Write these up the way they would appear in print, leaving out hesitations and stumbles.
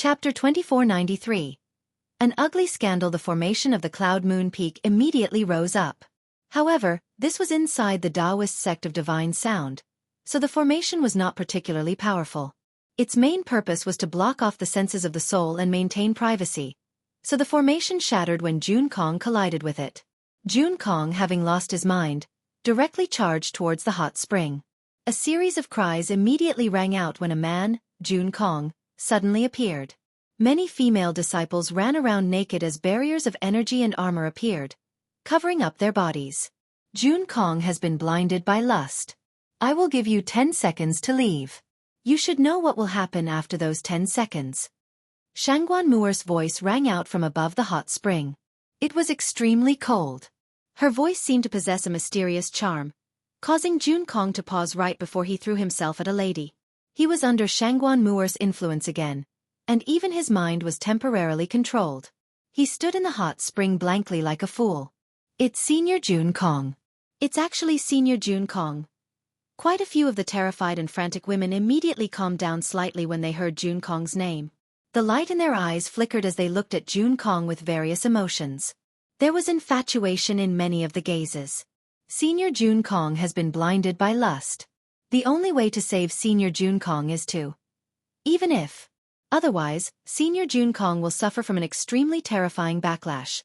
Chapter 2493. An ugly scandal. The formation of the Cloud Moon Peak immediately rose up. However, this was inside the Taoist sect of Divine Sound, so the formation was not particularly powerful. Its main purpose was to block off the senses of the soul and maintain privacy, so the formation shattered when Jun Kong collided with it. Jun Kong, having lost his mind, directly charged towards the hot spring. A series of cries immediately rang out when a man, Jun Kong, suddenly appeared. Many female disciples ran around naked as barriers of energy and armor appeared, covering up their bodies. Jun Kong has been blinded by lust. I will give you 10 seconds to leave. You should know what will happen after those 10 seconds. Shangguan Muer's voice rang out from above the hot spring. It was extremely cold. Her voice seemed to possess a mysterious charm, causing Jun Kong to pause right before he threw himself at a lady. He was under Shangguan Muer's influence again, and even his mind was temporarily controlled. He stood in the hot spring blankly like a fool. It's Senior Jun Kong. It's actually Senior Jun Kong. Quite a few of the terrified and frantic women immediately calmed down slightly when they heard Jun Kong's name. The light in their eyes flickered as they looked at Jun Kong with various emotions. There was infatuation in many of the gazes. Senior Jun Kong has been blinded by lust. The only way to save Senior Jun Kong is to. Even if. Otherwise, Senior Jun Kong will suffer from an extremely terrifying backlash.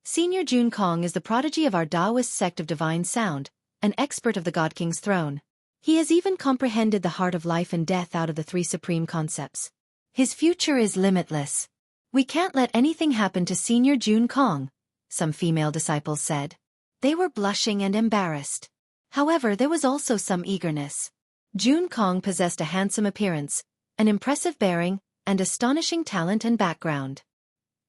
Senior Jun Kong is the prodigy of our Taoist sect of Divine Sound, an expert of the God King's throne. He has even comprehended the heart of life and death out of the three supreme concepts. His future is limitless. We can't let anything happen to Senior Jun Kong, some female disciples said. They were blushing and embarrassed. However, there was also some eagerness. Jun Kong possessed a handsome appearance, an impressive bearing, and astonishing talent and background.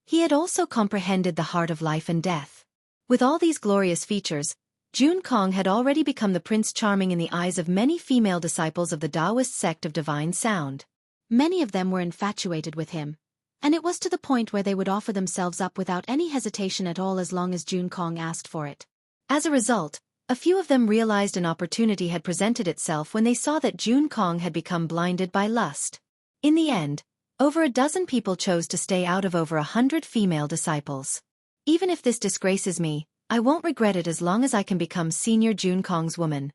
He had also comprehended the heart of life and death. With all these glorious features, Jun Kong had already become the Prince Charming in the eyes of many female disciples of the Taoist sect of Divine Sound. Many of them were infatuated with him, and it was to the point where they would offer themselves up without any hesitation at all as long as Jun Kong asked for it. As a result, a few of them realized an opportunity had presented itself when they saw that Jun Kong had become blinded by lust. In the end, over a dozen people chose to stay out of over 100 female disciples. Even if this disgraces me, I won't regret it as long as I can become Senior Jun Kong's woman.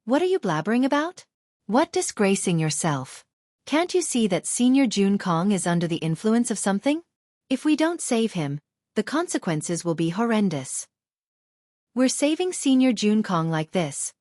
What are you blabbering about? What disgracing yourself? Can't you see that Senior Jun Kong is under the influence of something? If we don't save him, the consequences will be horrendous. We're saving Senior Jun Kong like this.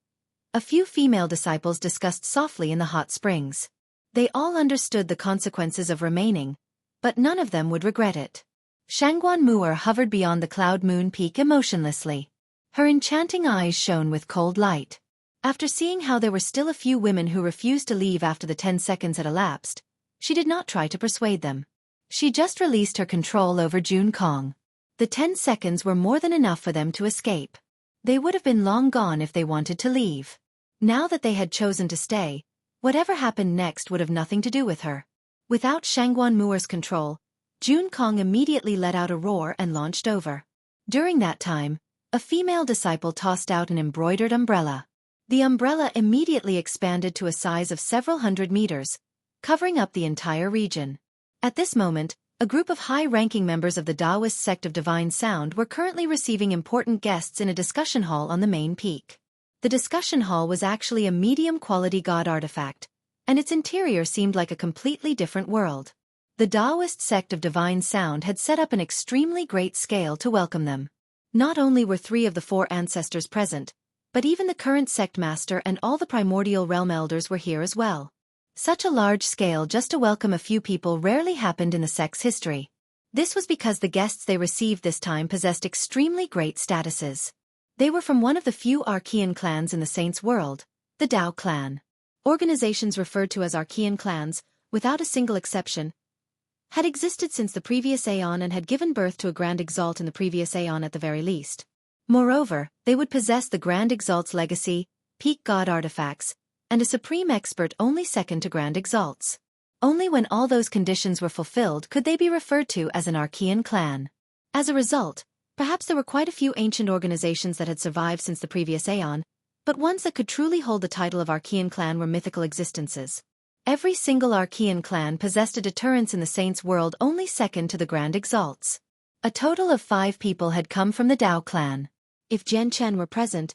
A few female disciples discussed softly in the hot springs. They all understood the consequences of remaining, but none of them would regret it. Shangguan Muer hovered beyond the Cloud Moon Peak emotionlessly. Her enchanting eyes shone with cold light. After seeing how there were still a few women who refused to leave after the 10 seconds had elapsed, she did not try to persuade them. She just released her control over Jun Kong. The 10 seconds were more than enough for them to escape. They would have been long gone if they wanted to leave. Now that they had chosen to stay, whatever happened next would have nothing to do with her. Without Shangguan Muer's control, Jun Kong immediately let out a roar and launched over. During that time, a female disciple tossed out an embroidered umbrella. The umbrella immediately expanded to a size of several hundred meters, covering up the entire region. At this moment, a group of high-ranking members of the Taoist sect of Divine Sound were currently receiving important guests in a discussion hall on the main peak. The discussion hall was actually a medium-quality god artifact, and its interior seemed like a completely different world. The Taoist sect of Divine Sound had set up an extremely great scale to welcome them. Not only were 3 of the 4 ancestors present, but even the current sect master and all the primordial realm elders were here as well. Such a large scale just to welcome a few people rarely happened in the sect's history. This was because the guests they received this time possessed extremely great statuses. They were from one of the few Archean clans in the Saints' world, the Tao clan. Organizations referred to as Archean clans, without a single exception, had existed since the previous aeon and had given birth to a Grand Exalt in the previous aeon at the very least. Moreover, they would possess the Grand Exalt's legacy, peak god artifacts, and a supreme expert only second to Grand Exalts. Only when all those conditions were fulfilled could they be referred to as an Archean clan. As a result, perhaps there were quite a few ancient organizations that had survived since the previous aeon, but ones that could truly hold the title of Archean clan were mythical existences. Every single Archean clan possessed a deterrence in the Saints' world, only second to the Grand Exalts. A total of 5 people had come from the Dao clan. If Jian Chen were present,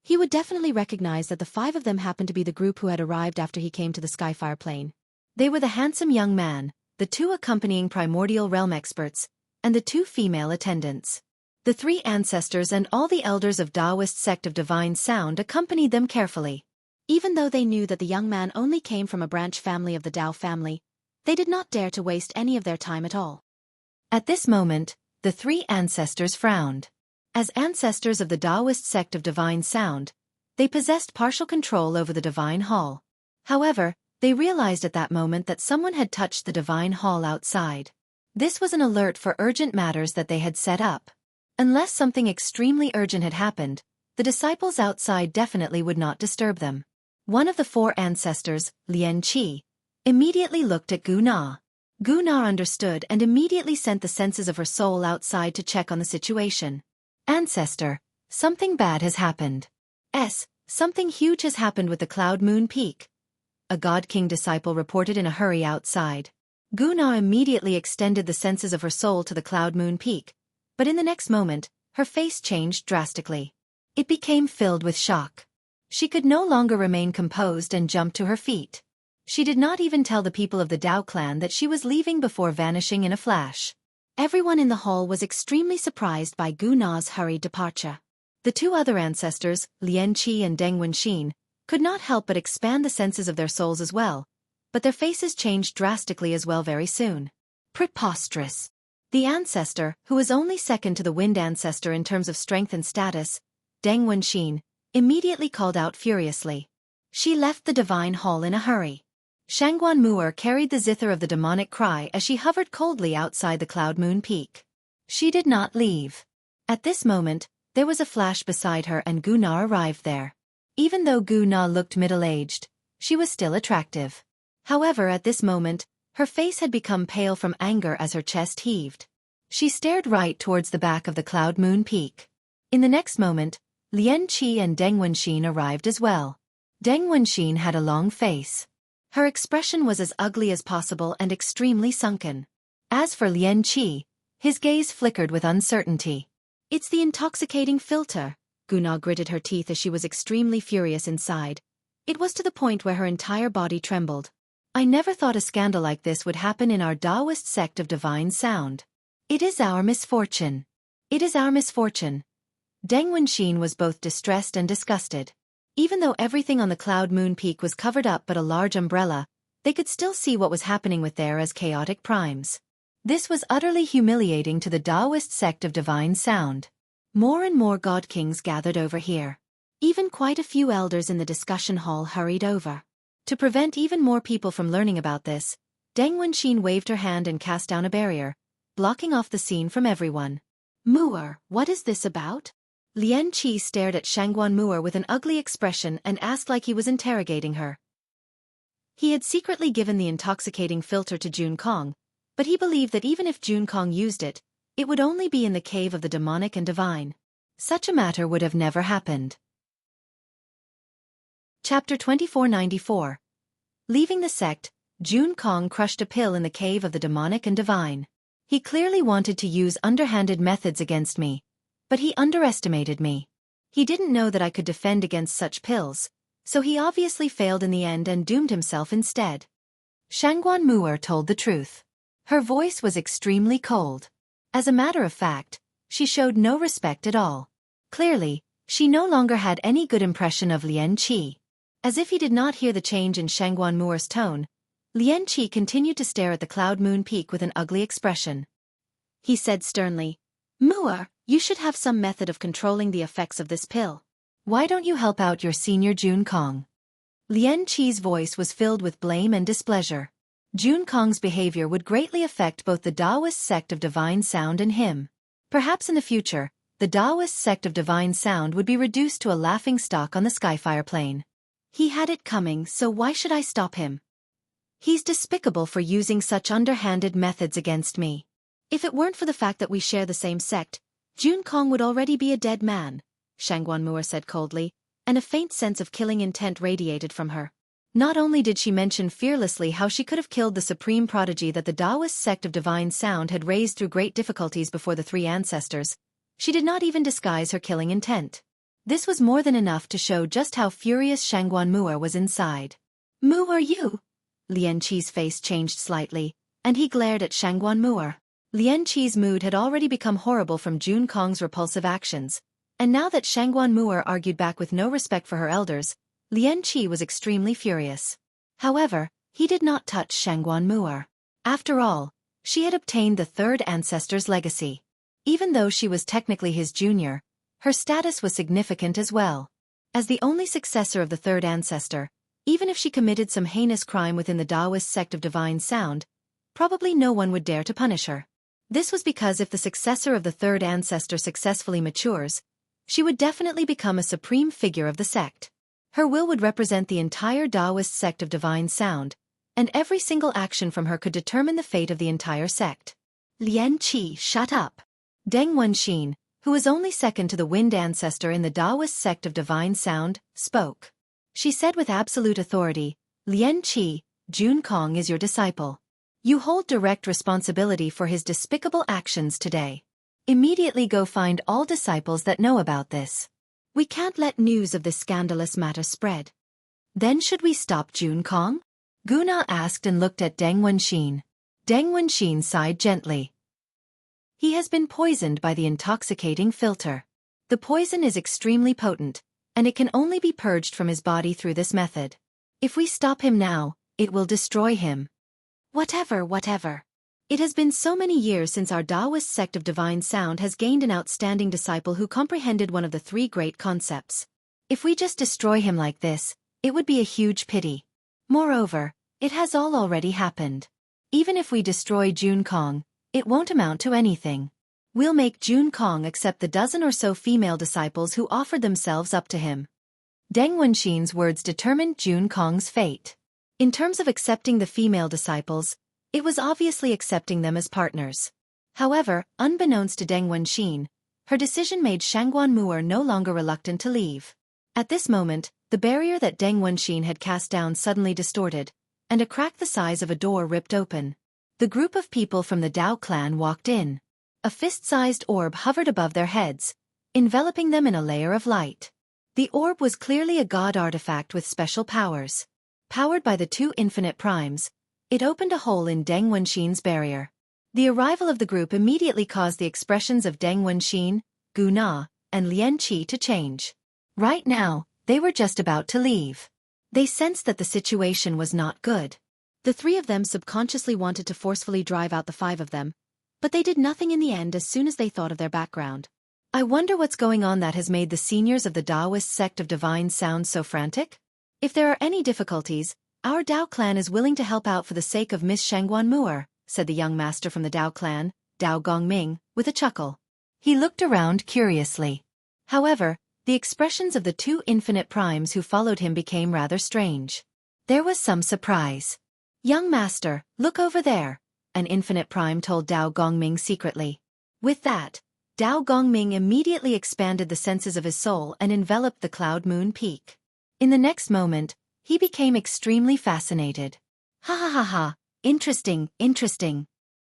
he would definitely recognize that the 5 of them happened to be the group who had arrived after he came to the Skyfire Plain. They were the handsome young man, the 2 accompanying primordial realm experts, and the 2 female attendants. The 3 ancestors and all the elders of Taoist sect of divine sound accompanied them carefully. Even though they knew that the young man only came from a branch family of the Dao family, they did not dare to waste any of their time at all. At this moment, the 3 ancestors frowned. As ancestors of the Taoist sect of divine sound, they possessed partial control over the divine hall. However, they realized at that moment that someone had touched the divine hall outside. This was an alert for urgent matters that they had set up. Unless something extremely urgent had happened, the disciples outside definitely would not disturb them. One of the 4 ancestors, Lian Qi, immediately looked at Gu Na. Gu Na understood and immediately sent the senses of her soul outside to check on the situation. Ancestor, something bad has happened. Something huge has happened with the Cloud Moon Peak. A God King disciple reported in a hurry outside. Gu Na immediately extended the senses of her soul to the Cloud Moon Peak, but in the next moment, her face changed drastically. It became filled with shock. She could no longer remain composed and jumped to her feet. She did not even tell the people of the Dao clan that she was leaving before vanishing in a flash. Everyone in the hall was extremely surprised by Gu Na's hurried departure. The 2 other ancestors, Lian Qi and Deng Wenxin, could not help but expand the senses of their souls as well, but their faces changed drastically as well very soon. Preposterous. The ancestor, who was only second to the wind ancestor in terms of strength and status, Deng Wenxin, immediately called out furiously. She left the divine hall in a hurry. Shangguan Mu'er carried the zither of the demonic cry as she hovered coldly outside the Cloud Moon Peak. She did not leave. At this moment, there was a flash beside her and Gu Na arrived there. Even though Gu Na looked middle-aged, she was still attractive. However, at this moment, her face had become pale from anger as her chest heaved. She stared right towards the back of the Cloud Moon Peak. In the next moment, Lian Qi and Deng Wenxin arrived as well. Deng Wenxin had a long face. Her expression was as ugly as possible and extremely sunken. As for Lian Qi, his gaze flickered with uncertainty. It's the intoxicating filter. Gu Na gritted her teeth as she was extremely furious inside. It was to the point where her entire body trembled. I never thought a scandal like this would happen in our Taoist sect of divine sound. It is our misfortune. It is our misfortune. Deng Wenxin was both distressed and disgusted. Even though everything on the Cloud Moon Peak was covered up but a large umbrella, they could still see what was happening with there as chaotic primes. This was utterly humiliating to the Taoist sect of divine sound. More and more God Kings gathered over here. Even quite a few elders in the discussion hall hurried over. To prevent even more people from learning about this, Deng Wenxin waved her hand and cast down a barrier, blocking off the scene from everyone. Mu'er, what is this about? Lian Qi stared at Shangguan Mu'er with an ugly expression and asked like he was interrogating her. He had secretly given the intoxicating filter to Jun Kong, but he believed that even if Jun Kong used it, it would only be in the cave of the demonic and divine. Such a matter would have never happened. Chapter 2494. Leaving the sect, Jun Kong crushed a pill in the cave of the demonic and divine. He clearly wanted to use underhanded methods against me, but he underestimated me. He didn't know that I could defend against such pills, so he obviously failed in the end and doomed himself instead. Shangguan Mu'er told the truth. Her voice was extremely cold. As a matter of fact, she showed no respect at all. Clearly, she no longer had any good impression of Lian Qi. As if he did not hear the change in Shangguan Mu'er's tone, Lian Qi continued to stare at the Cloud Moon Peak with an ugly expression. He said sternly, Mu'er, you should have some method of controlling the effects of this pill. Why don't you help out your senior Jun Kong? Lian Qi's voice was filled with blame and displeasure. Jun Kong's behavior would greatly affect both the Taoist sect of divine sound and him. Perhaps in the future, the Taoist sect of divine sound would be reduced to a laughingstock on the Skyfire Plain. He had it coming, so why should I stop him? He's despicable for using such underhanded methods against me. If it weren't for the fact that we share the same sect, Jun Kong would already be a dead man, Shangguan Mu'er said coldly, and a faint sense of killing intent radiated from her. Not only did she mention fearlessly how she could have killed the supreme prodigy that the Taoist sect of divine sound had raised through great difficulties before the three ancestors, she did not even disguise her killing intent. This was more than enough to show just how furious Shangguan Mu'er was inside. "Mu are you?" Lian Qi's face changed slightly, and he glared at Shangguan Mu'er. Lian Qi's mood had already become horrible from Jun Kong's repulsive actions, and now that Shangguan Mu'er argued back with no respect for her elders, Lian Qi was extremely furious. However, he did not touch Shangguan Mu'er. After all, she had obtained the third ancestor's legacy. Even though she was technically his junior, her status was significant as well. As the only successor of the third ancestor, even if she committed some heinous crime within the Taoist sect of divine sound, probably no one would dare to punish her. This was because if the successor of the third ancestor successfully matures, she would definitely become a supreme figure of the sect. Her will would represent the entire Taoist sect of divine sound, and every single action from her could determine the fate of the entire sect. "Lian Qi, shut up." Deng Wenxin, who was only second to the wind ancestor in the Taoist sect of divine sound, spoke. She said with absolute authority, "Lian Qi, Jun Kong is your disciple. You hold direct responsibility for his despicable actions today. Immediately go find all disciples that know about this. We can't let news of this scandalous matter spread." "Then should we stop Jun Kong?" Guna asked and looked at Deng Wenxin. Deng Wenxin sighed gently. "He has been poisoned by the intoxicating filter. The poison is extremely potent, and it can only be purged from his body through this method. If we stop him now, it will destroy him." Whatever. It has been so many years since our Taoist sect of divine sound has gained an outstanding disciple who comprehended one of the three great concepts. If we just destroy him like this, it would be a huge pity. Moreover, it has all already happened. Even if we destroy Jun Kong, it won't amount to anything. We'll make Jun Kong accept the dozen or so female disciples who offered themselves up to him. Deng Wenxin's words determined Jun Kong's fate. In terms of accepting the female disciples, it was obviously accepting them as partners. However, unbeknownst to Deng Wenxin, her decision made Shangguan Mu'er no longer reluctant to leave. At this moment, the barrier that Deng Wenxin had cast down suddenly distorted, and a crack the size of a door ripped open. The group of people from the Dao clan walked in. A fist-sized orb hovered above their heads, enveloping them in a layer of light. The orb was clearly a god artifact with special powers. Powered by the two infinite primes, it opened a hole in Deng Wenxin's barrier. The arrival of the group immediately caused the expressions of Deng Wenxin, Gu Na, and Lian Qi to change. Right now, they were just about to leave. They sensed that the situation was not good. The three of them subconsciously wanted to forcefully drive out the five of them, but they did nothing in the end as soon as they thought of their background. I wonder what's going on that has made the seniors of the Taoist sect of divine sound so frantic? If there are any difficulties, our Dao clan is willing to help out for the sake of Miss Shangguan Mu'er, said the young master from the Dao clan, Dao Gongming, with a chuckle. He looked around curiously. However, the expressions of the two infinite primes who followed him became rather strange. There was some surprise. "Young master, look over there," an infinite prime told Dao Gongming secretly. With that, Dao Gongming immediately expanded the senses of his soul and enveloped the Cloud Moon Peak. In the next moment, he became extremely fascinated. Ha, interesting.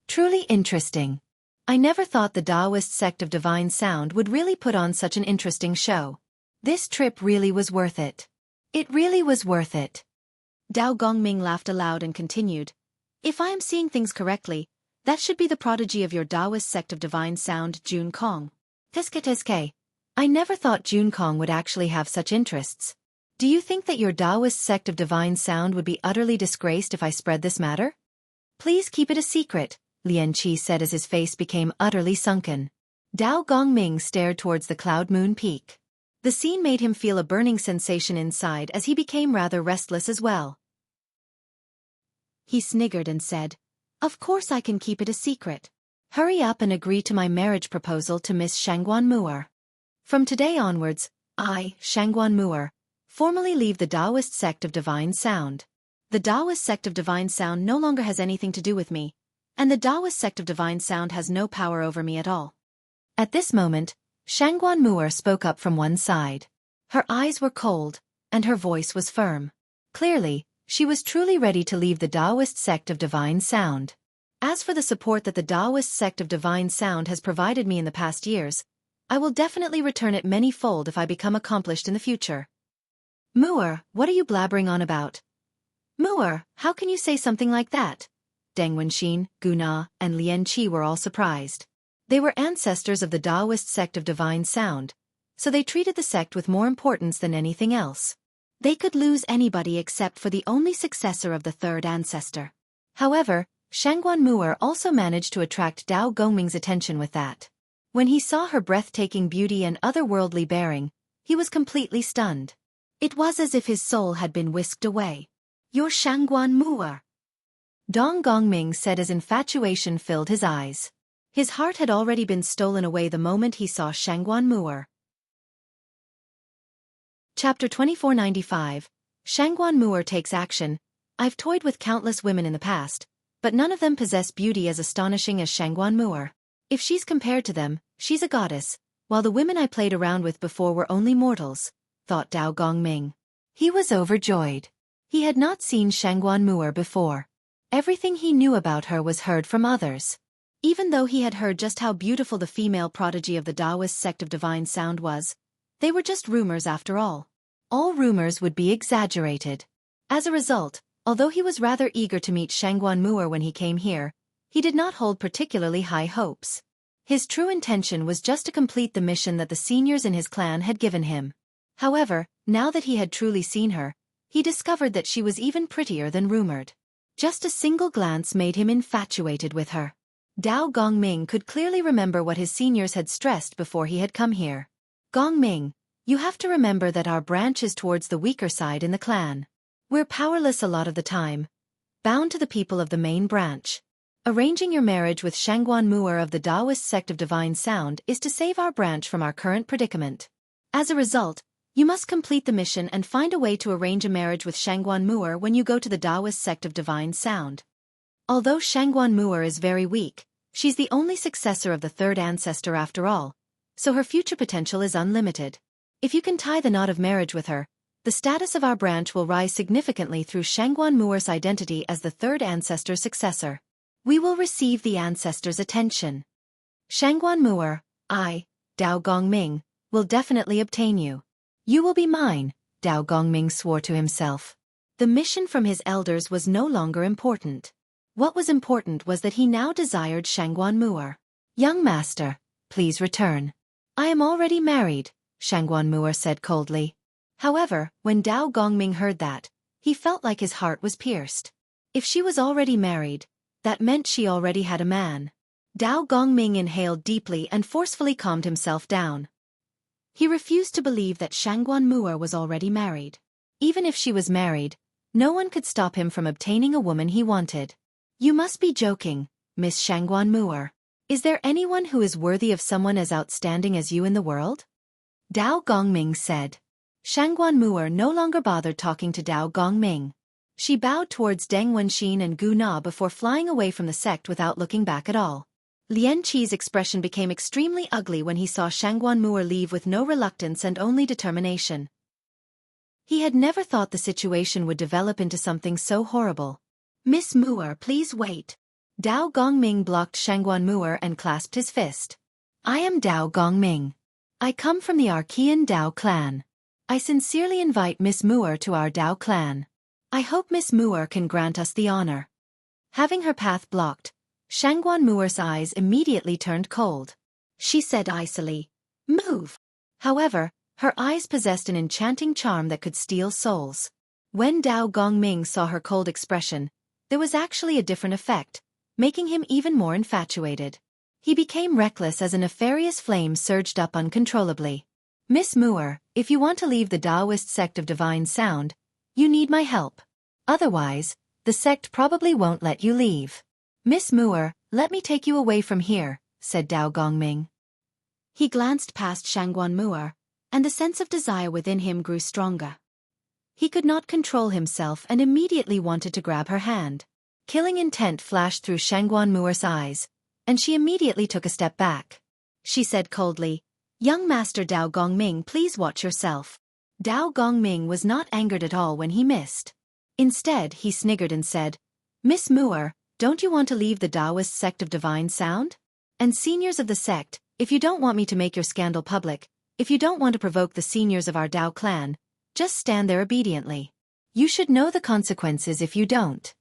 Truly interesting. I never thought the Taoist sect of divine sound would really put on such an interesting show. This trip really was worth it. It really was worth it. Dao Gongming laughed aloud and continued, "If I am seeing things correctly, that should be the prodigy of your Taoist sect of divine sound, Jun Kong. Teske. I never thought Jun Kong would actually have such interests. Do you think that your Taoist sect of divine sound would be utterly disgraced if I spread this matter?" "Please keep it a secret," Lian Qi said as his face became utterly sunken. Dao Gongming stared towards the Cloud Moon Peak. The scene made him feel a burning sensation inside as he became rather restless as well. He sniggered and said, "Of course I can keep it a secret. Hurry up and agree to my marriage proposal to Miss Shangguan Mu'er. From today onwards, I, Shangguan Mu'er, formally leave the Taoist sect of divine sound. The Taoist sect of divine sound no longer has anything to do with me, and the Taoist sect of divine sound has no power over me at all." At this moment, Shangguan Mu'er spoke up from one side. Her eyes were cold, and her voice was firm. Clearly, She was truly ready to leave the Taoist sect of Divine Sound. As for the support that the Taoist sect of Divine Sound has provided me in the past years, I will definitely return it many-fold if I become accomplished in the future. Mu'er, what are you blabbering on about? Mu'er, how can you say something like that? Deng Wenxin, Gu Na, and Lian Qi were all surprised. They were ancestors of the Taoist sect of Divine Sound, so they treated the sect with more importance than anything else. They could lose anybody except for the only successor of the third ancestor. However, Shangguan Mu'er also managed to attract Dao Gongming's attention with that. When he saw her breathtaking beauty and otherworldly bearing, he was completely stunned. It was as if his soul had been whisked away. "You're Shangguan Mu'er," Dong Gongming said as infatuation filled his eyes. His heart had already been stolen away the moment he saw Shangguan Mu'er. Chapter 2495, Shangguan Mu'er takes action. I've toyed with countless women in the past, but none of them possess beauty as astonishing as Shangguan Mu'er. If she's compared to them, she's a goddess, while the women I played around with before were only mortals, thought Dao Gongming. He was overjoyed. He had not seen Shangguan Mu'er before. Everything he knew about her was heard from others. Even though he had heard just how beautiful the female prodigy of the Taoist sect of Divine Sound was, they were just rumors after all. All rumors would be exaggerated. As a result, although he was rather eager to meet Shangguan Mu'er when he came here, he did not hold particularly high hopes. His true intention was just to complete the mission that the seniors in his clan had given him. However, now that he had truly seen her, he discovered that she was even prettier than rumored. Just a single glance made him infatuated with her. Dao Gongming could clearly remember what his seniors had stressed before he had come here. Gongming, you have to remember that our branch is towards the weaker side in the clan. We're powerless a lot of the time, bound to the people of the main branch. Arranging your marriage with Shangguan Mu'er of the Taoist sect of Divine Sound is to save our branch from our current predicament. As a result, you must complete the mission and find a way to arrange a marriage with Shangguan Mu'er when you go to the Taoist sect of Divine Sound. Although Shangguan Mu'er is very weak, she's the only successor of the third ancestor after all, so her future potential is unlimited. If you can tie the knot of marriage with her, the status of our branch will rise significantly through Shangguan Mu'er's identity as the third ancestor's successor. We will receive the ancestor's attention. Shangguan Mu'er, I, Dao Gongming, will definitely obtain you. You will be mine, Dao Gongming swore to himself. The mission from his elders was no longer important. What was important was that he now desired Shangguan Mu'er. Young master, please return. I am already married, Shangguan Mu'er said coldly. However, when Dao Gongming heard that, he felt like his heart was pierced. If she was already married, that meant she already had a man. Dao Gongming inhaled deeply and forcefully calmed himself down. He refused to believe that Shangguan Mu'er was already married. Even if she was married, no one could stop him from obtaining a woman he wanted. You must be joking, Miss Shangguan Mu'er. Is there anyone who is worthy of someone as outstanding as you in the world? Dao Gongming said. Shangguan Mu'er no longer bothered talking to Dao Gongming. She bowed towards Deng Wenxin and Gu Na before flying away from the sect without looking back at all. Lian Qi's expression became extremely ugly when he saw Shangguan Mu'er leave with no reluctance and only determination. He had never thought the situation would develop into something so horrible. Miss Mu'er, please wait. Dao Gongming blocked Shangguan Mu'er and clasped his fist. I am Dao Gongming. I come from the Archean Dao clan. I sincerely invite Miss Mu'er to our Dao clan. I hope Miss Mu'er can grant us the honor. Having her path blocked, Shangguan Mu'er's eyes immediately turned cold. She said icily, "Move." However, her eyes possessed an enchanting charm that could steal souls. When Dao Gongming saw her cold expression, there was actually a different effect, making him even more infatuated. He became reckless as a nefarious flame surged up uncontrollably. Miss Mu'er, if you want to leave the Taoist sect of Divine Sound, you need my help. Otherwise, the sect probably won't let you leave. Miss Mu'er, let me take you away from here, said Dao Gongming. He glanced past Shangguan Mu'er, and the sense of desire within him grew stronger. He could not control himself and immediately wanted to grab her hand. Killing intent flashed through Shangguan Mu'er's eyes, and she immediately took a step back. She said coldly, "Young Master Dao Gongming, please watch yourself." Dao Gongming was not angered at all when he missed. Instead, he sniggered and said, "Miss Muir, don't you want to leave the Taoist sect of divine sound? And seniors of the sect, if you don't want me to make your scandal public, if you don't want to provoke the seniors of our Tao clan, just stand there obediently. You should know the consequences if you don't."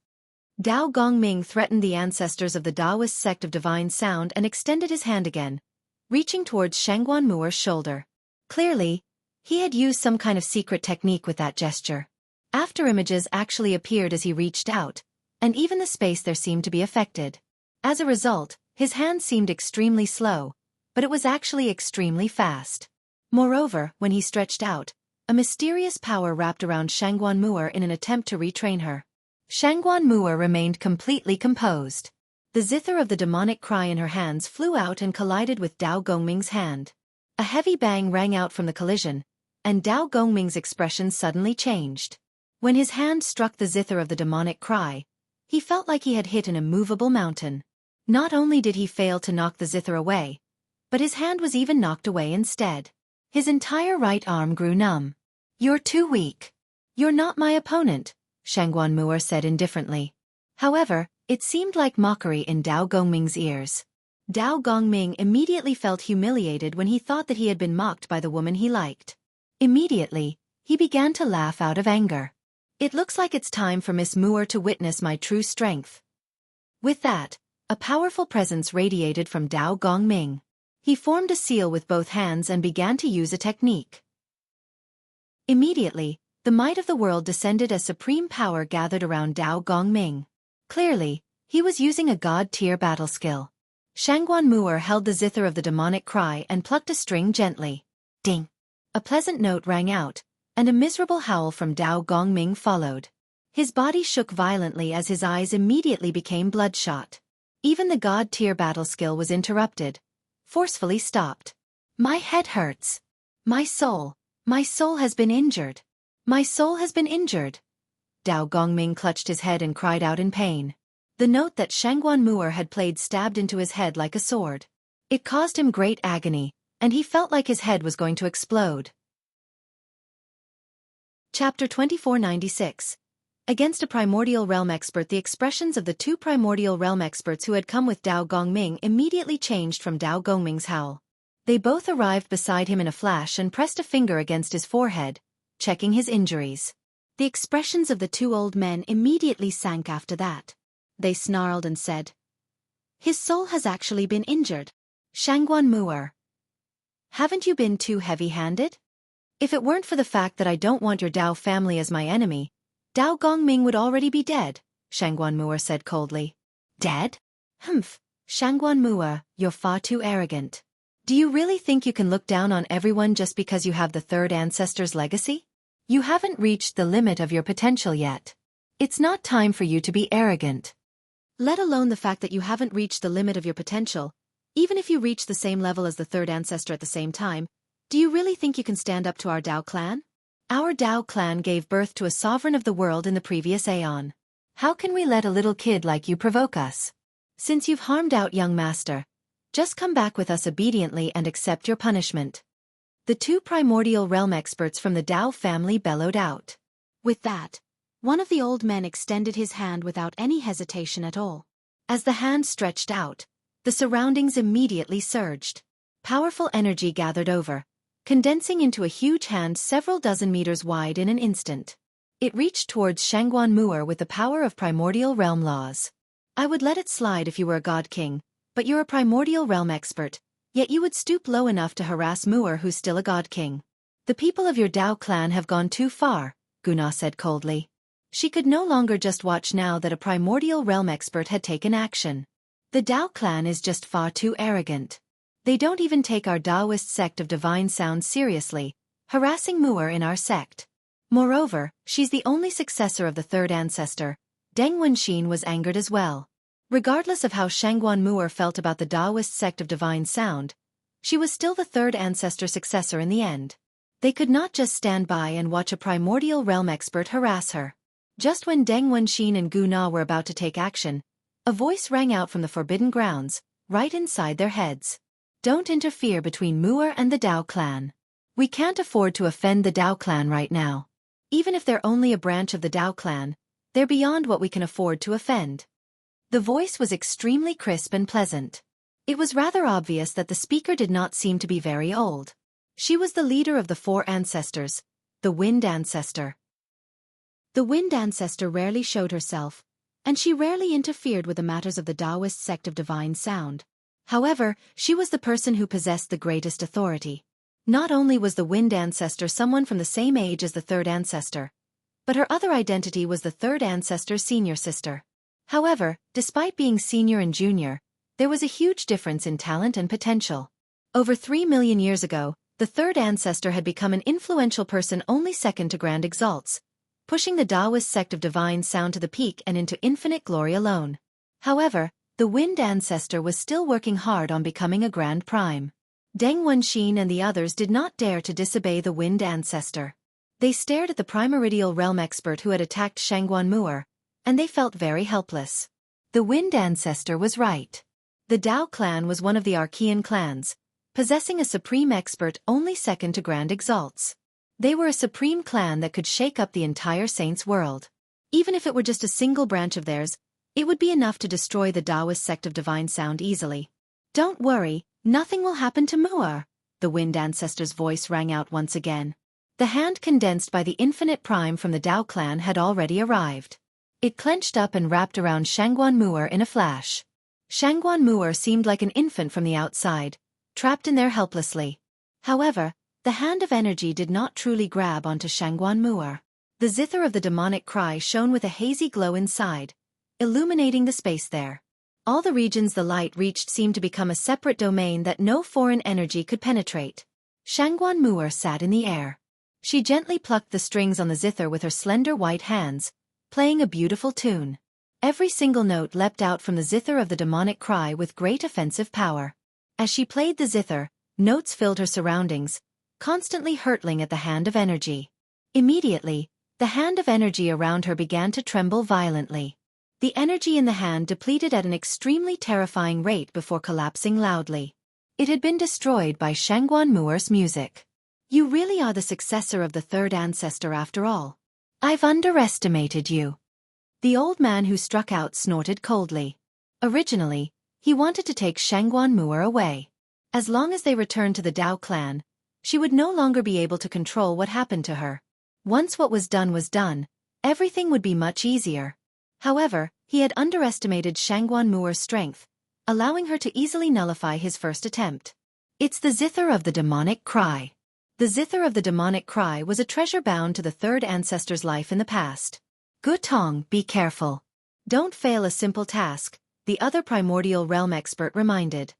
Dao Gongming threatened the ancestors of the Taoist sect of divine sound and extended his hand again, reaching towards Shangguan Muir's shoulder. Clearly, he had used some kind of secret technique with that gesture. After images actually appeared as he reached out, and even the space there seemed to be affected. As a result, his hand seemed extremely slow, but it was actually extremely fast. Moreover, when he stretched out, a mysterious power wrapped around Shangguan Muir in an attempt to retrain her. Shangguan Muir remained completely composed. The zither of the demonic cry in her hands flew out and collided with Dao Gongming's hand. A heavy bang rang out from the collision, and Dao Gongming's expression suddenly changed. When his hand struck the zither of the demonic cry, he felt like he had hit an immovable mountain. Not only did he fail to knock the zither away, but his hand was even knocked away instead. His entire right arm grew numb. "You're too weak. You're not my opponent," Shangguan Muir said indifferently. However, it seemed like mockery in Dao Gongming's ears. Dao Gongming immediately felt humiliated when he thought that he had been mocked by the woman he liked. Immediately, he began to laugh out of anger. "It looks like it's time for Miss Muir to witness my true strength." With that, a powerful presence radiated from Dao Gongming. He formed a seal with both hands and began to use a technique. Immediately, the might of the world descended as supreme power gathered around Dao Gongming. Clearly, he was using a god-tier battle skill. Shangguan Muir held the zither of the demonic cry and plucked a string gently. Ding! A pleasant note rang out, and a miserable howl from Dao Gongming followed. His body shook violently as his eyes immediately became bloodshot. Even the god-tier battle skill was interrupted, forcefully stopped. "My head hurts. My soul has been injured. My soul has been injured." Dao Gongming clutched his head and cried out in pain. The note that Shangguan Muir had played stabbed into his head like a sword. It caused him great agony, and he felt like his head was going to explode. Chapter 2496. Against a primordial realm expert. The expressions of the two primordial realm experts who had come with Dao Gongming immediately changed from Dao Gongming's howl. They both arrived beside him in a flash and pressed a finger against his forehead, checking his injuries. The expressions of the two old men immediately sank after that. They snarled and said, "His soul has actually been injured. Shangguan Muir, haven't you been too heavy-handed? If it weren't for the fact that I don't want your Dao family as my enemy, Dao Gongming would already be dead," Shangguan Muir said coldly. "Dead? Humph, Shangguan Muir, you're far too arrogant. Do you really think you can look down on everyone just because you have the third ancestor's legacy? You haven't reached the limit of your potential yet. It's not time for you to be arrogant. Let alone the fact that you haven't reached the limit of your potential, even if you reach the same level as the third ancestor at the same time, do you really think you can stand up to our Dao clan? Our Dao clan gave birth to a sovereign of the world in the previous aeon. How can we let a little kid like you provoke us? Since you've harmed out young master, just come back with us obediently and accept your punishment." The two primordial realm experts from the Dao family bellowed out. With that, one of the old men extended his hand without any hesitation at all. As the hand stretched out, the surroundings immediately surged. Powerful energy gathered over, condensing into a huge hand several dozen meters wide in an instant. It reached towards Shangguan Muir with the power of primordial realm laws. "I would let it slide if you were a god king, but you're a primordial realm expert, yet you would stoop low enough to harass Muir who's still a god king. The people of your Dao clan have gone too far," Guna said coldly. She could no longer just watch now that a primordial realm expert had taken action. The Dao clan is just far too arrogant. They don't even take our Taoist sect of divine sound seriously, harassing Muir in our sect. Moreover, she's the only successor of the third ancestor. Deng Wenxin was angered as well. Regardless of how Shangguan Muir felt about the Taoist sect of divine sound, she was still the third ancestor successor in the end. They could not just stand by and watch a primordial realm expert harass her. Just when Deng Wenxin and Gu Na were about to take action, a voice rang out from the forbidden grounds, right inside their heads. "Don't interfere between Muir and the Dao clan. We can't afford to offend the Dao clan right now. Even if they're only a branch of the Dao clan, They're beyond what we can afford to offend. The voice was extremely crisp and pleasant. It was rather obvious that the speaker did not seem to be very old. She was the leader of the 4 ancestors, the Wind Ancestor. The Wind Ancestor rarely showed herself, and she rarely interfered with the matters of the Taoist sect of divine sound. However, she was the person who possessed the greatest authority. Not only was the Wind Ancestor someone from the same age as the 3rd ancestor, but her other identity was the 3rd ancestor's senior sister. However, despite being senior and junior, there was a huge difference in talent and potential. Over 3 million years ago, the 3rd ancestor had become an influential person only second to Grand Exalts, pushing the Taoist sect of divine sound to the peak and into infinite glory alone. However, the Wind Ancestor was still working hard on becoming a Grand Prime. Deng Wenxin and the others did not dare to disobey the Wind Ancestor. They stared at the primordial realm expert who had attacked Shangguan Mu'er, and they felt very helpless. The Wind Ancestor was right. The Dao clan was one of the Archean clans, possessing a supreme expert only second to Grand Exalts. They were a supreme clan that could shake up the entire Saints' world. Even if it were just a single branch of theirs, it would be enough to destroy the Taoist sect of divine sound easily. Don't worry, nothing will happen to Mu'er, the Wind Ancestor's voice rang out once again. The hand condensed by the infinite prime from the Dao clan had already arrived. It clenched up and wrapped around Shangguan Mu'er in a flash. Shangguan Mu'er seemed like an infant from the outside, trapped in there helplessly. However, the hand of energy did not truly grab onto Shangguan Mu'er. The zither of the demonic cry shone with a hazy glow inside, illuminating the space there. All the regions the light reached seemed to become a separate domain that no foreign energy could penetrate. Shangguan Mu'er sat in the air. She gently plucked the strings on the zither with her slender white hands, playing a beautiful tune. Every single note leapt out from the zither of the demonic cry with great offensive power. As she played the zither, notes filled her surroundings, constantly hurtling at the hand of energy. Immediately, the hand of energy around her began to tremble violently. The energy in the hand depleted at an extremely terrifying rate before collapsing loudly. It had been destroyed by Shangguan Mu'er's music. You really are the successor of the 3rd ancestor after all. I've underestimated you. The old man who struck out snorted coldly. Originally, he wanted to take Shangguan Mu'er away. As long as they returned to the Dao clan, she would no longer be able to control what happened to her. Once what was done, everything would be much easier. However, he had underestimated Shangguan Mu'er's strength, allowing her to easily nullify his first attempt. It's the zither of the demonic cry. The zither of the demonic cry was a treasure bound to the 3rd ancestor's life in the past. Gutong, be careful. Don't fail a simple task, the other primordial realm expert reminded.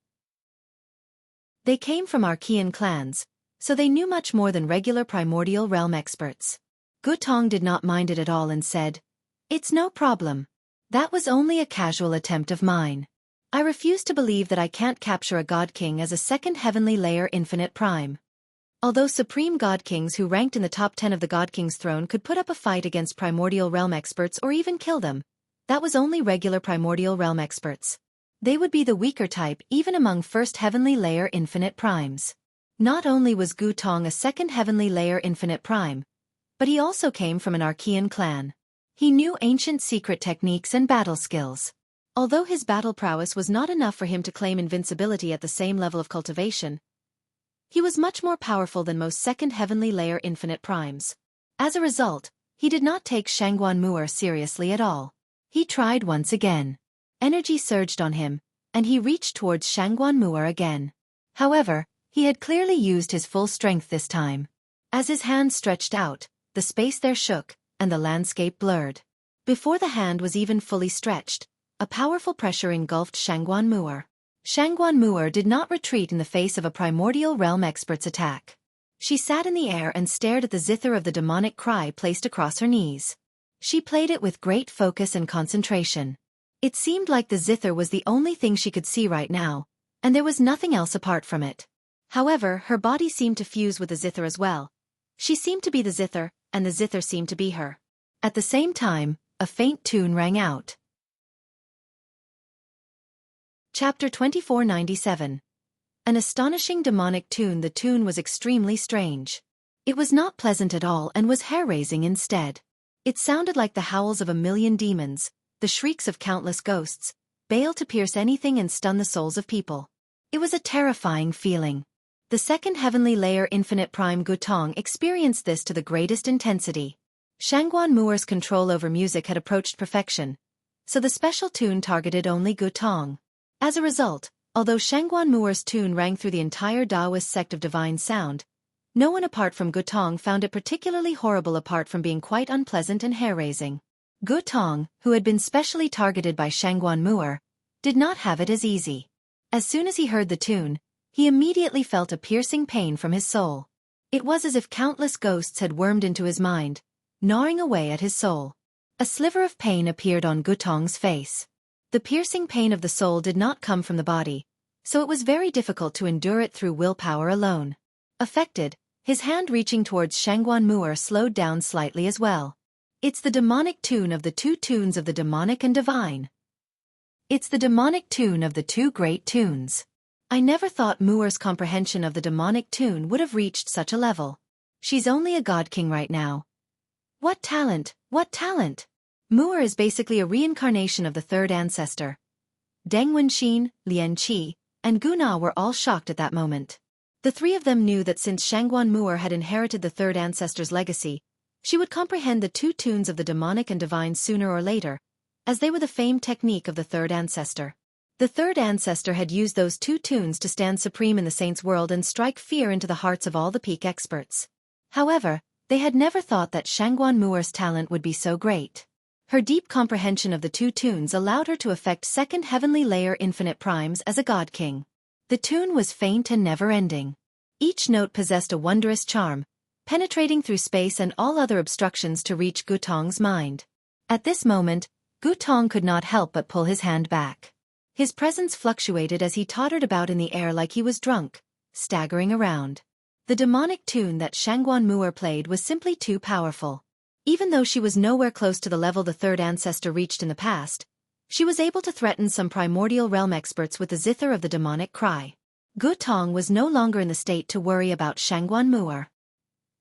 They came from Archean clans, so they knew much more than regular primordial realm experts. Gutong did not mind it at all and said, "It's no problem. That was only a casual attempt of mine. I refuse to believe that I can't capture a God King as a 2nd heavenly layer infinite prime." Although supreme God Kings who ranked in the top 10 of the God King's throne could put up a fight against primordial realm experts or even kill them, that was only regular primordial realm experts. They would be the weaker type even among 1st heavenly layer infinite primes. Not only was Gutong a 2nd heavenly layer infinite prime, but he also came from an Archean clan. He knew ancient secret techniques and battle skills. Although his battle prowess was not enough for him to claim invincibility at the same level of cultivation, he was much more powerful than most 2nd heavenly layer infinite primes. As a result, he did not take Shangguan Mu'er seriously at all. He tried once again. Energy surged on him, and he reached towards Shangguan Mu'er again. However, he had clearly used his full strength this time. As his hand stretched out, the space there shook, and the landscape blurred. Before the hand was even fully stretched, a powerful pressure engulfed Shangguan Mu'er. Shangguan Mu'er did not retreat in the face of a primordial realm expert's attack. She sat in the air and stared at the zither of the demonic cry placed across her knees. She played it with great focus and concentration. It seemed like the zither was the only thing she could see right now, and there was nothing else apart from it. However, her body seemed to fuse with the zither as well. She seemed to be the zither, and the zither seemed to be her. At the same time, a faint tune rang out. Chapter 2497. An astonishing demonic tune. The tune was extremely strange. It was not pleasant at all and was hair-raising instead. It sounded like the howls of a million demons, the shrieks of countless ghosts, baled to pierce anything and stun the souls of people. It was a terrifying feeling. The second heavenly layer Infinite Prime Gutong experienced this to the greatest intensity. Shangguan Muer's control over music had approached perfection, so the special tune targeted only Gutong. As a result, although Shangguan Muer's tune rang through the entire Taoist sect of divine sound, no one apart from Gutong found it particularly horrible apart from being quite unpleasant and hair-raising. Gutong, who had been specially targeted by Shangguan Muer, did not have it as easy. As soon as he heard the tune, he immediately felt a piercing pain from his soul. It was as if countless ghosts had wormed into his mind, gnawing away at his soul. A sliver of pain appeared on Gutong's face. The piercing pain of the soul did not come from the body, so it was very difficult to endure it through willpower alone. Affected, his hand reaching towards Shangguan Muer slowed down slightly as well. It's the demonic tune of the two tunes of the demonic and divine. It's the demonic tune of the two great tunes. I never thought Muer's comprehension of the demonic tune would have reached such a level. She's only a god king right now. What talent, what talent! Muer is basically a reincarnation of the third ancestor. Deng Wenxin, Lian Qi, and Gu Na were all shocked at that moment. The three of them knew that since Shangguan Muer had inherited the third ancestor's legacy, she would comprehend the two tunes of the demonic and divine sooner or later, as they were the famed technique of the third ancestor. The third ancestor had used those two tunes to stand supreme in the saints' world and strike fear into the hearts of all the peak experts. However, they had never thought that Shangguan Muer's talent would be so great. Her deep comprehension of the two tunes allowed her to affect second heavenly layer infinite primes as a god king. The tune was faint and never-ending. Each note possessed a wondrous charm, penetrating through space and all other obstructions to reach Gutong's mind. At this moment, Gutong could not help but pull his hand back. His presence fluctuated as he tottered about in the air like he was drunk, staggering around. The demonic tune that Shangguan Muer played was simply too powerful. Even though she was nowhere close to the level the third ancestor reached in the past, she was able to threaten some primordial realm experts with the zither of the demonic cry. Gutong was no longer in the state to worry about Shangguan Muer.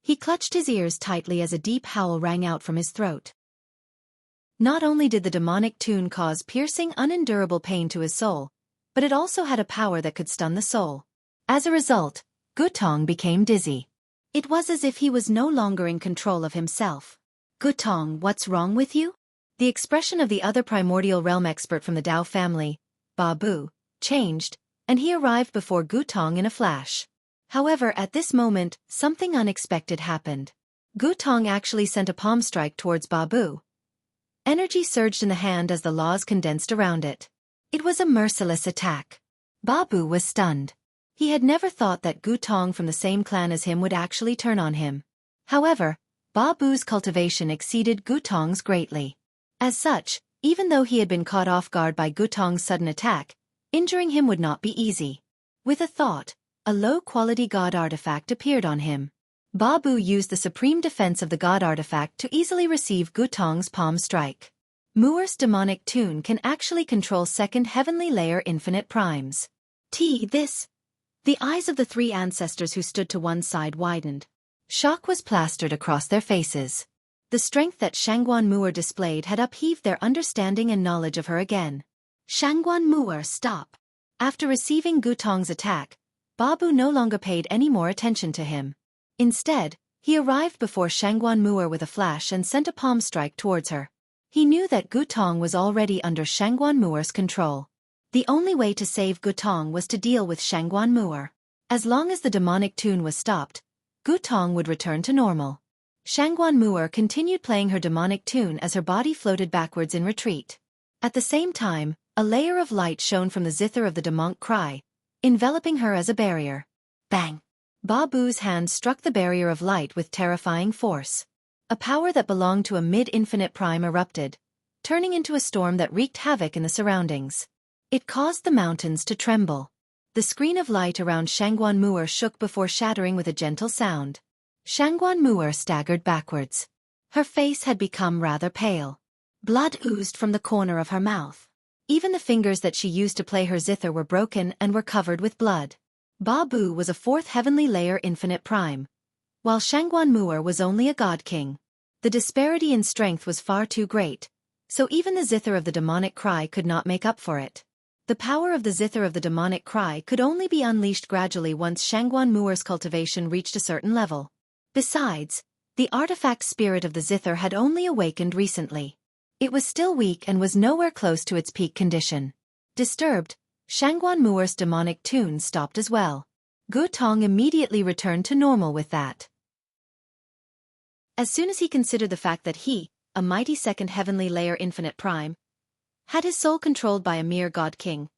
He clutched his ears tightly as a deep howl rang out from his throat. Not only did the demonic tune cause piercing, unendurable pain to his soul, but it also had a power that could stun the soul. As a result, Gutong became dizzy. It was as if he was no longer in control of himself. Gutong, what's wrong with you? The expression of the other primordial realm expert from the Dao family, Babu, changed, and he arrived before Gutong in a flash. However, at this moment, something unexpected happened. Gutong actually sent a palm strike towards Babu. Energy surged in the hand as the laws condensed around it. It was a merciless attack. Babu was stunned. He had never thought that Gutong from the same clan as him would actually turn on him. However, Babu's cultivation exceeded Gutong's greatly. As such, even though he had been caught off guard by Gutong's sudden attack, injuring him would not be easy. With a thought, a low-quality god artifact appeared on him. Babu used the supreme defense of the god artifact to easily receive Gutong's palm strike. Muer's demonic tune can actually control second heavenly layer infinite primes. This. The eyes of the three ancestors who stood to one side widened. Shock was plastered across their faces. The strength that Shangguan Muer displayed had upheaved their understanding and knowledge of her again. Shangguan Muer, stop! After receiving Gutong's attack, Babu no longer paid any more attention to him. Instead, he arrived before Shangguan Muer with a flash and sent a palm strike towards her. He knew that Gutong was already under Shangguan Muer's control. The only way to save Gutong was to deal with Shangguan Muer. As long as the demonic tune was stopped, Gutong would return to normal. Shangguan Muer continued playing her demonic tune as her body floated backwards in retreat. At the same time, a layer of light shone from the zither of the demonic cry, enveloping her as a barrier. Bang! Babu's hand struck the barrier of light with terrifying force. A power that belonged to a mid-infinite prime erupted, turning into a storm that wreaked havoc in the surroundings. It caused the mountains to tremble. The screen of light around Shangguan Muer shook before shattering with a gentle sound. Shangguan Muer staggered backwards. Her face had become rather pale. Blood oozed from the corner of her mouth. Even the fingers that she used to play her zither were broken and were covered with blood. Babu was a fourth heavenly layer infinite prime, while Shangguan Muer was only a god king. The disparity in strength was far too great, so even the zither of the demonic cry could not make up for it. The power of the zither of the demonic cry could only be unleashed gradually once Shangguan Muer's cultivation reached a certain level. Besides, the artifact spirit of the zither had only awakened recently. It was still weak and was nowhere close to its peak condition. Disturbed, Shangguan Muer's demonic tune stopped as well. Gu Tong immediately returned to normal with that. As soon as he considered the fact that he, a mighty second heavenly layer infinite prime, had his soul controlled by a mere god king,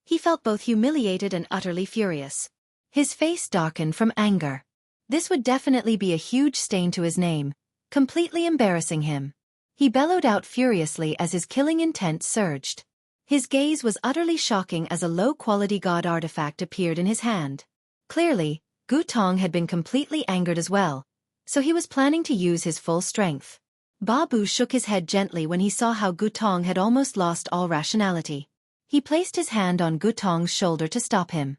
he felt both humiliated and utterly furious. His face darkened from anger. This would definitely be a huge stain to his name, completely embarrassing him. He bellowed out furiously as his killing intent surged. His gaze was utterly shocking as a low-quality god artifact appeared in his hand. Clearly, Gu Tong had been completely angered as well, so he was planning to use his full strength. Ba Bu shook his head gently when he saw how Gu Tong had almost lost all rationality. He placed his hand on Gu Tong's shoulder to stop him.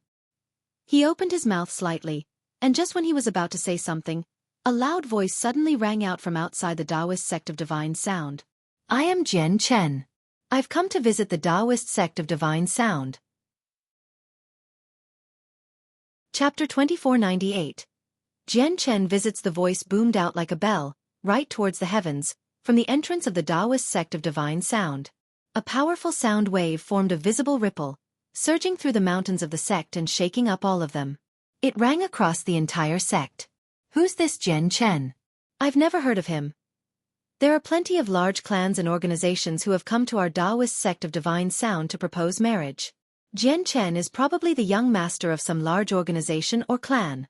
He opened his mouth slightly, and just when he was about to say something, a loud voice suddenly rang out from outside the Taoist sect of Divine Sound. "I am Jian Chen. I've come to visit the Taoist sect of Divine Sound." Chapter 2498. Jian Chen visits. The voice boomed out like a bell, right towards the heavens, from the entrance of the Taoist sect of Divine Sound. A powerful sound wave formed a visible ripple, surging through the mountains of the sect and shaking up all of them. It rang across the entire sect. "Who's this Jian Chen? I've never heard of him. There are plenty of large clans and organizations who have come to our Taoist sect of Divine Sound to propose marriage. Jian Chen is probably the young master of some large organization or clan."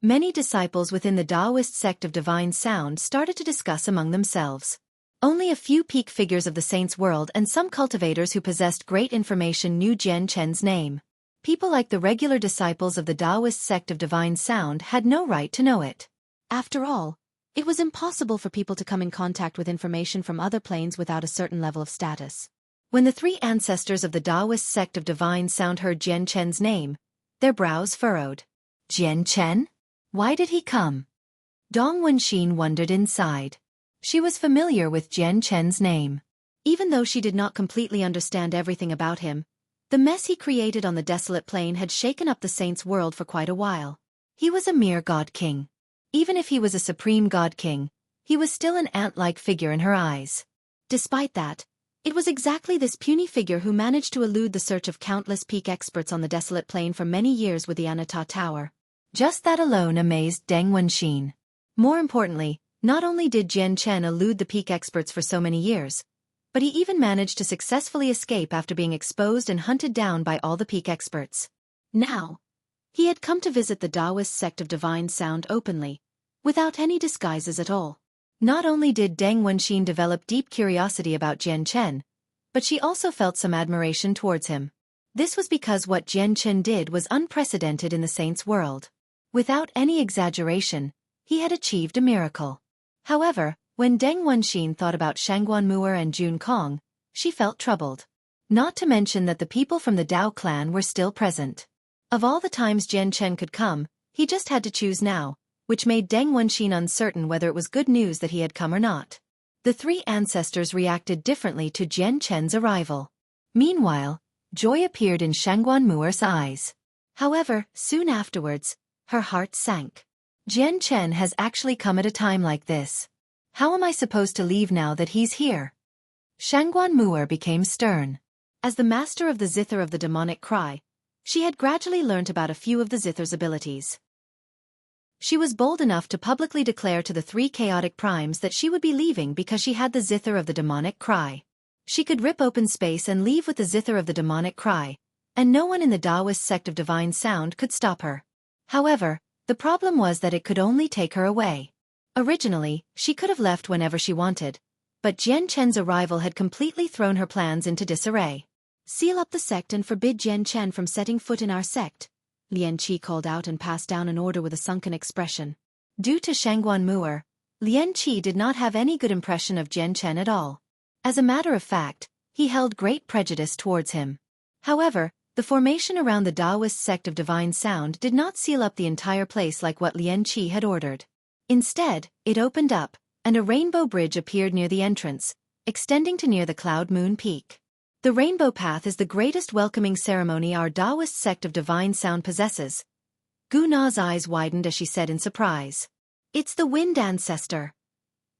Many disciples within the Taoist sect of Divine Sound started to discuss among themselves. Only a few peak figures of the saints' world and some cultivators who possessed great information knew Jian Chen's name. People like the regular disciples of the Taoist sect of Divine Sound had no right to know it. After all, it was impossible for people to come in contact with information from other planes without a certain level of status. When the three ancestors of the Taoist sect of Divine Sound heard Jian Chen's name, their brows furrowed. Jian Chen? Why did he come? Dong Wenxin wondered inside. She was familiar with Jian Chen's name. Even though she did not completely understand everything about him, the mess he created on the desolate plain had shaken up the saints' world for quite a while. He was a mere god king. Even if he was a supreme god king, he was still an ant-like figure in her eyes. Despite that, it was exactly this puny figure who managed to elude the search of countless peak experts on the desolate plain for many years with the Anata Tower. Just that alone amazed Deng Wenxin. More importantly, not only did Jian Chen elude the peak experts for so many years, but he even managed to successfully escape after being exposed and hunted down by all the peak experts. Now, he had come to visit the Taoist sect of Divine Sound openly, without any disguises at all. Not only did Deng Wenxin develop deep curiosity about Jian Chen, but she also felt some admiration towards him. This was because what Jian Chen did was unprecedented in the saints' world. Without any exaggeration, he had achieved a miracle. However, when Deng Wenxin thought about Shangguan Muer and Jun Kong, she felt troubled. Not to mention that the people from the Dao clan were still present. Of all the times Jian Chen could come, he just had to choose now, which made Deng Wenxin uncertain whether it was good news that he had come or not. The three ancestors reacted differently to Jian Chen's arrival. Meanwhile, joy appeared in Shangguan Muer's eyes. However, soon afterwards, her heart sank. Jian Chen has actually come at a time like this. How am I supposed to leave now that he's here? Shangguan Muer became stern. As the master of the zither of the demonic cry, she had gradually learnt about a few of the zither's abilities. She was bold enough to publicly declare to the three chaotic primes that she would be leaving because she had the zither of the demonic cry. She could rip open space and leave with the zither of the demonic cry, and no one in the Taoist sect of Divine Sound could stop her. However, the problem was that it could only take her away. Originally, she could have left whenever she wanted, but Jian Chen's arrival had completely thrown her plans into disarray. "Seal up the sect and forbid Jian Chen from setting foot in our sect," Lian Qi called out and passed down an order with a sunken expression. Due to Shangguan Muer, Lian Qi did not have any good impression of Jian Chen at all. As a matter of fact, he held great prejudice towards him. However, the formation around the Taoist sect of Divine Sound did not seal up the entire place like what Lian Qi had ordered. Instead, it opened up, and a rainbow bridge appeared near the entrance, extending to near the Cloud Moon Peak. The Rainbow Path is the greatest welcoming ceremony our Taoist sect of divine sound possesses. Gu Na's eyes widened as she said in surprise. It's the wind ancestor.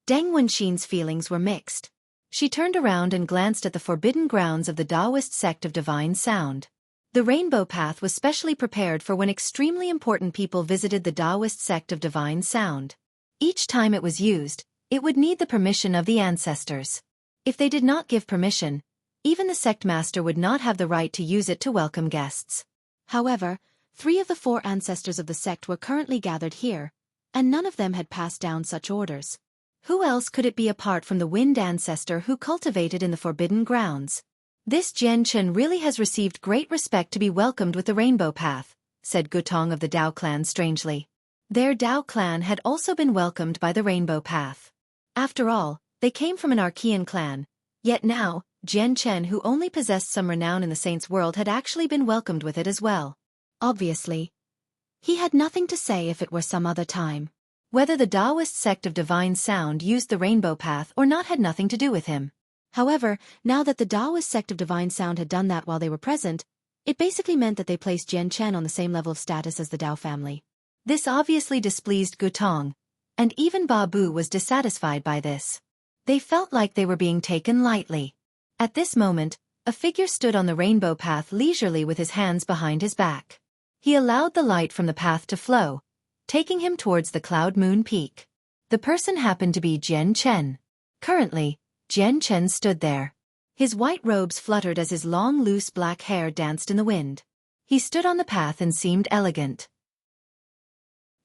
Deng Wenxin's feelings were mixed. She turned around and glanced at the forbidden grounds of the Taoist sect of divine sound. The Rainbow Path was specially prepared for when extremely important people visited the Taoist sect of divine sound. Each time it was used, it would need the permission of the ancestors. If they did not give permission, even the sect master would not have the right to use it to welcome guests. However, 3 of the 4 ancestors of the sect were currently gathered here, and none of them had passed down such orders. Who else could it be apart from the wind ancestor who cultivated in the forbidden grounds? This Jian Chen really has received great respect to be welcomed with the Rainbow Path, said Gutong of the Dao clan strangely. Their Dao clan had also been welcomed by the Rainbow Path. After all, they came from an Archean clan, yet now, Jian Chen, who only possessed some renown in the saints' world, had actually been welcomed with it as well. Obviously, he had nothing to say if it were some other time. Whether the Taoist sect of divine sound used the Rainbow Path or not had nothing to do with him. However, now that the Taoist sect of divine sound had done that while they were present, it basically meant that they placed Jian Chen on the same level of status as the Dao family. This obviously displeased Gutong, and even Babu was dissatisfied by this. They felt like they were being taken lightly. At this moment, a figure stood on the Rainbow Path leisurely with his hands behind his back. He allowed the light from the path to flow, taking him towards the Cloud Moon Peak. The person happened to be Jian Chen. Currently, Jian Chen stood there. His white robes fluttered as his long loose black hair danced in the wind. He stood on the path and seemed elegant.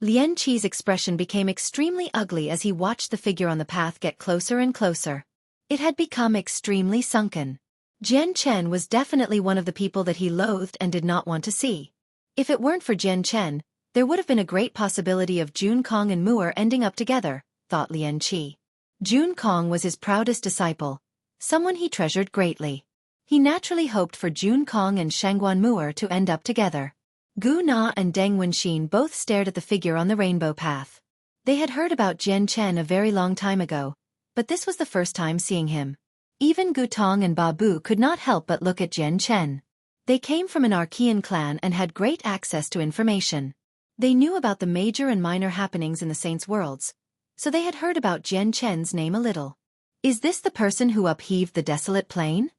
Lian Qi's expression became extremely ugly as he watched the figure on the path get closer and closer. It had become extremely sunken. Jian Chen was definitely one of the people that he loathed and did not want to see. If it weren't for Jian Chen, there would have been a great possibility of Jun Kong and Mu'er ending up together, thought Lian Qi. Jun Kong was his proudest disciple, someone he treasured greatly. He naturally hoped for Jun Kong and Shangguan Mu'er to end up together. Gu Na and Deng Wenxin both stared at the figure on the Rainbow Path. They had heard about Jian Chen a very long time ago, but this was the first time seeing him. Even Gutong and Babu could not help but look at Jian Chen. They came from an Archean clan and had great access to information. They knew about the major and minor happenings in the saints' worlds, so they had heard about Jian Chen's name a little. Is this the person who upheaved the desolate plain?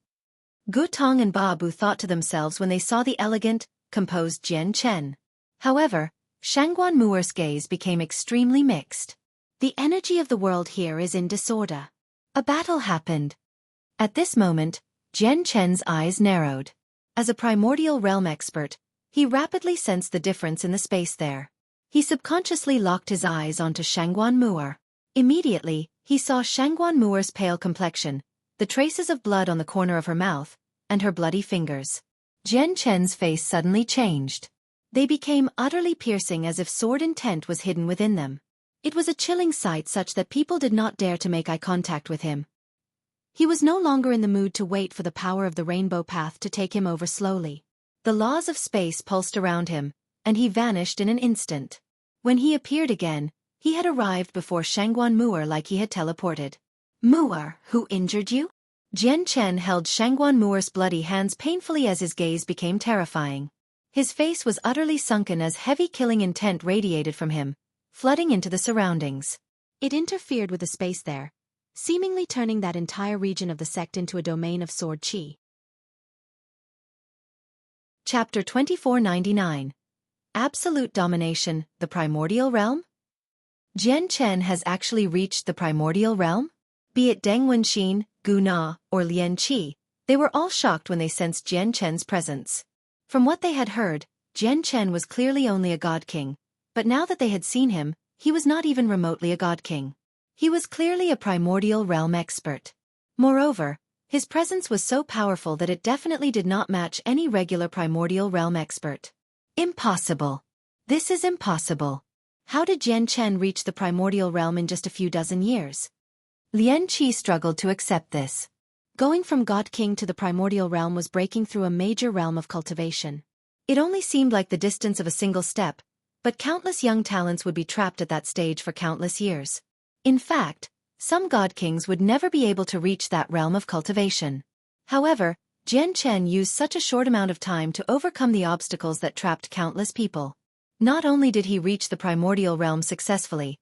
Gutong and Babu thought to themselves when they saw the elegant, composed Jian Chen. However, Shangguan Mu'er's gaze became extremely mixed. The energy of the world here is in disorder. A battle happened. At this moment, Jian Chen's eyes narrowed. As a primordial realm expert, he rapidly sensed the difference in the space there. He subconsciously locked his eyes onto Shangguan Mu'er. Immediately, he saw Shangguan Mu'er's pale complexion, the traces of blood on the corner of her mouth, and her bloody fingers. Jian Chen's face suddenly changed. They became utterly piercing as if sword intent was hidden within them. It was a chilling sight such that people did not dare to make eye contact with him. He was no longer in the mood to wait for the power of the Rainbow Path to take him over slowly. The laws of space pulsed around him, and he vanished in an instant. When he appeared again, he had arrived before Shangguan Mu'er like he had teleported. Mu'er, who injured you? Jian Chen held Shangguan Mu'er's bloody hands painfully as his gaze became terrifying. His face was utterly sunken as heavy killing intent radiated from him, flooding into the surroundings. It interfered with the space there, seemingly turning that entire region of the sect into a domain of sword qi. Chapter 2499. Absolute Domination, the Primordial Realm? Jian Chen has actually reached the Primordial Realm? Be it Deng Wenxin, Gu Na, or Lian Qi, they were all shocked when they sensed Jian Chen's presence. From what they had heard, Jian Chen was clearly only a god king, but now that they had seen him, he was not even remotely a god king. He was clearly a primordial realm expert. Moreover, his presence was so powerful that it definitely did not match any regular primordial realm expert. Impossible. This is impossible. How did Jian Chen reach the primordial realm in just a few dozen years? Lian Qi struggled to accept this. Going from God King to the primordial realm was breaking through a major realm of cultivation. It only seemed like the distance of a single step, but countless young talents would be trapped at that stage for countless years. In fact, Some god kings would never be able to reach that realm of cultivation. However, Jian Chen used such a short amount of time to overcome the obstacles that trapped countless people. Not only did he reach the primordial realm successfully,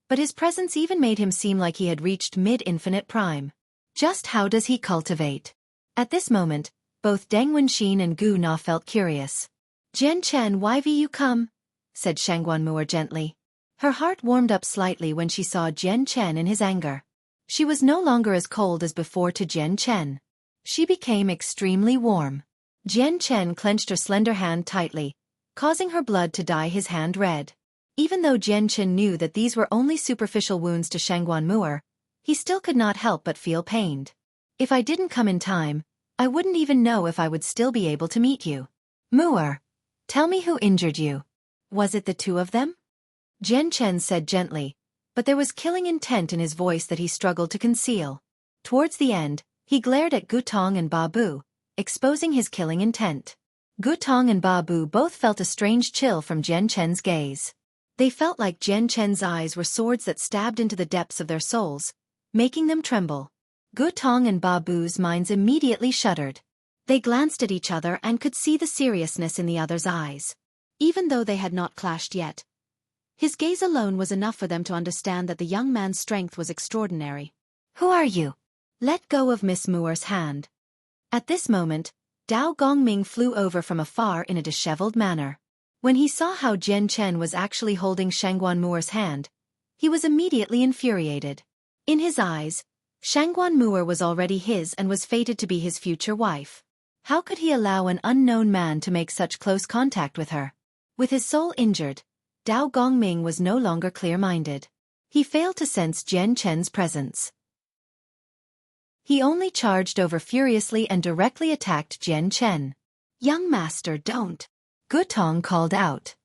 but his presence even made him seem like he had reached mid-infinite prime. Just how does he cultivate? At this moment, both Deng Wenxin and Gu Na felt curious. Jian Chen, why have you come? Said Shangguanmuer gently. Her heart warmed up slightly when she saw Jian Chen in his anger. She was no longer as cold as before to Jian Chen. She became extremely warm. Jian Chen clenched her slender hand tightly, causing her blood to dye his hand red. Even though Jian Chen knew that these were only superficial wounds to Shangguanmuer, he still could not help but feel pained. If I didn't come in time, I wouldn't even know if I would still be able to meet you. Muer, tell me who injured you. Was it the two of them? Jian Chen said gently, but there was killing intent in his voice that he struggled to conceal. Towards the end, he glared at Gu Tong and Ba Bu, exposing his killing intent. Gu Tong and Ba Bu both felt a strange chill from Jian Chen's gaze. They felt like Jian Chen's eyes were swords that stabbed into the depths of their souls, making them tremble. Gu Tong and Ba Bu's minds immediately shuddered. They glanced at each other and could see the seriousness in the other's eyes. Even though they had not clashed yet, his gaze alone was enough for them to understand that the young man's strength was extraordinary. Who are you? Let go of Miss Muer's hand. At this moment, Dao Gongming flew over from afar in a disheveled manner. When he saw how Jian Chen was actually holding Shangguanmuer's hand, he was immediately infuriated. In his eyes, Shangguanmuer was already his and was fated to be his future wife. How could he allow an unknown man to make such close contact with her? With his soul injured, Dao Gongming was no longer clear-minded. He failed to sense Jian Chen's presence. He only charged over furiously and directly attacked Jian Chen. Young master, don't. Gu Tong called out.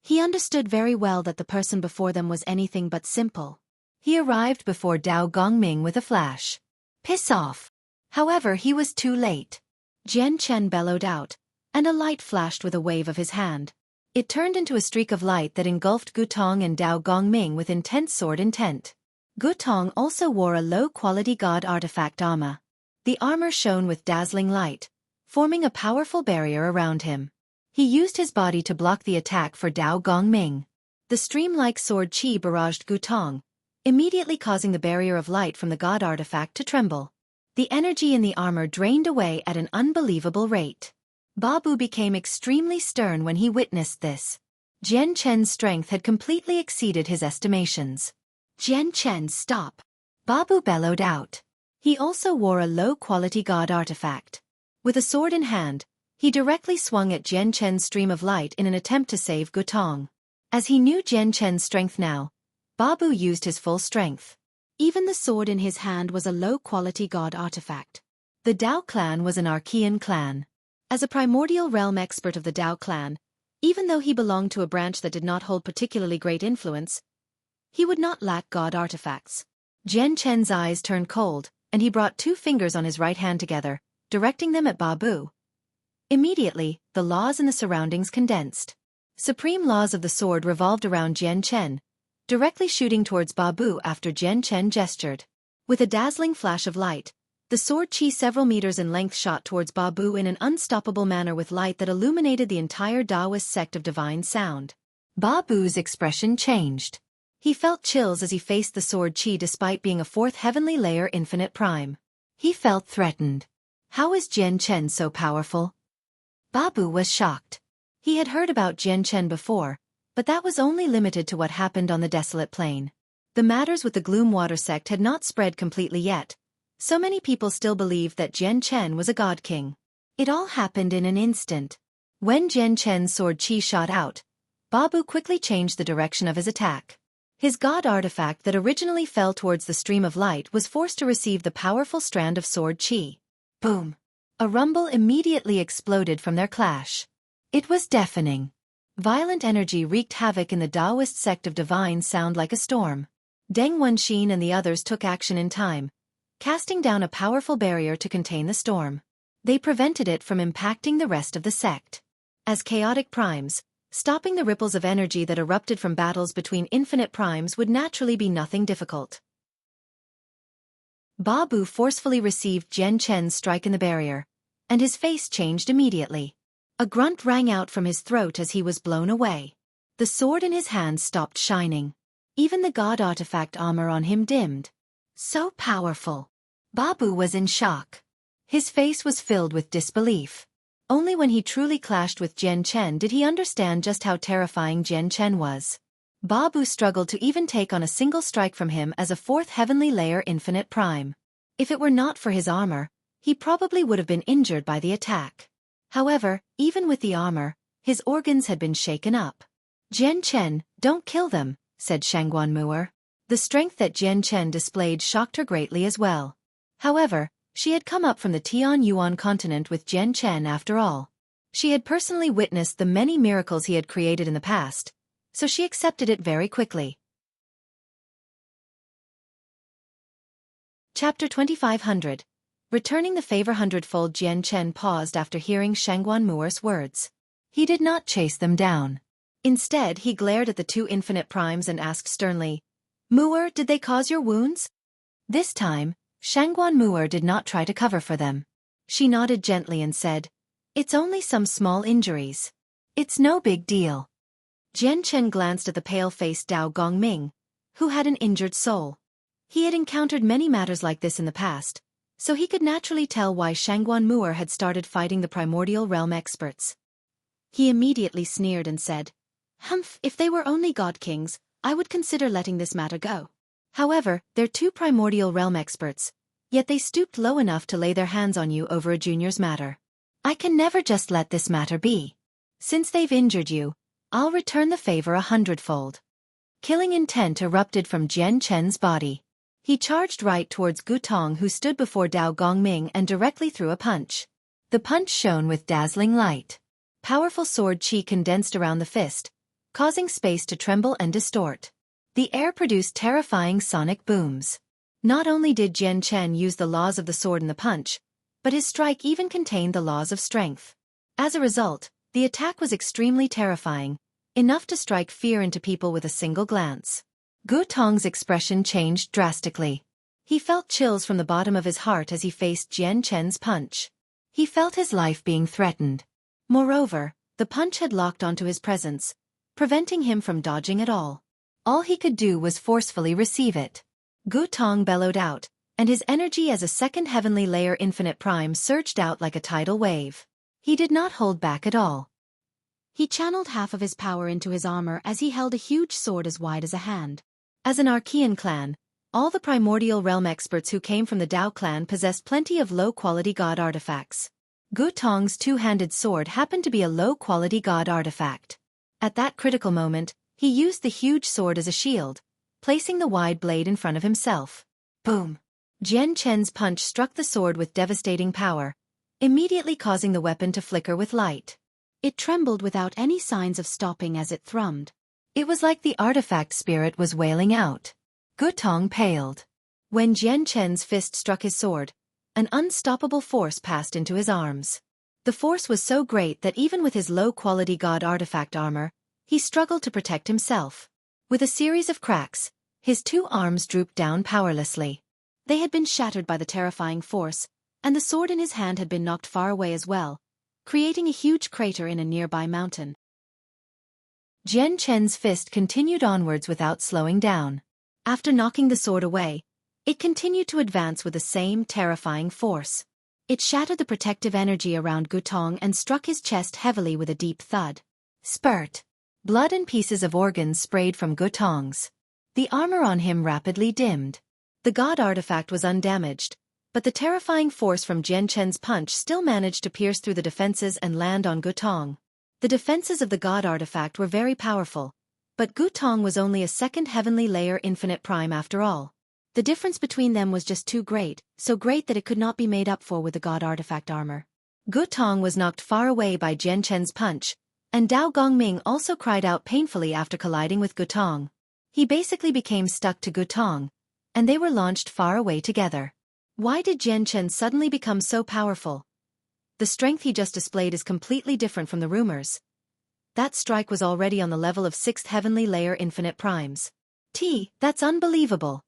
He understood very well that the person before them was anything but simple. He arrived before Dao Gongming with a flash. Piss off. However, he was too late. Jian Chen bellowed out, and a light flashed with a wave of his hand. It turned into a streak of light that engulfed Gu Tong and Dao Gongming with intense sword intent. Gu Tong also wore a low-quality god artifact armor. The armor shone with dazzling light, forming a powerful barrier around him. He used his body to block the attack for Dao Gongming. The stream-like sword chi barraged Gu Tong, immediately causing the barrier of light from the god artifact to tremble. The energy in the armor drained away at an unbelievable rate. Ba Bu became extremely stern when he witnessed this. Jian Chen's strength had completely exceeded his estimations. Jian Chen, stop! Ba Bu bellowed out. He also wore a low-quality god artifact. With a sword in hand, he directly swung at Jian Chen's stream of light in an attempt to save Gu Tong. As he knew Jian Chen's strength now, Ba Bu used his full strength. Even the sword in his hand was a low-quality god artifact. The Dao clan was an Archean clan. As a primordial realm expert of the Dao clan, even though he belonged to a branch that did not hold particularly great influence, he would not lack god artifacts. Jian Chen's eyes turned cold, and he brought two fingers on his right hand together, directing them at Ba Bu. Immediately, the laws in the surroundings condensed. Supreme laws of the sword revolved around Jian Chen, directly shooting towards Ba Bu after Jian Chen gestured. With a dazzling flash of light, the sword chi several meters in length shot towards Ba Bu in an unstoppable manner with light that illuminated the entire Taoist sect of divine sound. Ba Bu's expression changed. He felt chills as he faced the sword chi despite being a fourth heavenly layer infinite prime. He felt threatened. How is Jian Chen so powerful? Ba Bu was shocked. He had heard about Jian Chen before, but that was only limited to what happened on the desolate plain. The matters with the Gloom Water sect had not spread completely yet. So many people still believed that Jian Chen was a god king. It all happened in an instant. When Jian Chen's sword chi shot out, Ba Bu quickly changed the direction of his attack. His god artifact that originally fell towards the stream of light was forced to receive the powerful strand of sword chi. Boom! A rumble immediately exploded from their clash. It was deafening. Violent energy wreaked havoc in the Taoist sect of divine sound like a storm. Deng Wenxin and the others took action in time, casting down a powerful barrier to contain the storm. They prevented it from impacting the rest of the sect. As chaotic primes, stopping the ripples of energy that erupted from battles between infinite primes would naturally be nothing difficult. Babu forcefully received Jian Chen's strike in the barrier, and his face changed immediately. A grunt rang out from his throat as he was blown away. The sword in his hand stopped shining. Even the god artifact armor on him dimmed. So powerful. Babu was in shock. His face was filled with disbelief. Only when he truly clashed with Jian Chen did he understand just how terrifying Jian Chen was. Babu struggled to even take on a single strike from him as a fourth heavenly layer infinite prime. If it were not for his armor, he probably would have been injured by the attack. However, even with the armor, his organs had been shaken up. Jian Chen, don't kill them, said Shangguan Mu'er. The strength that Jian Chen displayed shocked her greatly as well. However, she had come up from the Tianyuan continent with Jian Chen after all. She had personally witnessed the many miracles he had created in the past, so she accepted it very quickly. Chapter 2500. Returning the favor hundredfold. Jian Chen paused after hearing Shangguan Mu'er's words. He did not chase them down. Instead, he glared at the two infinite primes and asked sternly, Mu'er, did they cause your wounds? This time, Shangguan Mu'er did not try to cover for them. She nodded gently and said, It's only some small injuries. It's no big deal. Jian Chen glanced at the pale-faced Dao Gongming, who had an injured soul. He had encountered many matters like this in the past, so he could naturally tell why Shangguan Mu'er had started fighting the primordial realm experts. He immediately sneered and said, Humph, if they were only god kings, I would consider letting this matter go. However, they're two primordial realm experts, yet they stooped low enough to lay their hands on you over a junior's matter. I can never just let this matter be. Since they've injured you, I'll return the favor 100-fold. Killing intent erupted from Jian Chen's body. He charged right towards Gu Tong, who stood before Dao Gongming, and directly threw a punch. The punch shone with dazzling light. Powerful sword chi condensed around the fist, causing space to tremble and distort. The air produced terrifying sonic booms. Not only did Jian Chen use the laws of the sword in the punch, but his strike even contained the laws of strength. As a result, the attack was extremely terrifying, enough to strike fear into people with a single glance. Gu Tong's expression changed drastically. He felt chills from the bottom of his heart as he faced Jian Chen's punch. He felt his life being threatened. Moreover, the punch had locked onto his presence, preventing him from dodging at all. All he could do was forcefully receive it. Gu Tong bellowed out, and his energy as a second heavenly layer infinite prime surged out like a tidal wave. He did not hold back at all. He channeled half of his power into his armor as he held a huge sword as wide as a hand. As an Archean clan, all the primordial realm experts who came from the Dao clan possessed plenty of low-quality god artifacts. Gu Tong's two-handed sword happened to be a low-quality god artifact. At that critical moment, he used the huge sword as a shield, placing the wide blade in front of himself. Boom! Jian Chen's punch struck the sword with devastating power, immediately causing the weapon to flicker with light. It trembled without any signs of stopping as it thrummed. It was like the artifact spirit was wailing out. Gu Tong paled. When Jian Chen's fist struck his sword, an unstoppable force passed into his arms. The force was so great that even with his low-quality god artifact armor, he struggled to protect himself. With a series of cracks, his two arms drooped down powerlessly. They had been shattered by the terrifying force, and the sword in his hand had been knocked far away as well, creating a huge crater in a nearby mountain. Jian Chen's fist continued onwards without slowing down. After knocking the sword away, it continued to advance with the same terrifying force. It shattered the protective energy around Gu Tong and struck his chest heavily with a deep thud. Spurt! Blood and pieces of organs sprayed from Gu Tong's. The armor on him rapidly dimmed. The god artifact was undamaged, but the terrifying force from Jian Chen's punch still managed to pierce through the defenses and land on Gu Tong. The defenses of the god artifact were very powerful, but Gu Tong was only a second heavenly layer infinite prime after all. The difference between them was just too great, so great that it could not be made up for with the god artifact armor. Gu Tong was knocked far away by Jian Chen's punch, and Dao Gongming also cried out painfully after colliding with Gu Tong. He basically became stuck to Gu Tong, and they were launched far away together. Why did Jian Chen suddenly become so powerful? The strength he just displayed is completely different from the rumors. That strike was already on the level of 6th heavenly layer infinite primes. That's unbelievable.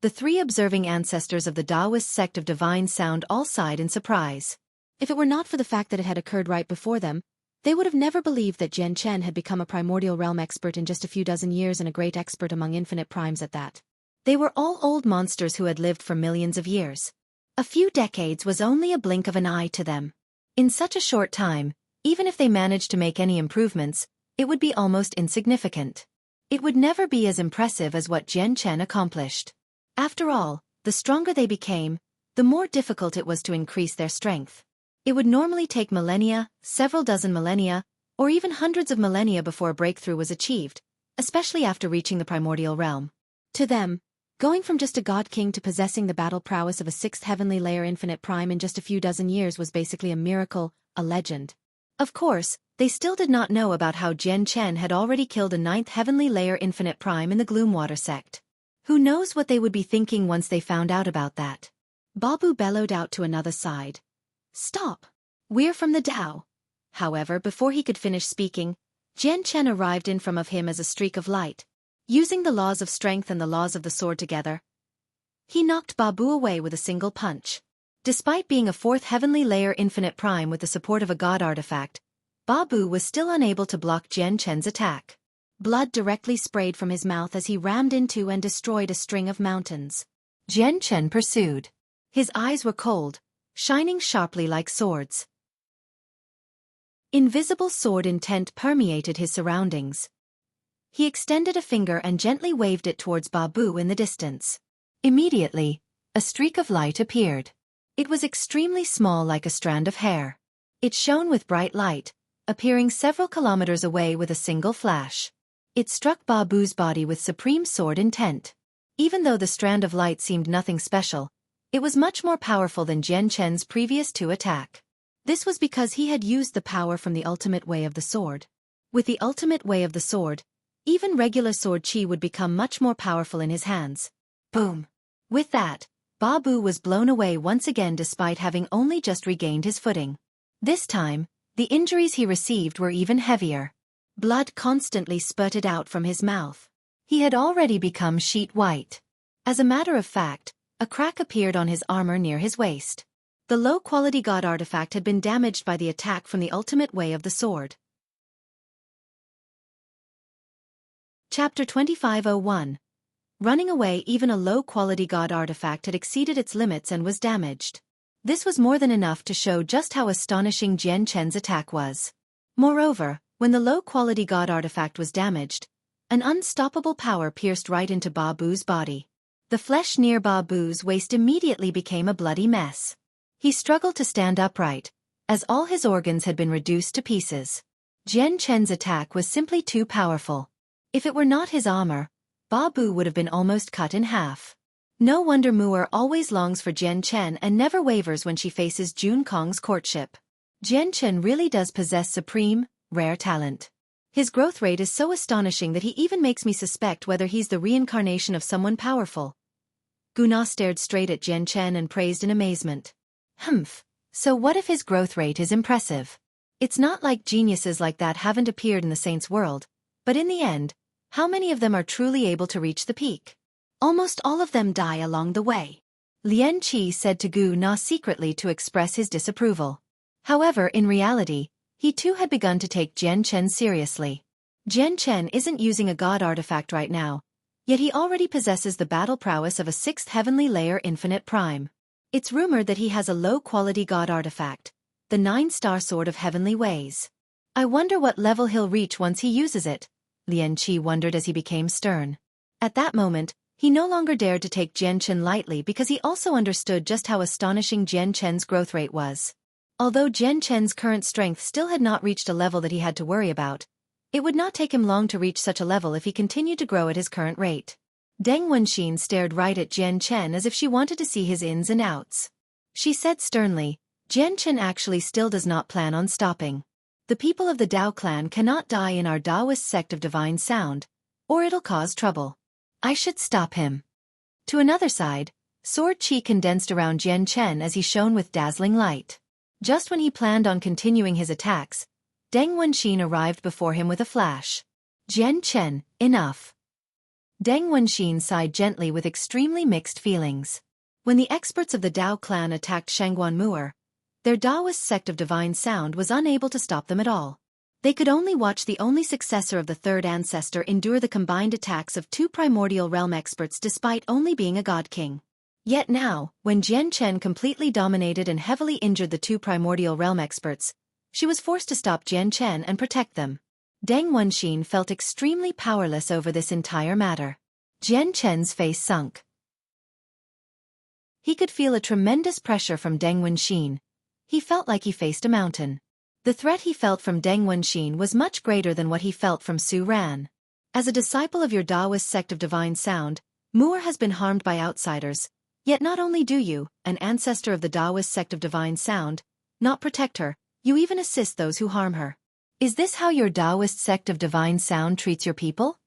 The three observing ancestors of the Taoist sect of divine sound all sighed in surprise. If it were not for the fact that it had occurred right before them, they would have never believed that Jian Chen had become a primordial realm expert in just a few dozen years and a great expert among infinite primes at that. They were all old monsters who had lived for millions of years. A few decades was only a blink of an eye to them. In such a short time, even if they managed to make any improvements, it would be almost insignificant. It would never be as impressive as what Jian Chen accomplished. After all, the stronger they became, the more difficult it was to increase their strength. It would normally take millennia, several dozen millennia, or even hundreds of millennia before a breakthrough was achieved, especially after reaching the primordial realm. To them, going from just a god king to possessing the battle prowess of a sixth heavenly layer infinite prime in just a few dozen years was basically a miracle, a legend. Of course, they still did not know about how Jian Chen had already killed a ninth heavenly layer infinite prime in the Gloomwater sect. Who knows what they would be thinking once they found out about that? Babu bellowed out to another side. Stop! We're from the Tao. However, before he could finish speaking, Jian Chen arrived in front of him as a streak of light. Using the laws of strength and the laws of the sword together, he knocked Babu away with a single punch. Despite being a fourth heavenly layer infinite prime with the support of a god artifact, Babu was still unable to block Jian Chen's attack. Blood directly sprayed from his mouth as he rammed into and destroyed a string of mountains. Jian Chen pursued. His eyes were cold, shining sharply like swords. Invisible sword intent permeated his surroundings. He extended a finger and gently waved it towards Babu in the distance. Immediately, a streak of light appeared. It was extremely small like a strand of hair. It shone with bright light, appearing several kilometers away with a single flash. It struck Babu's body with supreme sword intent. Even though the strand of light seemed nothing special, it was much more powerful than Jian Chen's previous two attack. This was because he had used the power from the ultimate way of the sword. With the ultimate way of the sword, even regular sword chi would become much more powerful in his hands. Boom! With that, Babu was blown away once again despite having only just regained his footing. This time, the injuries he received were even heavier. Blood constantly spurted out from his mouth. He had already become sheet white. As a matter of fact, a crack appeared on his armor near his waist. The low-quality god artifact had been damaged by the attack from the ultimate way of the sword. Chapter 2501. Running away. Even a low-quality god artifact had exceeded its limits and was damaged. This was more than enough to show just how astonishing Jian Chen's attack was. Moreover, when the low-quality god artifact was damaged, an unstoppable power pierced right into Babu's body. The flesh near Babu's waist immediately became a bloody mess. He struggled to stand upright, as all his organs had been reduced to pieces. Jian Chen's attack was simply too powerful. If it were not his armor, Babu would have been almost cut in half. No wonder Mu'er always longs for Jian Chen and never wavers when she faces Jun Kong's courtship. Jian Chen really does possess supreme, rare talent. His growth rate is so astonishing that he even makes me suspect whether he's the reincarnation of someone powerful. Guna stared straight at Jian Chen and praised in amazement. Humph, so what if his growth rate is impressive? It's not like geniuses like that haven't appeared in the saints' world, but in the end, how many of them are truly able to reach the peak? Almost all of them die along the way. Lian Qi said to Gu Na secretly to express his disapproval. However, in reality, he too had begun to take Jian Chen seriously. Jian Chen isn't using a god artifact right now, yet he already possesses the battle prowess of a sixth heavenly layer infinite prime. It's rumored that he has a low-quality god artifact, the 9-star sword of heavenly ways. I wonder what level he'll reach once he uses it, Lian Qi wondered as he became stern. At that moment, he no longer dared to take Jian Chen lightly because he also understood just how astonishing Jian Chen's growth rate was. Although Jian Chen's current strength still had not reached a level that he had to worry about, it would not take him long to reach such a level if he continued to grow at his current rate. Deng Wenxin stared right at Jian Chen as if she wanted to see his ins and outs. She said sternly, Jian Chen actually still does not plan on stopping. The people of the Dao clan cannot die in our Taoist sect of divine sound, or it'll cause trouble. I should stop him. To another side, sword chi condensed around Jian Chen as he shone with dazzling light. Just when he planned on continuing his attacks, Deng Wenxin arrived before him with a flash. Jian Chen, enough. Deng Wenxin sighed gently with extremely mixed feelings. When the experts of the Dao clan attacked Shangguan Mu'er, their Daoist sect of divine sound was unable to stop them at all. They could only watch the only successor of the third ancestor endure the combined attacks of two primordial realm experts despite only being a god king. Yet now, when Jian Chen completely dominated and heavily injured the two primordial realm experts, she was forced to stop Jian Chen and protect them. Deng Wenxin felt extremely powerless over this entire matter. Jian Chen's face sunk. He could feel a tremendous pressure from Deng Wenxin. He felt like he faced a mountain. The threat he felt from Deng Wenxin was much greater than what he felt from Su Ran. As a disciple of your Daoist sect of divine sound, Mu'er has been harmed by outsiders, yet not only do you, an ancestor of the Daoist sect of divine sound, not protect her, you even assist those who harm her. Is this how your Daoist sect of divine sound treats your people?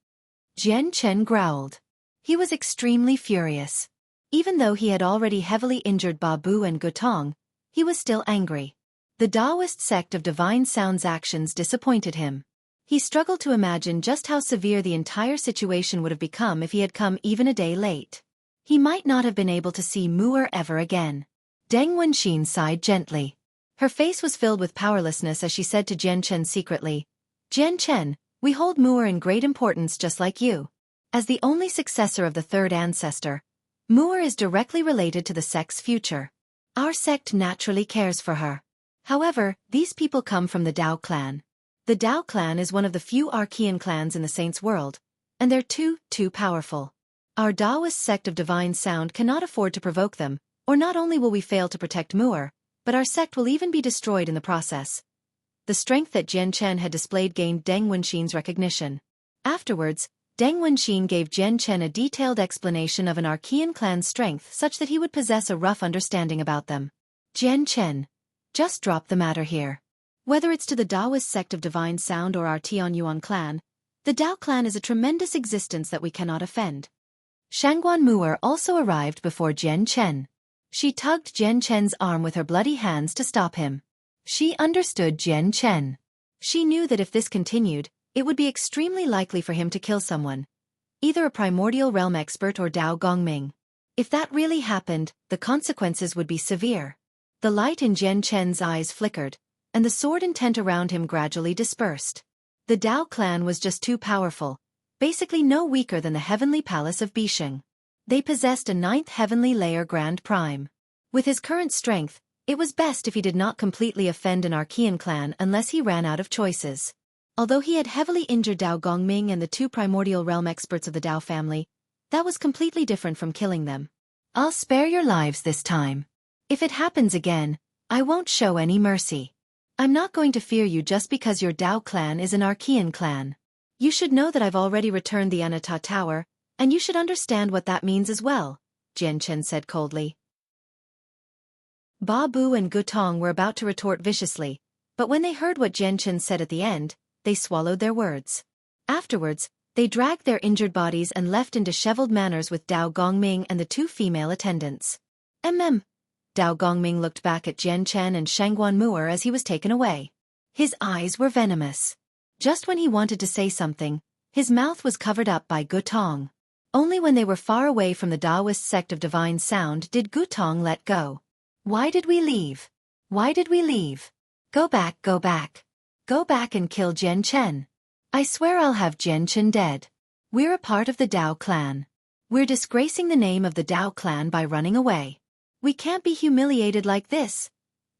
Jian Chen growled. He was extremely furious. Even though he had already heavily injured Ba Bu and Gutong, he was still angry. The Daoist sect of divine sound's actions disappointed him. He struggled to imagine just how severe the entire situation would have become if he had come even a day late. He might not have been able to see Mu'er ever again. Deng Wenxin sighed gently. Her face was filled with powerlessness as she said to Jian Chen secretly, "Jian Chen, we hold Mu'er in great importance just like you. As the only successor of the third ancestor, Mu'er is directly related to the sect's future. Our sect naturally cares for her. However, these people come from the Dao clan. The Dao clan is one of the few Archean clans in the Saints' world, and they're too powerful. Our Daoist sect of divine sound cannot afford to provoke them, or not only will we fail to protect Mu'er, but our sect will even be destroyed in the process." The strength that Jian Chen had displayed gained Deng Wenxin's recognition. Afterwards, Deng Wenxin gave Jian Chen a detailed explanation of an Archean clan's strength such that he would possess a rough understanding about them. "Jian Chen, just drop the matter here. Whether it's to the Daoist sect of divine sound or our Tianyuan clan, the Dao clan is a tremendous existence that we cannot offend." Shangguan Mu'er also arrived before Jian Chen. She tugged Jian Chen's arm with her bloody hands to stop him. She understood Jian Chen. She knew that if this continued, it would be extremely likely for him to kill someone, either a primordial realm expert or Dao Gongming. If that really happened, the consequences would be severe. The light in Jian Chen's eyes flickered, and the sword intent around him gradually dispersed. The Dao clan was just too powerful, basically no weaker than the heavenly palace of Bisheng. They possessed a 9th heavenly layer Grand Prime. With his current strength, it was best if he did not completely offend an Archean clan unless he ran out of choices. Although he had heavily injured Dao Gongming and the two primordial realm experts of the Dao family, that was completely different from killing them. "I'll spare your lives this time. If it happens again, I won't show any mercy. I'm not going to fear you just because your Dao clan is an Archean clan. You should know that I've already returned the Anata Tower, and you should understand what that means as well," Jian Chen said coldly. Ba Bu and Gutong were about to retort viciously, but when they heard what Jian Chen said at the end, they swallowed their words. Afterwards, they dragged their injured bodies and left in disheveled manners with Dao Gongming and the two female attendants. Dao Gongming looked back at Jian Chen and Shangguan Mu'er as he was taken away. His eyes were venomous. Just when he wanted to say something, his mouth was covered up by Gutong. Only when they were far away from the Daoist sect of divine sound did Gutong let go. "Why did we leave? Why did we leave? Go back, go back. Go back and kill Jian Chen. I swear I'll have Jian Chen dead. We're a part of the Dao clan. We're disgracing the name of the Dao clan by running away. We can't be humiliated like this."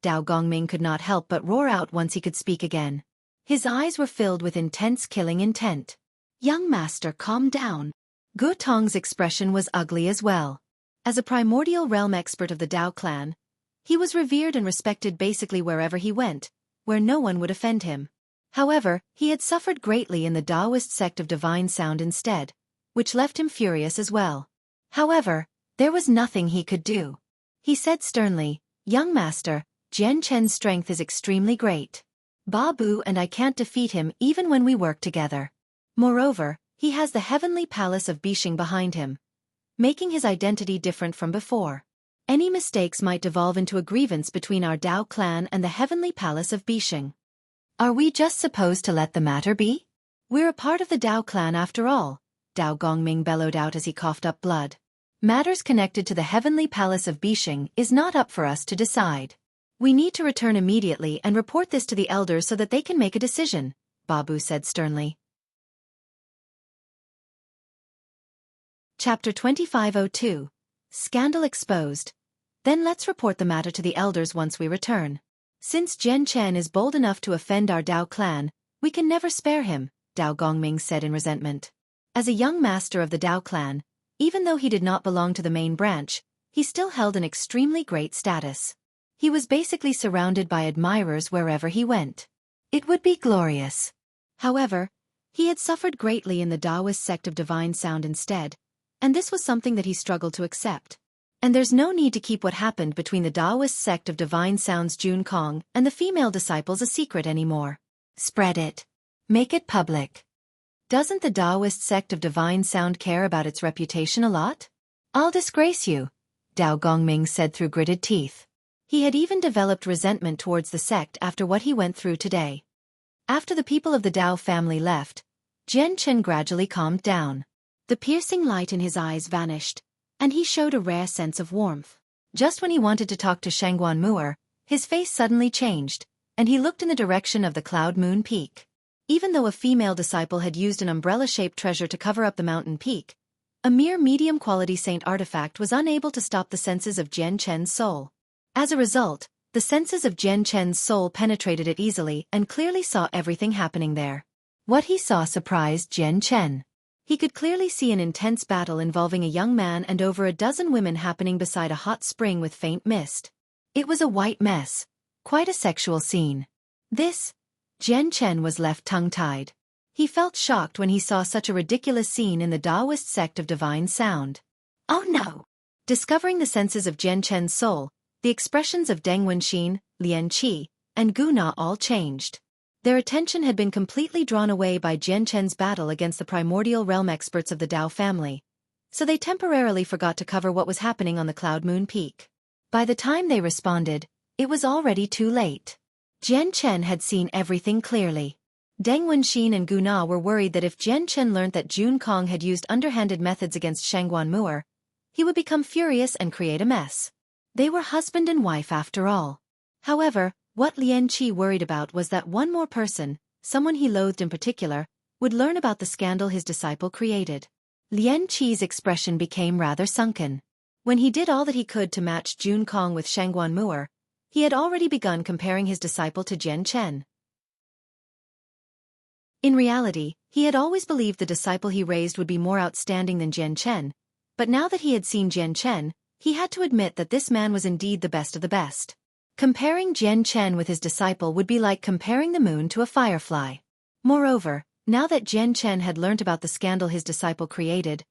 Dao Gongming could not help but roar out once he could speak again. His eyes were filled with intense killing intent. "Young master, calm down." Gutong's expression was ugly as well. As a primordial realm expert of the Dao clan, he was revered and respected basically wherever he went, where no one would offend him. However, he had suffered greatly in the Daoist sect of divine sound instead, which left him furious as well. However, there was nothing he could do. He said sternly, "Young master, Jian Chen's strength is extremely great. Ba Bu and I can't defeat him even when we work together. Moreover, he has the heavenly palace of Bisheng behind him, making his identity different from before. Any mistakes might devolve into a grievance between our Dao clan and the heavenly palace of Bisheng. Are we just supposed to let the matter be? We're a part of the Dao clan after all, Dao Gongming bellowed out as he coughed up blood. Matters connected to the heavenly palace of Bixing is not up for us to decide. We need to return immediately and report this to the elders so that they can make a decision, Babu said sternly. Chapter 2502. Scandal exposed. Then let's report the matter to the elders once we return. Since Jian Chen is bold enough to offend our Dao clan, we can never spare him, Dao Gongming said in resentment. As a young master of the Dao clan, even though he did not belong to the main branch, he still held an extremely great status. He was basically surrounded by admirers wherever he went. It would be glorious. However, he had suffered greatly in the Taoist sect of divine sound instead, and this was something that he struggled to accept. And there's no need to keep what happened between the Taoist sect of divine sounds Jun Kong and the female disciples a secret anymore. Spread it. Make it public. Doesn't the Taoist sect of divine sound care about its reputation a lot? I'll disgrace you, Dao Gongming said through gritted teeth. He had even developed resentment towards the sect after what he went through today. After the people of the Dao family left, Jian Chen gradually calmed down. The piercing light in his eyes vanished, and he showed a rare sense of warmth. Just when he wanted to talk to Shangguan Mu'er, his face suddenly changed, and he looked in the direction of the Cloud Moon Peak. Even though a female disciple had used an umbrella-shaped treasure to cover up the mountain peak, a mere medium-quality saint artifact was unable to stop the senses of Jian Chen's soul. As a result, the senses of Jian Chen's soul penetrated it easily and clearly saw everything happening there. What he saw surprised Jian Chen. He could clearly see an intense battle involving a young man and over a dozen women happening beside a hot spring with faint mist. It was a white mess. Quite a sexual scene. Jian Chen was left tongue-tied. He felt shocked when he saw such a ridiculous scene in the Taoist sect of divine sound. Oh no! Discovering the senses of Jian Chen's soul, the expressions of Deng Wenxin, Lian Qi, and Gu Na all changed. Their attention had been completely drawn away by Jian Chen's battle against the primordial realm experts of the Dao family, so they temporarily forgot to cover what was happening on the Cloud Moon Peak. By the time they responded, it was already too late. Jian Chen had seen everything clearly. Deng Wenxin and Gu Na were worried that if Jian Chen learned that Jun Kong had used underhanded methods against Shangguan Mu'er, he would become furious and create a mess. They were husband and wife after all. However, what Lian Qi worried about was that one more person, someone he loathed in particular, would learn about the scandal his disciple created. Lian Qi's expression became rather sunken. When he did all that he could to match Jun Kong with Shangguan Mu'er, he had already begun comparing his disciple to Jian Chen. In reality, he had always believed the disciple he raised would be more outstanding than Jian Chen, but now that he had seen Jian Chen, he had to admit that this man was indeed the best of the best. Comparing Jian Chen with his disciple would be like comparing the moon to a firefly. Moreover, now that Jian Chen had learnt about the scandal his disciple created,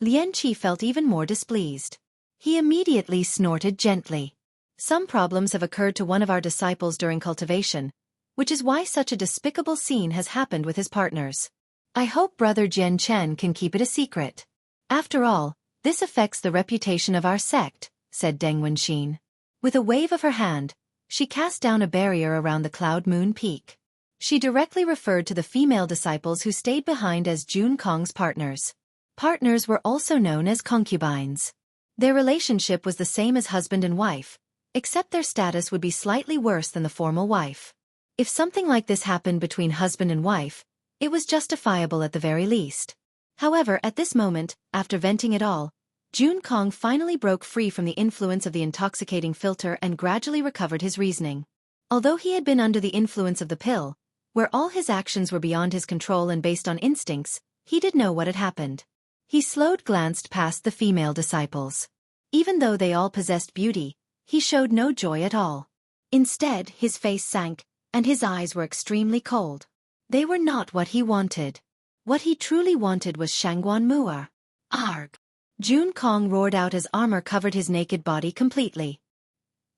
Lian Qi felt even more displeased. He immediately snorted gently. Some problems have occurred to one of our disciples during cultivation, which is why such a despicable scene has happened with his partners. I hope Brother Jian Chen can keep it a secret. After all, this affects the reputation of our sect, said Deng Wenxin. With a wave of her hand, she cast down a barrier around the Cloud Moon Peak. She directly referred to the female disciples who stayed behind as Jun Kong's partners. Partners were also known as concubines. Their relationship was the same as husband and wife, except their status would be slightly worse than the formal wife. If something like this happened between husband and wife, it was justifiable at the very least. However, at this moment, after venting it all, Jun Kong finally broke free from the influence of the intoxicating filter and gradually recovered his reasoning. Although he had been under the influence of the pill, where all his actions were beyond his control and based on instincts, he did know what had happened. He glanced past the female disciples. Even though they all possessed beauty, he showed no joy at all. Instead, his face sank, and his eyes were extremely cold. They were not what he wanted. What he truly wanted was Shangguan Mu'er. Arg! Jun Kong roared out as armor covered his naked body completely.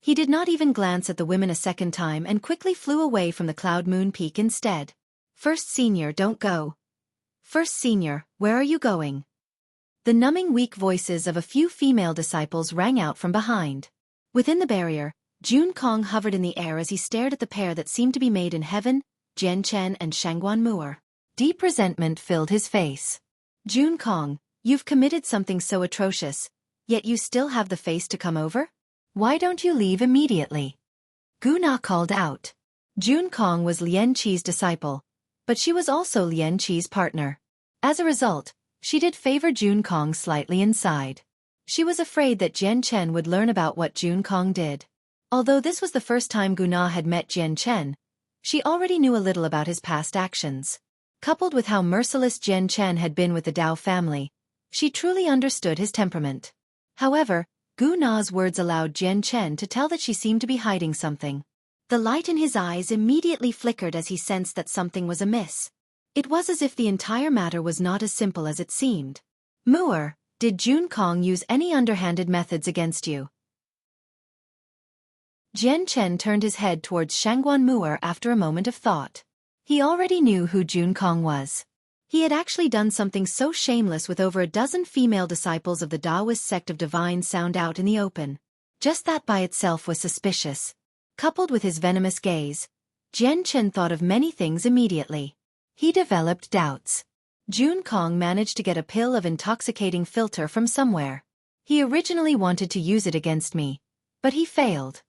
He did not even glance at the women a second time and quickly flew away from the Cloud Moon Peak instead. First Senior, don't go. First Senior, where are you going? The numbing weak voices of a few female disciples rang out from behind. Within the barrier, Jun Kong hovered in the air as he stared at the pair that seemed to be made in heaven, Jian Chen and Shangguan Mu'er. Deep resentment filled his face. June Kong, you've committed something so atrocious, yet you still have the face to come over? Why don't you leave immediately? Gu Na called out. June Kong was Lian Qi's disciple, but she was also Lian Qi's partner. As a result, she did favor June Kong slightly inside. She was afraid that Jian Chen would learn about what June Kong did. Although this was the first time Gu Na had met Jian Chen, she already knew a little about his past actions. Coupled with how merciless Jian Chen had been with the Dao family, she truly understood his temperament. However, Gu Na's words allowed Jian Chen to tell that she seemed to be hiding something. The light in his eyes immediately flickered as he sensed that something was amiss. It was as if the entire matter was not as simple as it seemed. Mu'er, did June Kong use any underhanded methods against you? Jian Chen turned his head towards Shangguan Mu'er after a moment of thought. He already knew who June Kong was. He had actually done something so shameless with over a dozen female disciples of the Taoist sect of divine sound out in the open. Just that by itself was suspicious. Coupled with his venomous gaze, Jian Chen thought of many things immediately. He developed doubts. June Kong managed to get a pill of intoxicating filter from somewhere. He originally wanted to use it against me, but he failed.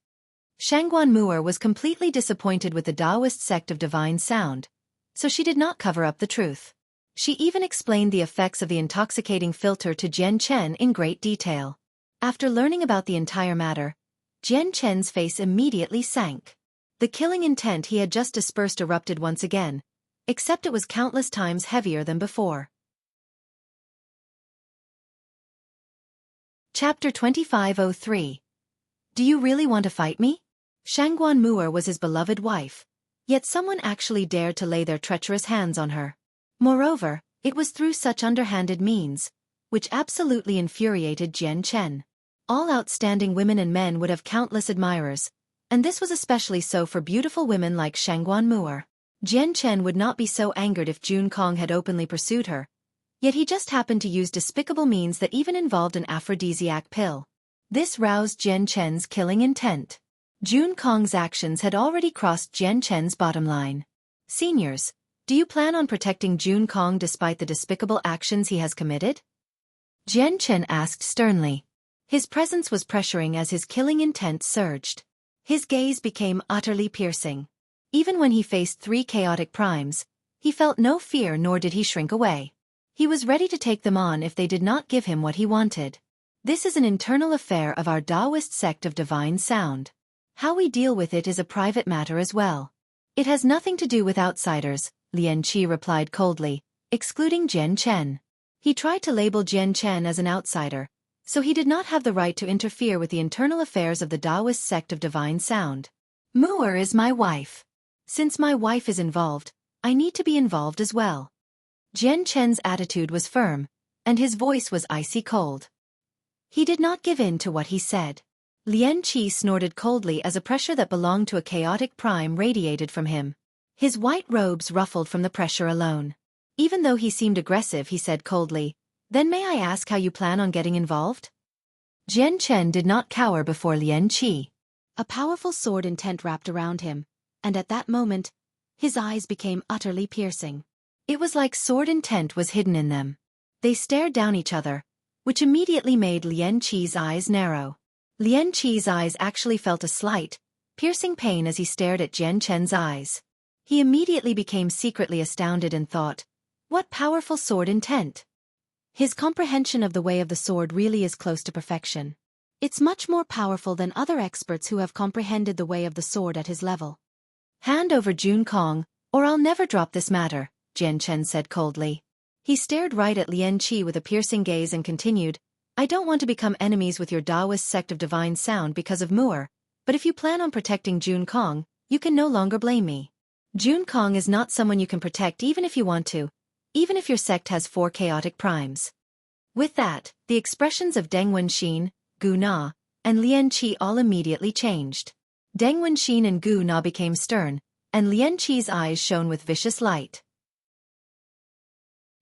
Shangguan Mu'er was completely disappointed with the Taoist sect of divine sound, so she did not cover up the truth. She even explained the effects of the intoxicating filter to Jian Chen in great detail. After learning about the entire matter, Jian Chen's face immediately sank. The killing intent he had just dispersed erupted once again, except it was countless times heavier than before. Chapter 2503. Do you really want to fight me? Shangguan Mu'er was his beloved wife, yet someone actually dared to lay their treacherous hands on her. Moreover, it was through such underhanded means, which absolutely infuriated Jian Chen. All outstanding women and men would have countless admirers, and this was especially so for beautiful women like Shangguan Mu'er. Jian Chen would not be so angered if June Kong had openly pursued her, yet he just happened to use despicable means that even involved an aphrodisiac pill. This roused Jian Chen's killing intent. June Kong's actions had already crossed Jian Chen's bottom line. Seniors, do you plan on protecting June Kong despite the despicable actions he has committed? Jian Chen asked sternly. His presence was pressuring as his killing intent surged. His gaze became utterly piercing. Even when he faced 3 chaotic primes, he felt no fear nor did he shrink away. He was ready to take them on if they did not give him what he wanted. This is an internal affair of our Taoist sect of divine sound. How we deal with it is a private matter as well. It has nothing to do with outsiders, Lian Qi replied coldly, excluding Jian Chen. He tried to label Jian Chen as an outsider, so he did not have the right to interfere with the internal affairs of the Taoist sect of divine sound. Mu'er is my wife. Since my wife is involved, I need to be involved as well. Jian Chen's attitude was firm, and his voice was icy cold. He did not give in to what he said. Lian Qi snorted coldly as a pressure that belonged to a chaotic prime radiated from him. His white robes ruffled from the pressure alone. Even though he seemed aggressive, he said coldly, "Then may I ask how you plan on getting involved?" Jian Chen did not cower before Lian Qi. A powerful sword intent wrapped around him, and at that moment, his eyes became utterly piercing. It was like sword intent was hidden in them. They stared down each other, which immediately made Lian Qi's eyes narrow. Lian Qi's eyes actually felt a slight, piercing pain as he stared at Jian Chen's eyes. He immediately became secretly astounded and thought, what powerful sword intent! His comprehension of the way of the sword really is close to perfection. It's much more powerful than other experts who have comprehended the way of the sword at his level. Hand over June Kong, or I'll never drop this matter, Jian Chen said coldly. He stared right at Lian Qi with a piercing gaze and continued, I don't want to become enemies with your Taoist sect of divine sound because of Mu'er, but if you plan on protecting June Kong, you can no longer blame me. June Kong is not someone you can protect even if you want to, even if your sect has 4 chaotic primes. With that, the expressions of Deng Wenxin, Gu Na, and Lian Qi all immediately changed. Deng Wenxin and Gu Na became stern, and Lian Qi's eyes shone with vicious light.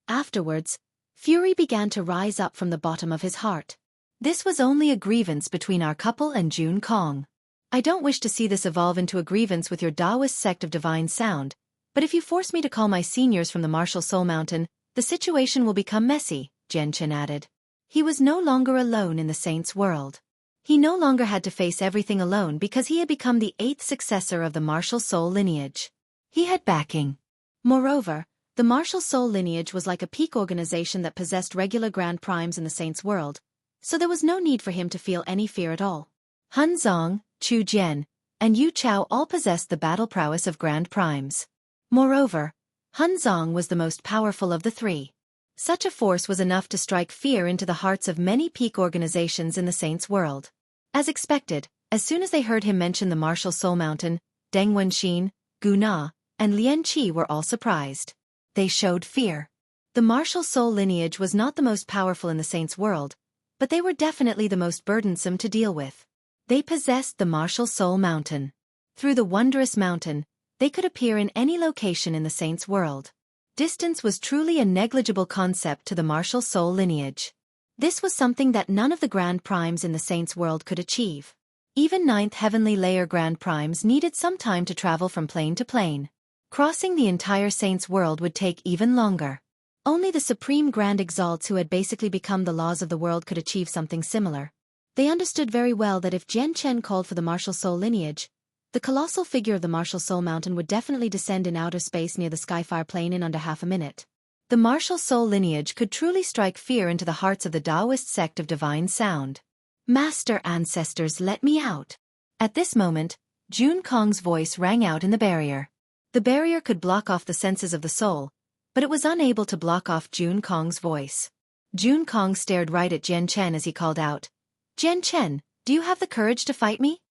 Afterwards, fury began to rise up from the bottom of his heart. This was only a grievance between our couple and June Kong. I don't wish to see this evolve into a grievance with your Taoist sect of divine sound, but if you force me to call my seniors from the Martial Soul Mountain, the situation will become messy, Jian Chen added. He was no longer alone in the saints' world. He no longer had to face everything alone because he had become the 8th successor of the martial soul lineage. He had backing. Moreover, the martial soul lineage was like a peak organization that possessed regular grand primes in the saints' world, so there was no need for him to feel any fear at all. Han Zong, Chu Jian, and Yu Chao all possessed the battle prowess of grand primes. Moreover, Han Zong was the most powerful of the three. Such a force was enough to strike fear into the hearts of many peak organizations in the saints' world. As expected, as soon as they heard him mention the martial soul mountain, Deng Wenxin, Gu Na, and Lian Qi were all surprised. They showed fear. The martial soul lineage was not the most powerful in the saints' world, but they were definitely the most burdensome to deal with. They possessed the martial soul mountain. Through the wondrous mountain, they could appear in any location in the saints' world. Distance was truly a negligible concept to the martial soul lineage. This was something that none of the grand primes in the saints' world could achieve. Even 9th heavenly layer grand primes needed some time to travel from plane to plane. Crossing the entire saints' world would take even longer. Only the supreme grand exalts who had basically become the laws of the world could achieve something similar. They understood very well that if Jian Chen called for the martial soul lineage, the colossal figure of the martial soul mountain would definitely descend in outer space near the Skyfire plane in under half a minute. The martial soul lineage could truly strike fear into the hearts of the Taoist sect of divine sound. Master ancestors, let me out. At this moment, Jun Kong's voice rang out in the barrier. The barrier could block off the senses of the soul, but it was unable to block off Jun Kong's voice. Jun Kong stared right at Jian Chen as he called out, "Jian Chen, do you have the courage to fight me?"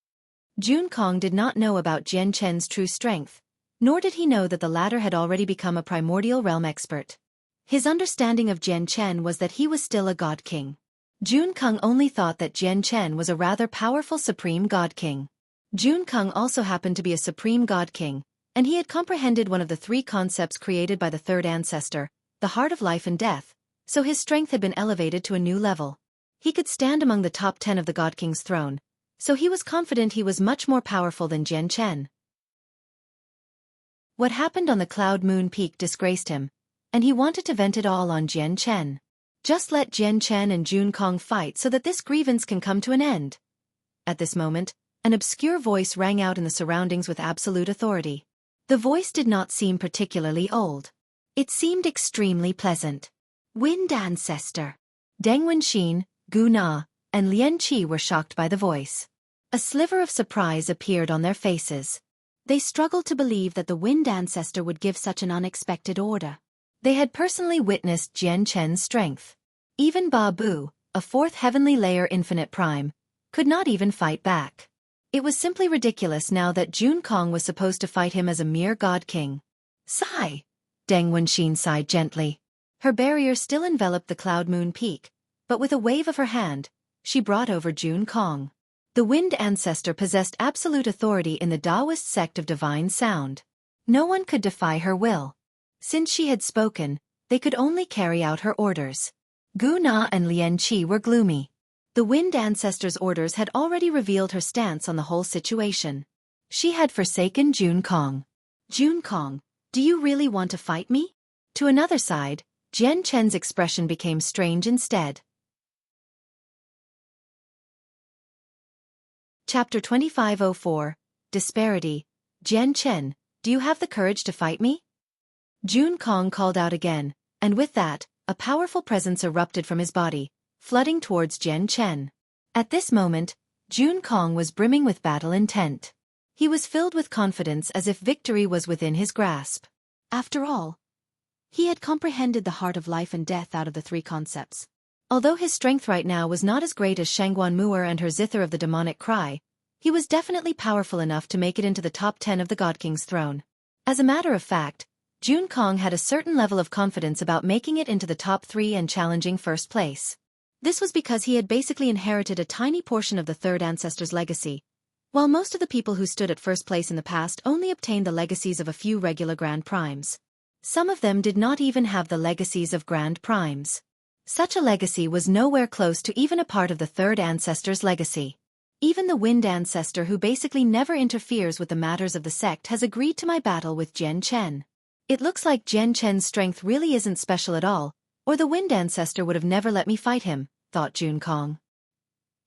Jun Kong did not know about Jian Chen's true strength, nor did he know that the latter had already become a primordial realm expert. His understanding of Jian Chen was that he was still a god king. Jun Kong only thought that Jian Chen was a rather powerful supreme god king. Jun Kong also happened to be a supreme god king, and he had comprehended one of the three concepts created by the third ancestor, the heart of life and death, so his strength had been elevated to a new level. He could stand among the top 10 of the God King's throne, so he was confident he was much more powerful than Jian Chen. What happened on the Cloud Moon Peak disgraced him, and he wanted to vent it all on Jian Chen. Just let Jian Chen and Jun Kong fight so that this grievance can come to an end. At this moment, an obscure voice rang out in the surroundings with absolute authority. The voice did not seem particularly old. It seemed extremely pleasant. Wind Ancestor. Deng Wenxin, Gu Na, and Lian Qi were shocked by the voice. A sliver of surprise appeared on their faces. They struggled to believe that the Wind Ancestor would give such an unexpected order. They had personally witnessed Jian Chen's strength. Even Ba Bu, a 4th heavenly layer infinite prime, could not even fight back. It was simply ridiculous now that Jun Kong was supposed to fight him as a mere god king. Sigh. Deng Wenxin sighed gently. Her barrier still enveloped the Cloud Moon Peak, but with a wave of her hand, she brought over Jun Kong. The Wind Ancestor possessed absolute authority in the Taoist sect of divine sound. No one could defy her will. Since she had spoken, they could only carry out her orders. Gu Na and Lian Qi were gloomy. The Wind Ancestor's orders had already revealed her stance on the whole situation. She had forsaken Jun Kong. Jun Kong, do you really want to fight me? To another side, Jian Chen's expression became strange instead. Chapter 2504, Disparity. Jian Chen, do you have the courage to fight me? Jun Kong called out again, and with that, a powerful presence erupted from his body, flooding towards Jian Chen. At this moment, Jun Kong was brimming with battle intent. He was filled with confidence as if victory was within his grasp. After all, he had comprehended the heart of life and death out of the three concepts. Although his strength right now was not as great as Shangguan Mu'er and her zither of the demonic cry, he was definitely powerful enough to make it into the top 10 of the God King's throne. As a matter of fact, Jun Kong had a certain level of confidence about making it into the top 3 and challenging first place. This was because he had basically inherited a tiny portion of the third ancestor's legacy, while most of the people who stood at first place in the past only obtained the legacies of a few regular Grand Primes. Some of them did not even have the legacies of Grand Primes. Such a legacy was nowhere close to even a part of the third ancestor's legacy. Even the Wind Ancestor, who basically never interferes with the matters of the sect, has agreed to my battle with Jian Chen. It looks like Jian Chen's strength really isn't special at all, or the Wind Ancestor would have never let me fight him, thought Jun Kong.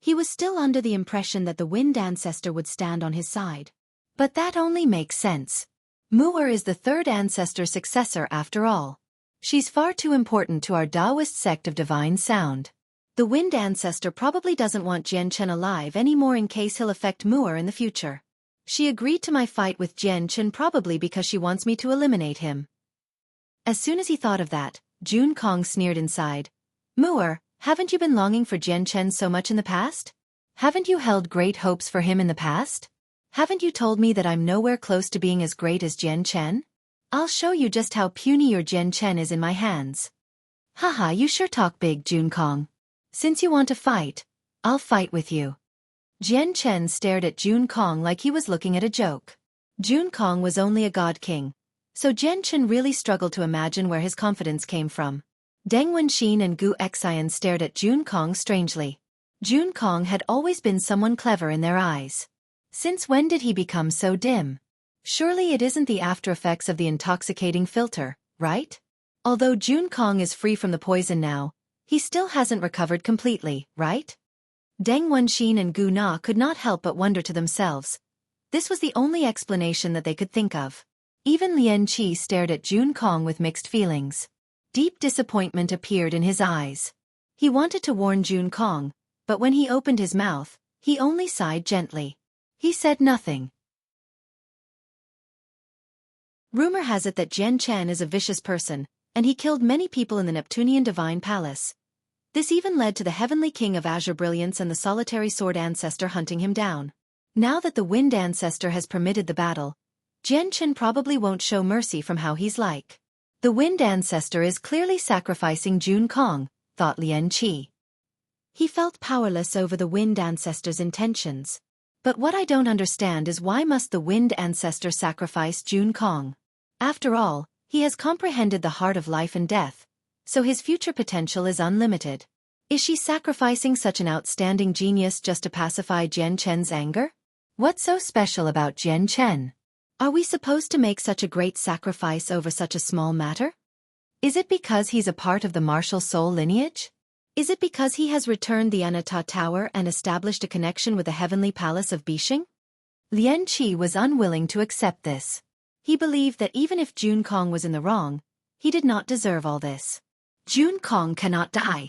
He was still under the impression that the Wind Ancestor would stand on his side. But that only makes sense. Mu'er is the third ancestor successor after all. She's far too important to our Taoist sect of divine sound. The Wind Ancestor probably doesn't want Jian Chen alive anymore in case he'll affect Mu'er in the future. She agreed to my fight with Jian Chen probably because she wants me to eliminate him. As soon as he thought of that, Jun Kong sneered inside. Mu'er, haven't you been longing for Jian Chen so much in the past? Haven't you held great hopes for him in the past? Haven't you told me that I'm nowhere close to being as great as Jian Chen? I'll show you just how puny your Jian Chen is in my hands. Haha, you sure talk big, Jun Kong. Since you want to fight, I'll fight with you. Jian Chen stared at Jun Kong like he was looking at a joke. Jun Kong was only a god king, so Jian Chen really struggled to imagine where his confidence came from. Deng Wenxin and Gu Xian stared at Jun Kong strangely. Jun Kong had always been someone clever in their eyes. Since when did he become so dim? Surely it isn't the after-effects of the intoxicating filter, right? Although Jun Kong is free from the poison now, he still hasn't recovered completely, right? Deng Wenxin and Gu Na could not help but wonder to themselves. This was the only explanation that they could think of. Even Lian Qi stared at Jun Kong with mixed feelings. Deep disappointment appeared in his eyes. He wanted to warn Jun Kong, but when he opened his mouth, he only sighed gently. He said nothing. Rumor has it that Jian Chen is a vicious person, and he killed many people in the Neptunian Divine Palace. This even led to the Heavenly King of Azure Brilliance and the Solitary Sword Ancestor hunting him down. Now that the Wind Ancestor has permitted the battle, Jian Chen probably won't show mercy from how he's like. The Wind Ancestor is clearly sacrificing Jun Kong, thought Lian Qi. He felt powerless over the Wind Ancestor's intentions. But what I don't understand is why must the Wind Ancestor sacrifice Jun Kong? After all, he has comprehended the heart of life and death, so his future potential is unlimited. Is she sacrificing such an outstanding genius just to pacify Jian Chen's anger? What's so special about Jian Chen? Are we supposed to make such a great sacrifice over such a small matter? Is it because he's a part of the martial soul lineage? Is it because he has returned the Anatta Tower and established a connection with the heavenly palace of Bixing? Lian Qi was unwilling to accept this. He believed that even if Jun Kong was in the wrong, he did not deserve all this. Jun Kong cannot die.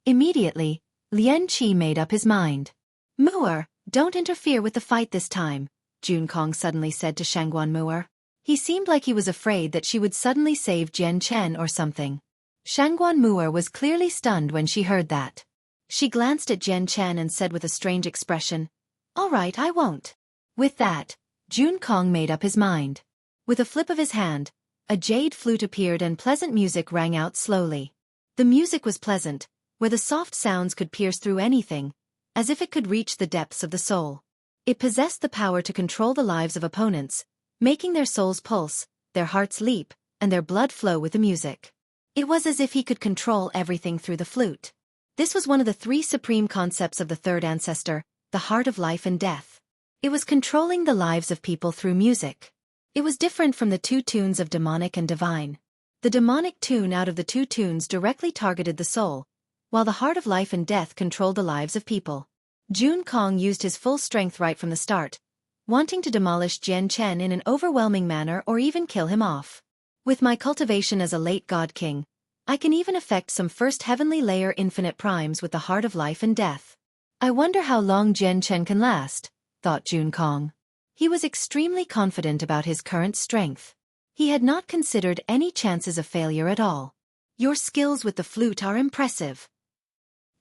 Immediately, Lian Qi made up his mind. Mu'er, don't interfere with the fight this time, Jun Kong suddenly said to Shangguan Mu'er. He seemed like he was afraid that she would suddenly save Jian Chen or something. Shangguan Mu'er was clearly stunned when she heard that. She glanced at Jian Chen and said with a strange expression, "All right, I won't." With that, Jun Kong made up his mind. With a flip of his hand, a jade flute appeared and pleasant music rang out slowly. The music was pleasant, where the soft sounds could pierce through anything, as if it could reach the depths of the soul. It possessed the power to control the lives of opponents, making their souls pulse, their hearts leap, and their blood flow with the music. It was as if he could control everything through the flute. This was one of the three supreme concepts of the third ancestor, the heart of life and death. It was controlling the lives of people through music. It was different from the two tunes of demonic and divine. The demonic tune out of the two tunes directly targeted the soul, while the heart of life and death controlled the lives of people. Jun Kong used his full strength right from the start, wanting to demolish Jian Chen in an overwhelming manner or even kill him off. With my cultivation as a late god king, I can even affect some first heavenly layer infinite primes with the heart of life and death. I wonder how long Jian Chen can last, thought Jun Kong. He was extremely confident about his current strength. He had not considered any chances of failure at all. Your skills with the flute are impressive.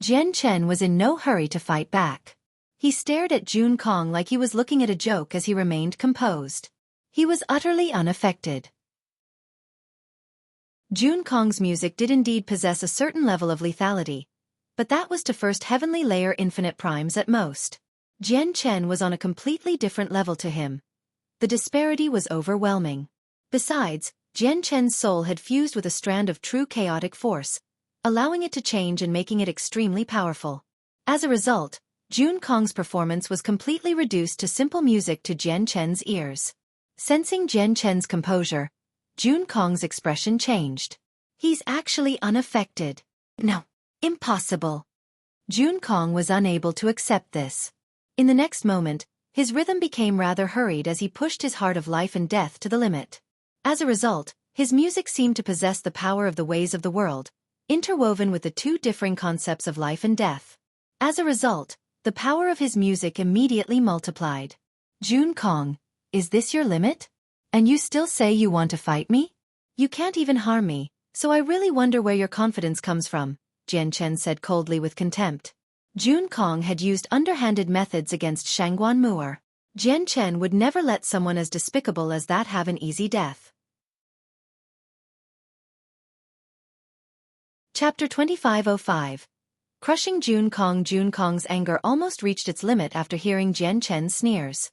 Jian Chen was in no hurry to fight back. He stared at Jun Kong like he was looking at a joke as he remained composed. He was utterly unaffected. Jun Kong's music did indeed possess a certain level of lethality, but that was to first heavenly layer infinite primes at most. Jian Chen was on a completely different level to him. The disparity was overwhelming. Besides, Jian Chen's soul had fused with a strand of true chaotic force, allowing it to change and making it extremely powerful. As a result, Jun Kong's performance was completely reduced to simple music to Jian Chen's ears. Sensing Jian Chen's composure, Jun Kong's expression changed. He's actually unaffected. No. Impossible. Jun Kong was unable to accept this. In the next moment, his rhythm became rather hurried as he pushed his heart of life and death to the limit. As a result, his music seemed to possess the power of the ways of the world, interwoven with the two differing concepts of life and death. As a result, the power of his music immediately multiplied. Jun Kong, is this your limit? And you still say you want to fight me? You can't even harm me, so I really wonder where your confidence comes from, Jian Chen said coldly with contempt. Jun Kong had used underhanded methods against Shangguan Mu'er. Jian Chen would never let someone as despicable as that have an easy death. Chapter 2505. Crushing Jun Kong. Jun Kong's anger almost reached its limit after hearing Jian Chen's sneers.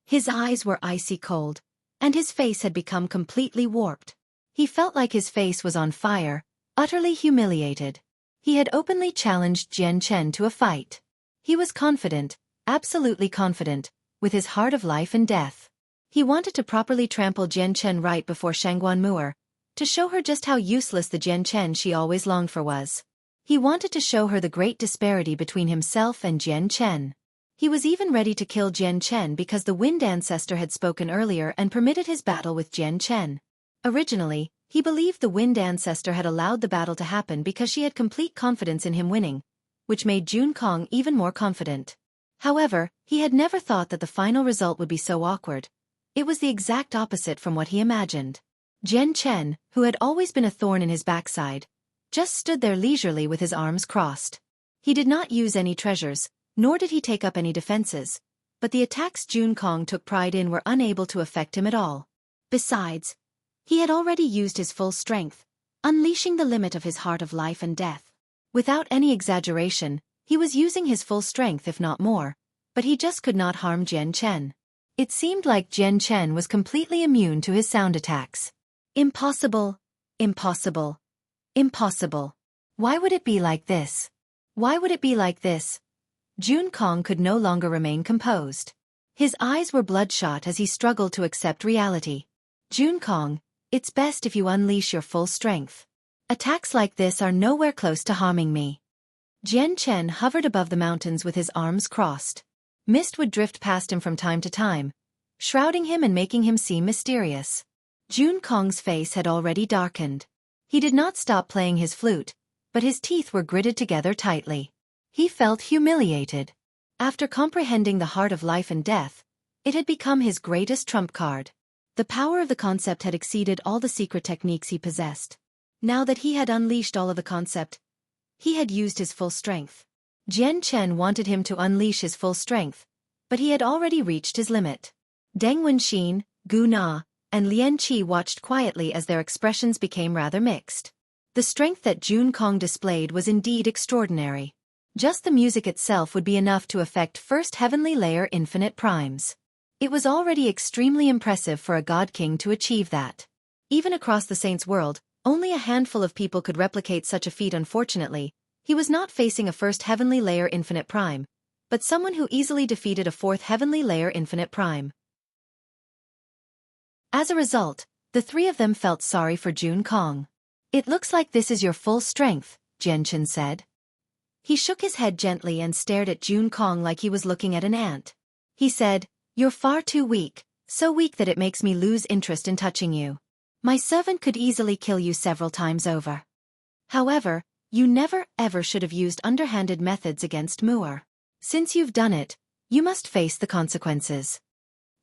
His eyes were icy cold, and his face had become completely warped. He felt like his face was on fire, utterly humiliated. He had openly challenged Jian Chen to a fight. He was confident, absolutely confident, with his heart of life and death. He wanted to properly trample Jian Chen right before Shangguan Mu'er, to show her just how useless the Jian Chen she always longed for was. He wanted to show her the great disparity between himself and Jian Chen. He was even ready to kill Jian Chen because the Wind Ancestor had spoken earlier and permitted his battle with Jian Chen. Originally, he believed the Wind Ancestor had allowed the battle to happen because she had complete confidence in him winning, which made Jun Kong even more confident. However, he had never thought that the final result would be so awkward. It was the exact opposite from what he imagined. Jian Chen, who had always been a thorn in his backside, just stood there leisurely with his arms crossed. He did not use any treasures, nor did he take up any defenses, but the attacks Jun Kong took pride in were unable to affect him at all. Besides, he had already used his full strength, unleashing the limit of his heart of life and death. Without any exaggeration, he was using his full strength if not more, but he just could not harm Jian Chen. It seemed like Jian Chen was completely immune to his sound attacks. Impossible, impossible, impossible. Why would it be like this? Why would it be like this? Jun Kong could no longer remain composed. His eyes were bloodshot as he struggled to accept reality. Jun Kong, it's best if you unleash your full strength. Attacks like this are nowhere close to harming me. Jian Chen hovered above the mountains with his arms crossed. Mist would drift past him from time to time, shrouding him and making him seem mysterious. Jun Kong's face had already darkened. He did not stop playing his flute, but his teeth were gritted together tightly. He felt humiliated. After comprehending the heart of life and death, it had become his greatest trump card. The power of the concept had exceeded all the secret techniques he possessed. Now that he had unleashed all of the concept, he had used his full strength. Jian Chen wanted him to unleash his full strength, but he had already reached his limit. Deng Wenxin, Gu Na, and Lian Qi watched quietly as their expressions became rather mixed. The strength that Jun Kong displayed was indeed extraordinary. Just the music itself would be enough to affect first heavenly layer infinite primes. It was already extremely impressive for a god king to achieve that. Even across the saints' world, only a handful of people could replicate such a feat. Unfortunately, he was not facing a first heavenly layer infinite prime, but someone who easily defeated a fourth heavenly layer infinite prime. As a result, the three of them felt sorry for Jun Kong. It looks like this is your full strength, Jian Chen said. He shook his head gently and stared at Jun Kong like he was looking at an ant. He said, "You're far too weak, so weak that it makes me lose interest in touching you. My servant could easily kill you several times over. However, you never ever should have used underhanded methods against Mu'er. Since you've done it, you must face the consequences."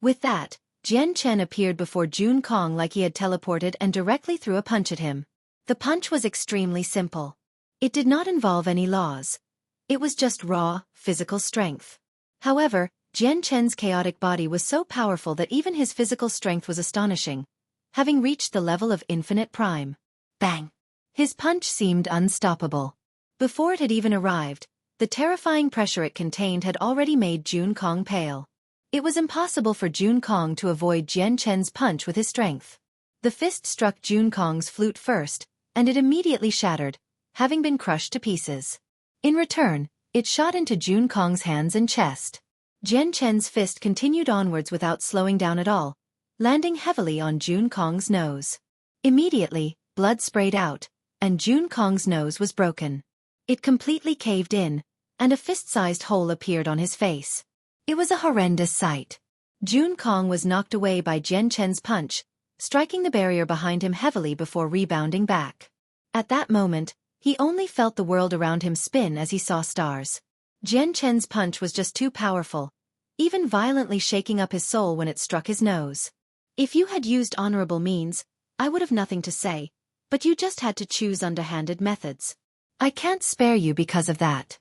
With that, Jian Chen appeared before Jun Kong like he had teleported and directly threw a punch at him. The punch was extremely simple. It did not involve any laws. It was just raw, physical strength. However, Jian Chen's chaotic body was so powerful that even his physical strength was astonishing, having reached the level of infinite prime. Bang! His punch seemed unstoppable. Before it had even arrived, the terrifying pressure it contained had already made Jun Kong pale. It was impossible for Jun Kong to avoid Jian Chen's punch with his strength. The fist struck Jun Kong's flute first, and it immediately shattered, having been crushed to pieces. In return, it shot into Jun Kong's hands and chest. Jian Chen's fist continued onwards without slowing down at all, landing heavily on Jun Kong's nose. Immediately, blood sprayed out, and Jun Kong's nose was broken. It completely caved in, and a fist-sized hole appeared on his face. It was a horrendous sight. Jun Kong was knocked away by Jian Chen's punch, striking the barrier behind him heavily before rebounding back. At that moment, he only felt the world around him spin as he saw stars. Jian Chen's punch was just too powerful, even violently shaking up his soul when it struck his nose. If you had used honorable means, I would have nothing to say, but you just had to choose underhanded methods. I can't spare you because of that.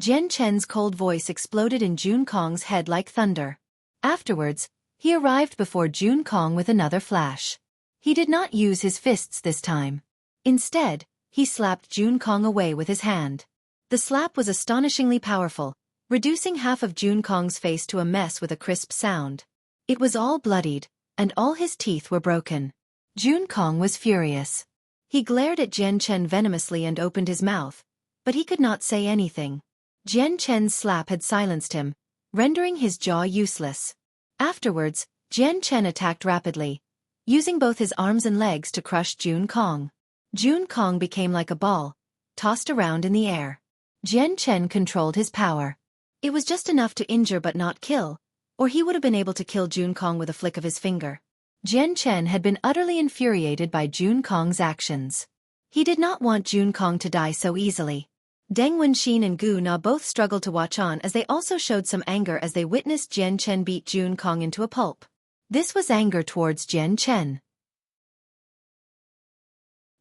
Jian Chen's cold voice exploded in Jun Kong's head like thunder. Afterwards, he arrived before Jun Kong with another flash. He did not use his fists this time. Instead, he slapped Jun Kong away with his hand. The slap was astonishingly powerful, reducing half of Jun Kong's face to a mess with a crisp sound. It was all bloodied, and all his teeth were broken. Jun Kong was furious. He glared at Jian Chen venomously and opened his mouth, but he could not say anything. Jian Chen's slap had silenced him, rendering his jaw useless. Afterwards, Jian Chen attacked rapidly, using both his arms and legs to crush Jun Kong. Jun Kong became like a ball, tossed around in the air. Jian Chen controlled his power. It was just enough to injure but not kill, or he would have been able to kill Jun Kong with a flick of his finger. Jian Chen had been utterly infuriated by Jun Kong's actions. He did not want Jun Kong to die so easily. Deng Wenxin and Gu Na both struggled to watch on as they also showed some anger as they witnessed Jian Chen beat Jun Kong into a pulp. This was anger towards Jian Chen.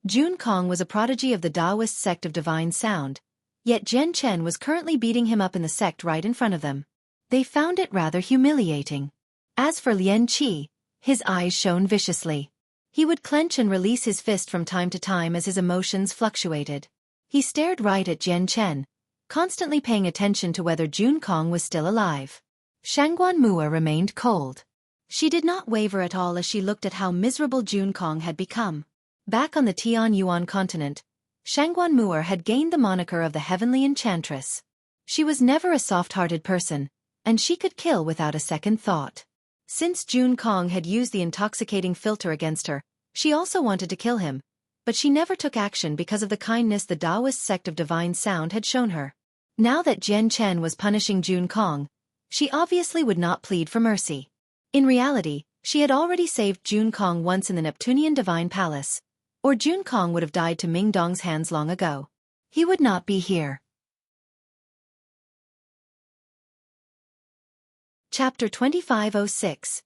Jun Kong was a prodigy of the Taoist sect of divine sound, yet Jian Chen was currently beating him up in the sect right in front of them. They found it rather humiliating. As for Lian Qi, his eyes shone viciously. He would clench and release his fist from time to time as his emotions fluctuated. He stared right at Jian Chen, constantly paying attention to whether Jun Kong was still alive. Shangguan Mua remained cold. She did not waver at all as she looked at how miserable Jun Kong had become. Back on the Tianyuan continent, Shangguan Mua had gained the moniker of the Heavenly Enchantress. She was never a soft-hearted person, and she could kill without a second thought. Since Jun Kong had used the intoxicating filter against her, she also wanted to kill him, but she never took action because of the kindness the Taoist sect of divine sound had shown her. Now that Jian Chen was punishing Jun Kong, she obviously would not plead for mercy. In reality, she had already saved Jun Kong once in the Neptunian Divine Palace, or Jun Kong would have died to Ming Dong's hands long ago. He would not be here. Chapter 2506.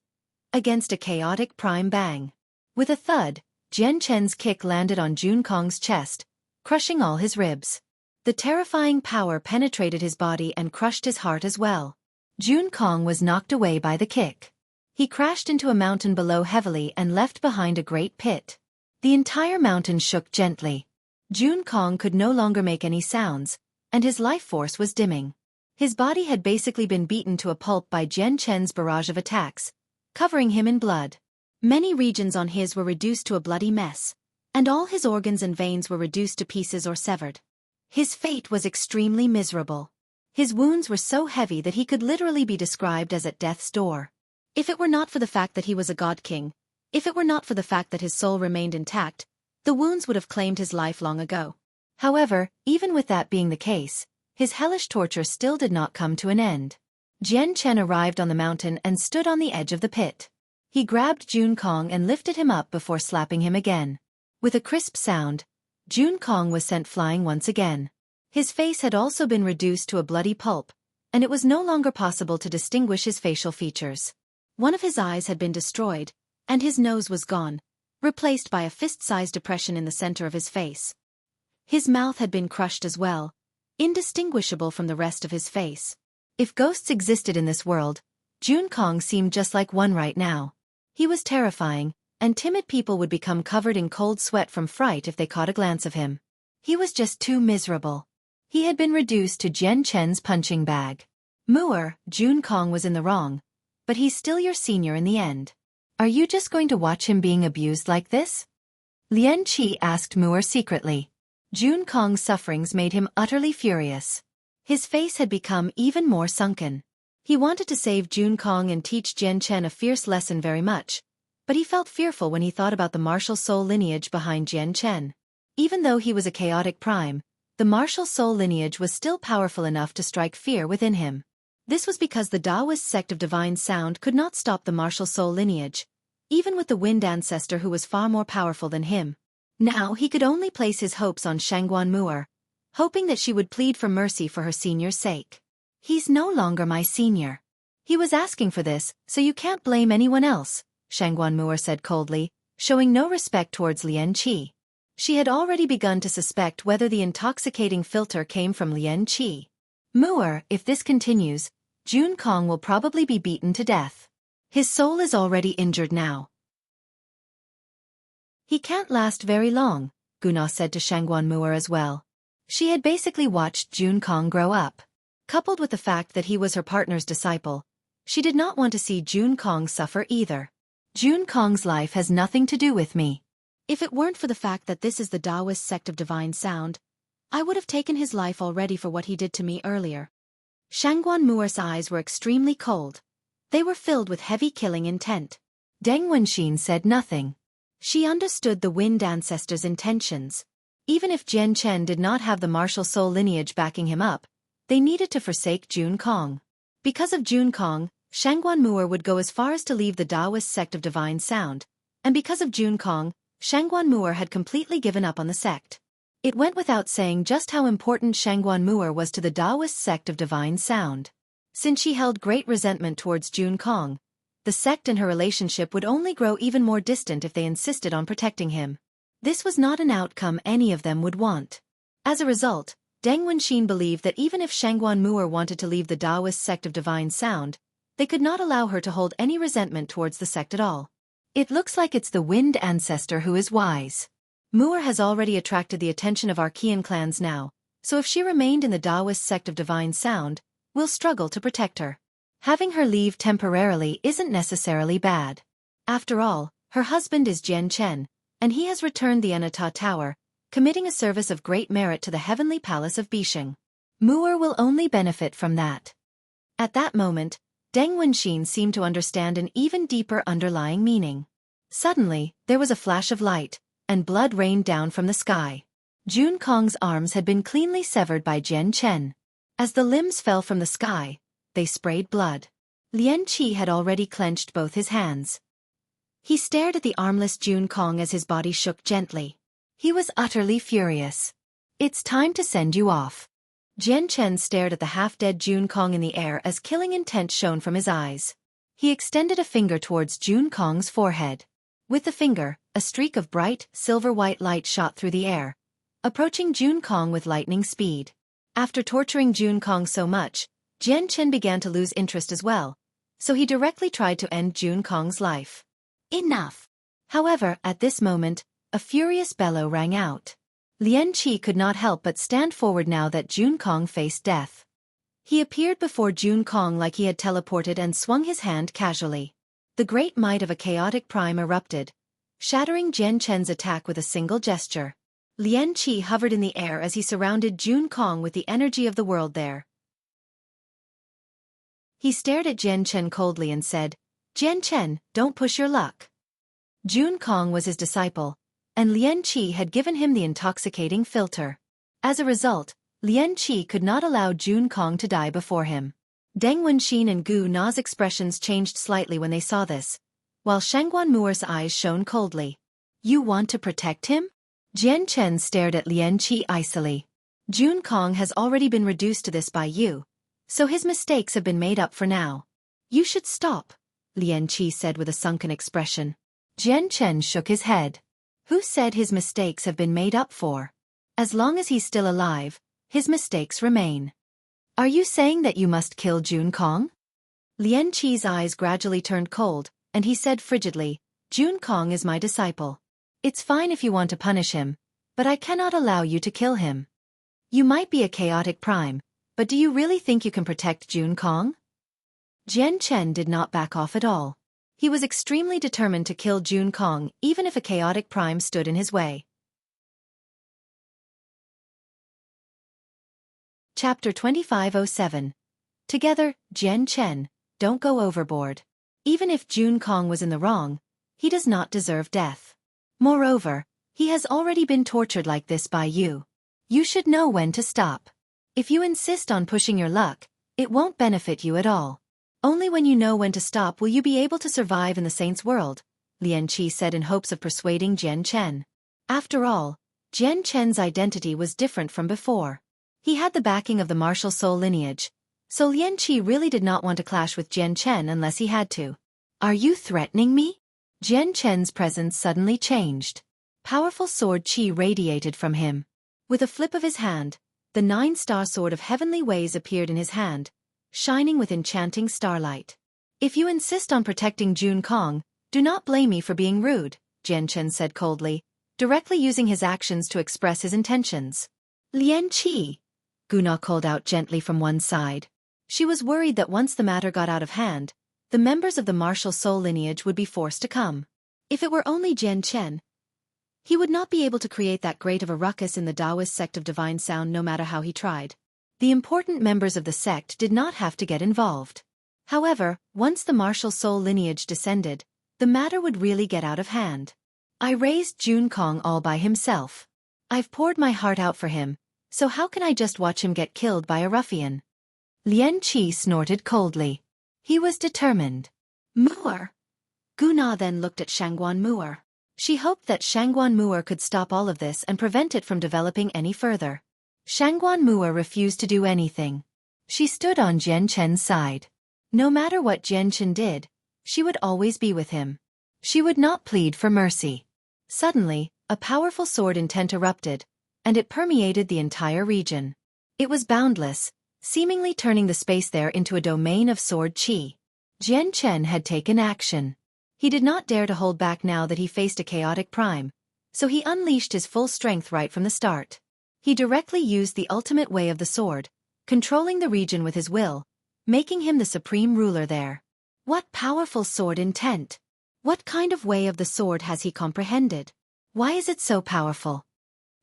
Against a chaotic prime bang. With a thud, Jian Chen's kick landed on Jun Kong's chest, crushing all his ribs. The terrifying power penetrated his body and crushed his heart as well. Jun Kong was knocked away by the kick. He crashed into a mountain below heavily and left behind a great pit. The entire mountain shook gently. Jun Kong could no longer make any sounds, and his life force was dimming. His body had basically been beaten to a pulp by Jian Chen's barrage of attacks, covering him in blood. Many regions on his were reduced to a bloody mess, and all his organs and veins were reduced to pieces or severed. His fate was extremely miserable. His wounds were so heavy that he could literally be described as at death's door. If it were not for the fact that he was a god king, if it were not for the fact that his soul remained intact, the wounds would have claimed his life long ago. However, even with that being the case, his hellish torture still did not come to an end. Jian Chen arrived on the mountain and stood on the edge of the pit. He grabbed Jun Kong and lifted him up before slapping him again. With a crisp sound, Jun Kong was sent flying once again. His face had also been reduced to a bloody pulp, and it was no longer possible to distinguish his facial features. One of his eyes had been destroyed, and his nose was gone, replaced by a fist-sized depression in the center of his face. His mouth had been crushed as well, indistinguishable from the rest of his face. If ghosts existed in this world, Jun Kong seemed just like one right now. He was terrifying, and timid people would become covered in cold sweat from fright if they caught a glance of him. He was just too miserable. He had been reduced to Jian Chen's punching bag. Muer, Jun Kong was in the wrong, but he's still your senior in the end. Are you just going to watch him being abused like this? Lian Qi asked Muer secretly. Jun Kong's sufferings made him utterly furious. His face had become even more sunken. He wanted to save Jun Kong and teach Jian Chen a fierce lesson very much, but he felt fearful when he thought about the martial soul lineage behind Jian Chen. Even though he was a chaotic prime, the martial soul lineage was still powerful enough to strike fear within him. This was because the Taoist sect of divine sound could not stop the martial soul lineage, even with the wind ancestor who was far more powerful than him. Now he could only place his hopes on Shangguan Mu'er, hoping that she would plead for mercy for her senior's sake. He's no longer my senior. He was asking for this, so you can't blame anyone else, Shangguan Mu'er said coldly, showing no respect towards Lian Qi. She had already begun to suspect whether the intoxicating filter came from Lian Qi. Mu'er, if this continues, Jun Kong will probably be beaten to death. His soul is already injured now. He can't last very long, Guna said to Shangguan Mu'er as well. She had basically watched Jun Kong grow up. Coupled with the fact that he was her partner's disciple, she did not want to see Jun Kong suffer either. Jun Kong's life has nothing to do with me. If it weren't for the fact that this is the Taoist sect of divine sound, I would have taken his life already for what he did to me earlier. Shangguan Mu'er's eyes were extremely cold. They were filled with heavy killing intent. Deng Wenxin said nothing. She understood the wind ancestor's intentions. Even if Jian Chen did not have the martial soul lineage backing him up, they needed to forsake Jun Kong. Because of Jun Kong, Shangguan Mu'er would go as far as to leave the Taoist sect of divine sound, and because of Jun Kong, Shangguan Mu'er had completely given up on the sect. It went without saying just how important Shangguan Mu'er was to the Taoist sect of divine sound. Since she held great resentment towards Jun Kong, the sect and her relationship would only grow even more distant if they insisted on protecting him. This was not an outcome any of them would want. As a result, Deng Wenxin believed that even if Shangguan Mu'er wanted to leave the Taoist sect of divine sound, they could not allow her to hold any resentment towards the sect at all. It looks like it's the wind ancestor who is wise. Mu'er has already attracted the attention of Archean clans now, so if she remained in the Taoist sect of divine sound, we'll struggle to protect her. Having her leave temporarily isn't necessarily bad. After all, her husband is Jian Chen, and he has returned the Anata Tower, committing a service of great merit to the heavenly palace of Bisheng. Mu'er will only benefit from that. At that moment, Deng Wenxin seemed to understand an even deeper underlying meaning. Suddenly, there was a flash of light, and blood rained down from the sky. Jun Kong's arms had been cleanly severed by Jian Chen. As the limbs fell from the sky, they sprayed blood. Lian Qi had already clenched both his hands. He stared at the armless Jun Kong as his body shook gently. He was utterly furious. It's time to send you off. Jian Chen stared at the half-dead Jun Kong in the air as killing intent shone from his eyes. He extended a finger towards Jun Kong's forehead. With the finger, a streak of bright, silver-white light shot through the air, approaching Jun Kong with lightning speed. After torturing Jun Kong so much, Jian Chen began to lose interest as well, so he directly tried to end Jun Kong's life. Enough! However, at this moment, a furious bellow rang out. Lian Qi could not help but stand forward now that Jun Kong faced death. He appeared before Jun Kong like he had teleported and swung his hand casually. The great might of a chaotic prime erupted, shattering Jian Chen's attack with a single gesture. Lian Qi hovered in the air as he surrounded Jun Kong with the energy of the world there. He stared at Jian Chen coldly and said, "Jian Chen, don't push your luck." Jun Kong was his disciple, and Lian Qi had given him the intoxicating filter. As a result, Lian Qi could not allow Jun Kong to die before him. Deng Wenxin and Gu Na's expressions changed slightly when they saw this, while Shangguan Mu'er's eyes shone coldly. You want to protect him? Jian Chen stared at Lian Qi icily. Jun Kong has already been reduced to this by you, so his mistakes have been made up for now. You should stop, Lian Qi said with a sunken expression. Jian Chen shook his head. Who said his mistakes have been made up for? As long as he's still alive, his mistakes remain. Are you saying that you must kill Jun Kong? Lian Qi's eyes gradually turned cold, and he said frigidly, Jun Kong is my disciple. It's fine if you want to punish him, but I cannot allow you to kill him. You might be a chaotic prime, but do you really think you can protect Jun Kong? Jian Chen did not back off at all. He was extremely determined to kill Jun Kong even if a chaotic prime stood in his way. Chapter 2507. Together, Jian Chen, don't go overboard. Even if Jun Kong was in the wrong, He does not deserve death. Moreover, he has already been tortured like this by you. You should know when to stop. If you insist on pushing your luck, it won't benefit you at all. Only when you know when to stop will you be able to survive in the saint's world, Lian Qi said in hopes of persuading Jian Chen. After all, Jian Chen's identity was different from before. He had the backing of the martial soul lineage, so Lian Qi really did not want to clash with Jian Chen unless he had to. Are you threatening me? Jian Chen's presence suddenly changed. Powerful sword qi radiated from him. With a flip of his hand, the 9-star sword of heavenly ways appeared in his hand, shining with enchanting starlight. If you insist on protecting Jun Kong, do not blame me for being rude, Jian Chen said coldly, directly using his actions to express his intentions. Lian Qi, Guna called out gently from one side. She was worried that once the matter got out of hand, the members of the martial soul lineage would be forced to come. If it were only Jian Chen, he would not be able to create that great of a ruckus in the Taoist sect of divine sound no matter how he tried. The important members of the sect did not have to get involved. However, once the martial soul lineage descended, the matter would really get out of hand. I raised Jun Kong all by himself. I've poured my heart out for him, so how can I just watch him get killed by a ruffian? Lian Qi snorted coldly. He was determined. Mu'er. Guna then looked at Shangguan Mu'er. She hoped that Shangguan Mu'er could stop all of this and prevent it from developing any further. Shangguan Mu'er refused to do anything. She stood on Jian Chen's side. No matter what Jian Chen did, she would always be with him. She would not plead for mercy. Suddenly, a powerful sword intent erupted, and it permeated the entire region. It was boundless, seemingly turning the space there into a domain of sword qi. Jian Chen had taken action. He did not dare to hold back now that he faced a chaotic prime, so he unleashed his full strength right from the start. He directly used the ultimate way of the sword, controlling the region with his will, making him the supreme ruler there. What powerful sword intent! What kind of way of the sword has he comprehended? Why is it so powerful?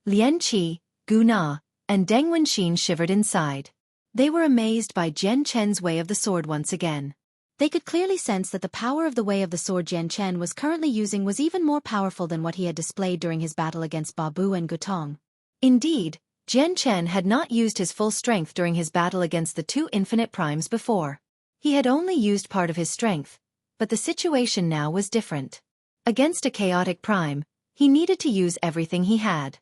Lian Qi, Gu Na, and Deng Wenxin shivered inside. They were amazed by Jian Chen's way of the sword once again. They could clearly sense that the power of the way of the sword Jian Chen was currently using was even more powerful than what he had displayed during his battle against Babu and Gutong. Indeed, Jian Chen had not used his full strength during his battle against the two infinite primes before. He had only used part of his strength, but the situation now was different. Against a chaotic prime, he needed to use everything he had.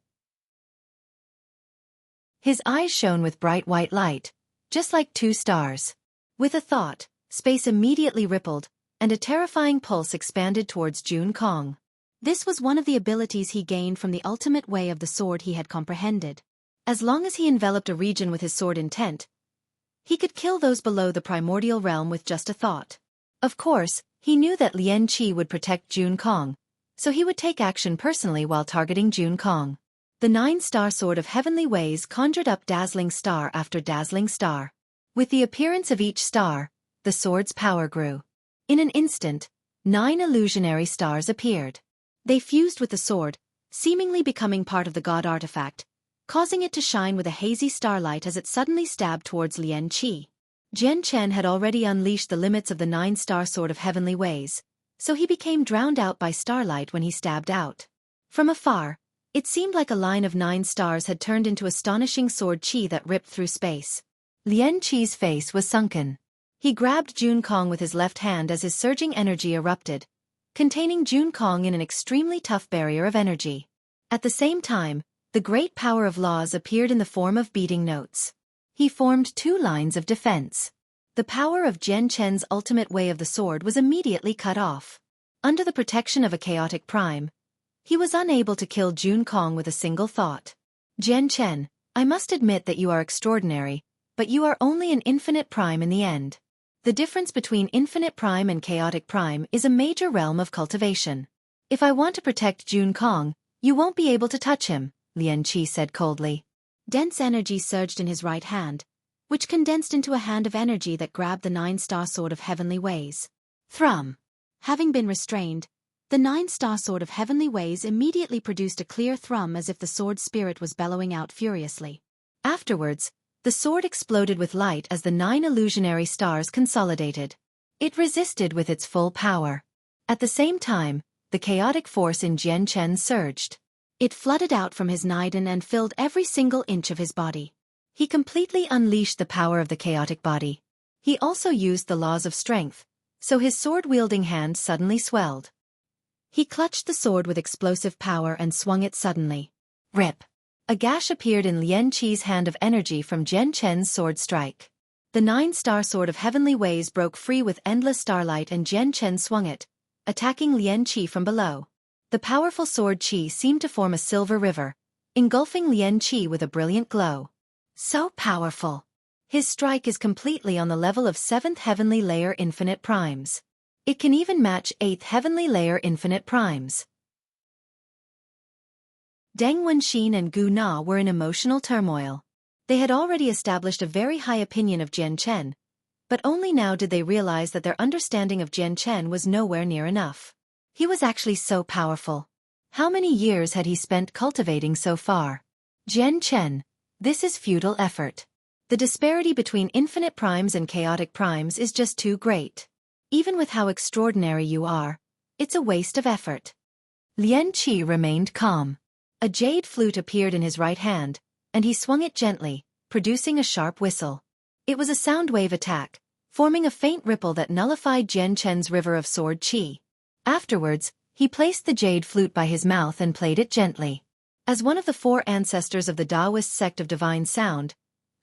His eyes shone with bright white light, just like two stars. With a thought, space immediately rippled, and a terrifying pulse expanded towards Jun Kong. This was one of the abilities he gained from the ultimate way of the sword he had comprehended. As long as he enveloped a region with his sword intent, he could kill those below the primordial realm with just a thought. Of course, he knew that Lian Qi would protect Jun Kong, so he would take action personally while targeting Jun Kong. The 9-star sword of heavenly ways conjured up dazzling star after dazzling star. With the appearance of each star, the sword's power grew. In an instant, 9 illusionary stars appeared. They fused with the sword, seemingly becoming part of the god artifact, causing it to shine with a hazy starlight as it suddenly stabbed towards Lian Qi. Jian Chen had already unleashed the limits of the 9-star sword of heavenly ways, so he became drowned out by starlight when he stabbed out. From afar, it seemed like a line of 9 stars had turned into astonishing sword qi that ripped through space. Lian Qi's face was sunken. He grabbed Jun Kong with his left hand as his surging energy erupted, containing Jun Kong in an extremely tough barrier of energy. At the same time, the great power of laws appeared in the form of beating notes. He formed 2 lines of defense. The power of Jian Chen's ultimate way of the sword was immediately cut off. Under the protection of a chaotic prime, he was unable to kill Jun Kong with a single thought. Jian Chen, I must admit that you are extraordinary, but you are only an infinite prime in the end. The difference between infinite prime and chaotic prime is a major realm of cultivation. If I want to protect Jun Kong, you won't be able to touch him, Lian Qi said coldly. Dense energy surged in his right hand, which condensed into a hand of energy that grabbed the 9-star sword of heavenly ways. Thrum. Having been restrained, the 9-star sword of heavenly ways immediately produced a clear thrum as if the sword spirit was bellowing out furiously. Afterwards, the sword exploded with light as the 9 illusionary stars consolidated. It resisted with its full power. At the same time, the chaotic force in Jian Chen surged. It flooded out from his naiden and filled every single inch of his body. He completely unleashed the power of the chaotic body. He also used the laws of strength, so his sword-wielding hand suddenly swelled. He clutched the sword with explosive power and swung it suddenly. Rip! A gash appeared in Lian Qi's hand of energy from Jian Chen's sword strike. The 9-star sword of heavenly ways broke free with endless starlight and Jian Chen swung it, attacking Lian Qi from below. The powerful sword Qi seemed to form a silver river, engulfing Lian Qi with a brilliant glow. So powerful! His strike is completely on the level of 7th heavenly layer infinite primes. It can even match 8th heavenly layer infinite primes. Deng Wenxin and Gu Na were in emotional turmoil. They had already established a very high opinion of Jian Chen, but only now did they realize that their understanding of Jian Chen was nowhere near enough. He was actually so powerful. How many years had he spent cultivating so far? Jian Chen, this is futile effort. The disparity between infinite primes and chaotic primes is just too great. Even with how extraordinary you are, it's a waste of effort. Lian Qi remained calm. A jade flute appeared in his right hand, and he swung it gently, producing a sharp whistle. It was a sound wave attack, forming a faint ripple that nullified Jian Chen's river of sword qi. Afterwards, he placed the jade flute by his mouth and played it gently. As one of the 4 ancestors of the Taoist sect of divine sound,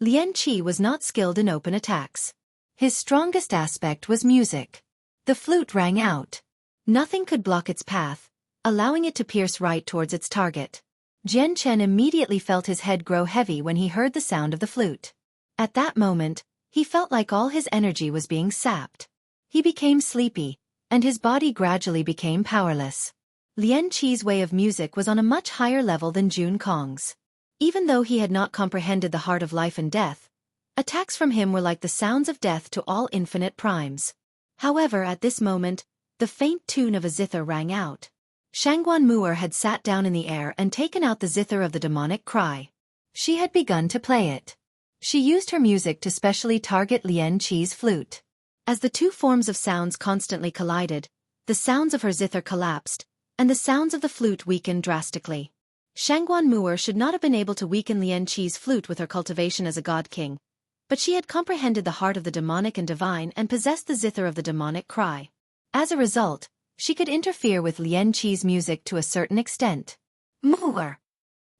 Lian Qi was not skilled in open attacks. His strongest aspect was music. The flute rang out. Nothing could block its path, allowing it to pierce right towards its target. Jian Chen immediately felt his head grow heavy when he heard the sound of the flute. At that moment, he felt like all his energy was being sapped. He became sleepy, and his body gradually became powerless. Lian Qi's way of music was on a much higher level than Jun Kong's. Even though he had not comprehended the heart of life and death, attacks from him were like the sounds of death to all infinite primes. However, at this moment, the faint tune of a zither rang out. Shangguan Mu'er had sat down in the air and taken out the zither of the demonic cry. She had begun to play it. She used her music to specially target Lian Qi's flute. As the 2 forms of sounds constantly collided, the sounds of her zither collapsed, and the sounds of the flute weakened drastically. Shangguan Mu'er should not have been able to weaken Lian Qi's flute with her cultivation as a god king, but she had comprehended the heart of the demonic and divine and possessed the zither of the demonic cry. As a result, she could interfere with Lian Qi's music to a certain extent. Mu'er!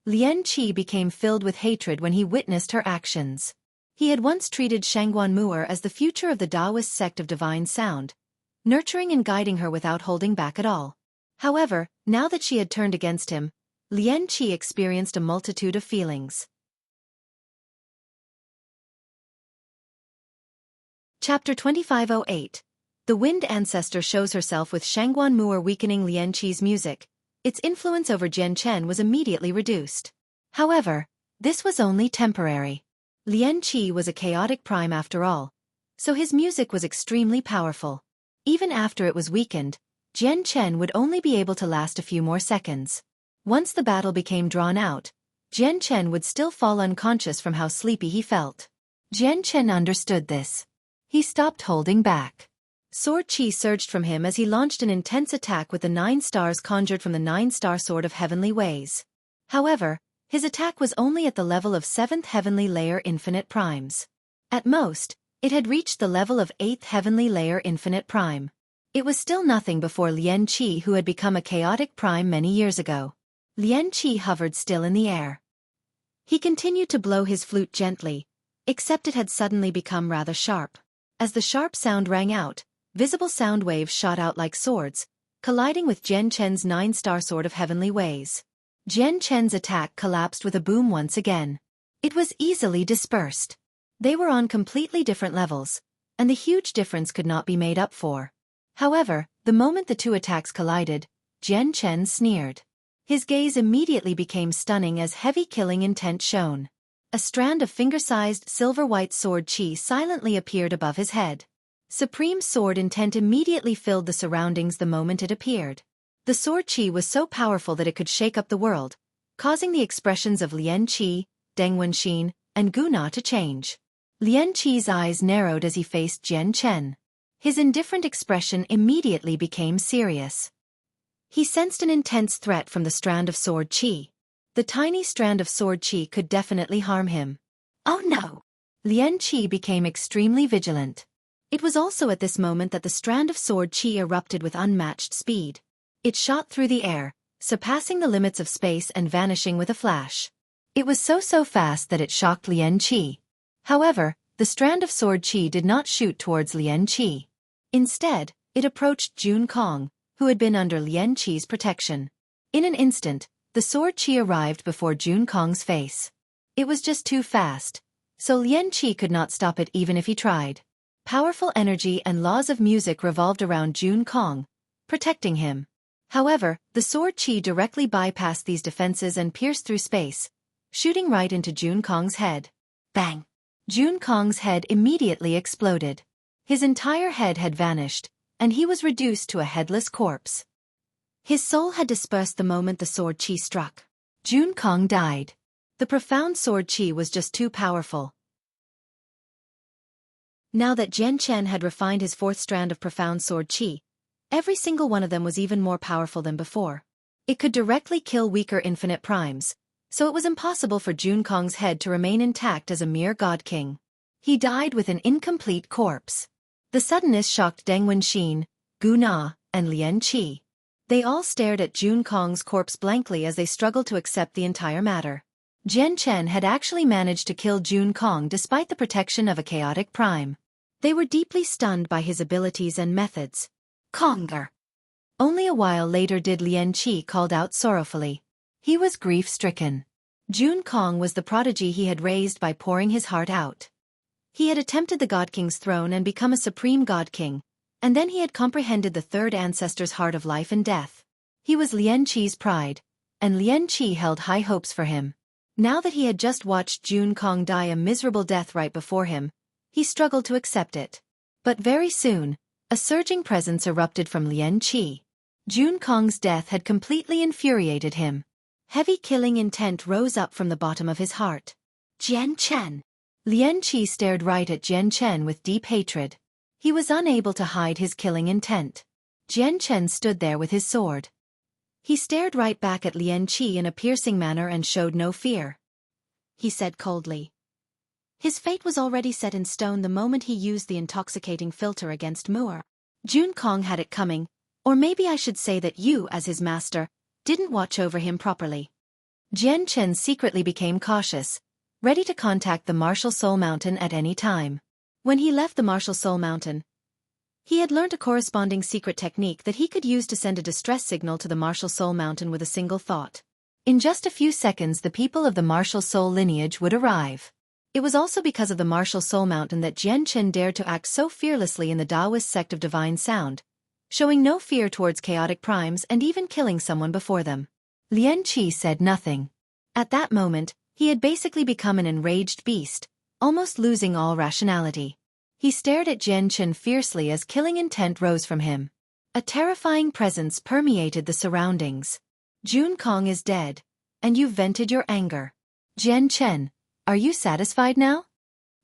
Lian Qi became filled with hatred when he witnessed her actions. He had once treated Shangguan Mu'er as the future of the Taoist sect of divine sound, nurturing and guiding her without holding back at all. However, now that she had turned against him, Lian Qi experienced a multitude of feelings. Chapter 2508. The Wind Ancestor shows herself with Shangguan Mu'er weakening Lian Qi's music. Its influence over Jian Chen was immediately reduced. However, this was only temporary. Lian Qi was a chaotic prime after all, so his music was extremely powerful. Even after it was weakened, Jian Chen would only be able to last a few more seconds. Once the battle became drawn out, Jian Chen would still fall unconscious from how sleepy he felt. Jian Chen understood this. He stopped holding back. Sword Qi surged from him as he launched an intense attack with the 9 stars conjured from the 9-star sword of heavenly ways. However, his attack was only at the level of 7th heavenly layer infinite primes. At most, it had reached the level of 8th heavenly layer infinite prime. It was still nothing before Lian Qi, who had become a chaotic prime many years ago. Lian Qi hovered still in the air. He continued to blow his flute gently, except it had suddenly become rather sharp. As the sharp sound rang out, visible sound waves shot out like swords, colliding with Jian Chen's 9-star sword of heavenly ways. Jian Chen's attack collapsed with a boom once again. It was easily dispersed. They were on completely different levels, and the huge difference could not be made up for. However, the moment the 2 attacks collided, Jian Chen sneered. His gaze immediately became stunning as heavy killing intent shone. A strand of finger-sized silver-white sword qi silently appeared above his head. Supreme sword intent immediately filled the surroundings the moment it appeared. The sword qi was so powerful that it could shake up the world, causing the expressions of Lian Qi, Deng Wenxin, and Gu Na to change. Lian Qi's eyes narrowed as he faced Jian Chen. His indifferent expression immediately became serious. He sensed an intense threat from the strand of sword qi. The tiny strand of sword qi could definitely harm him. Oh no! Lian Qi became extremely vigilant. It was also at this moment that the strand of sword qi erupted with unmatched speed. It shot through the air, surpassing the limits of space and vanishing with a flash. It was so fast that it shocked Lian Qi. However, the strand of sword qi did not shoot towards Lian Qi. Instead, it approached Jun Kong, who had been under Lian Qi's protection. In an instant, the sword qi arrived before Jun Kong's face. It was just too fast, so Lian Qi could not stop it even if he tried. Powerful energy and laws of music revolved around Jun Kong, protecting him. However, the sword qi directly bypassed these defenses and pierced through space, shooting right into Jun Kong's head. Bang! Jun Kong's head immediately exploded. His entire head had vanished, and he was reduced to a headless corpse. His soul had dispersed the moment the sword qi struck. Jun Kong died. The profound sword qi was just too powerful. Now that Jian Chen had refined his fourth strand of profound sword qi, every single one of them was even more powerful than before. It could directly kill weaker infinite primes, so it was impossible for Jun Kong's head to remain intact as a mere god king. He died with an incomplete corpse. The suddenness shocked Deng Wenxin, Gu Na, and Lian Qi. They all stared at Jun Kong's corpse blankly as they struggled to accept the entire matter. Jian Chen had actually managed to kill Jun Kong despite the protection of a chaotic prime. They were deeply stunned by his abilities and methods. Konger! Only a while later did Lian Qi called out sorrowfully. He was grief-stricken. Jun Kong was the prodigy he had raised by pouring his heart out. He had attempted the God King's throne and become a supreme God King, and then he had comprehended the third ancestor's heart of life and death. He was Lian Qi's pride, and Lian Qi held high hopes for him. Now that he had just watched Jun Kong die a miserable death right before him, he struggled to accept it. But very soon, a surging presence erupted from Lian Qi. Jun Kong's death had completely infuriated him. Heavy killing intent rose up from the bottom of his heart. Jian Chen! Lian Qi stared right at Jian Chen with deep hatred. He was unable to hide his killing intent. Jian Chen stood there with his sword. He stared right back at Lian Qi in a piercing manner and showed no fear. He said coldly. His fate was already set in stone the moment he used the intoxicating filter against Muir. Jun Kong had it coming, or maybe I should say that you, as his master, didn't watch over him properly. Jian Chen secretly became cautious, ready to contact the Martial Soul Mountain at any time. When he left the Martial Soul Mountain, he had learned a corresponding secret technique that he could use to send a distress signal to the Martial Soul Mountain with a single thought. In just a few seconds the people of the Martial Soul lineage would arrive. It was also because of the Martial Soul Mountain that Jian Chen dared to act so fearlessly in the Taoist sect of Divine Sound, showing no fear towards chaotic primes and even killing someone before them. Lian Qi said nothing. At that moment, he had basically become an enraged beast, almost losing all rationality. He stared at Jian Chen fiercely as killing intent rose from him. A terrifying presence permeated the surroundings. Jun Kong is dead, and you've vented your anger. Jian Chen, are you satisfied now?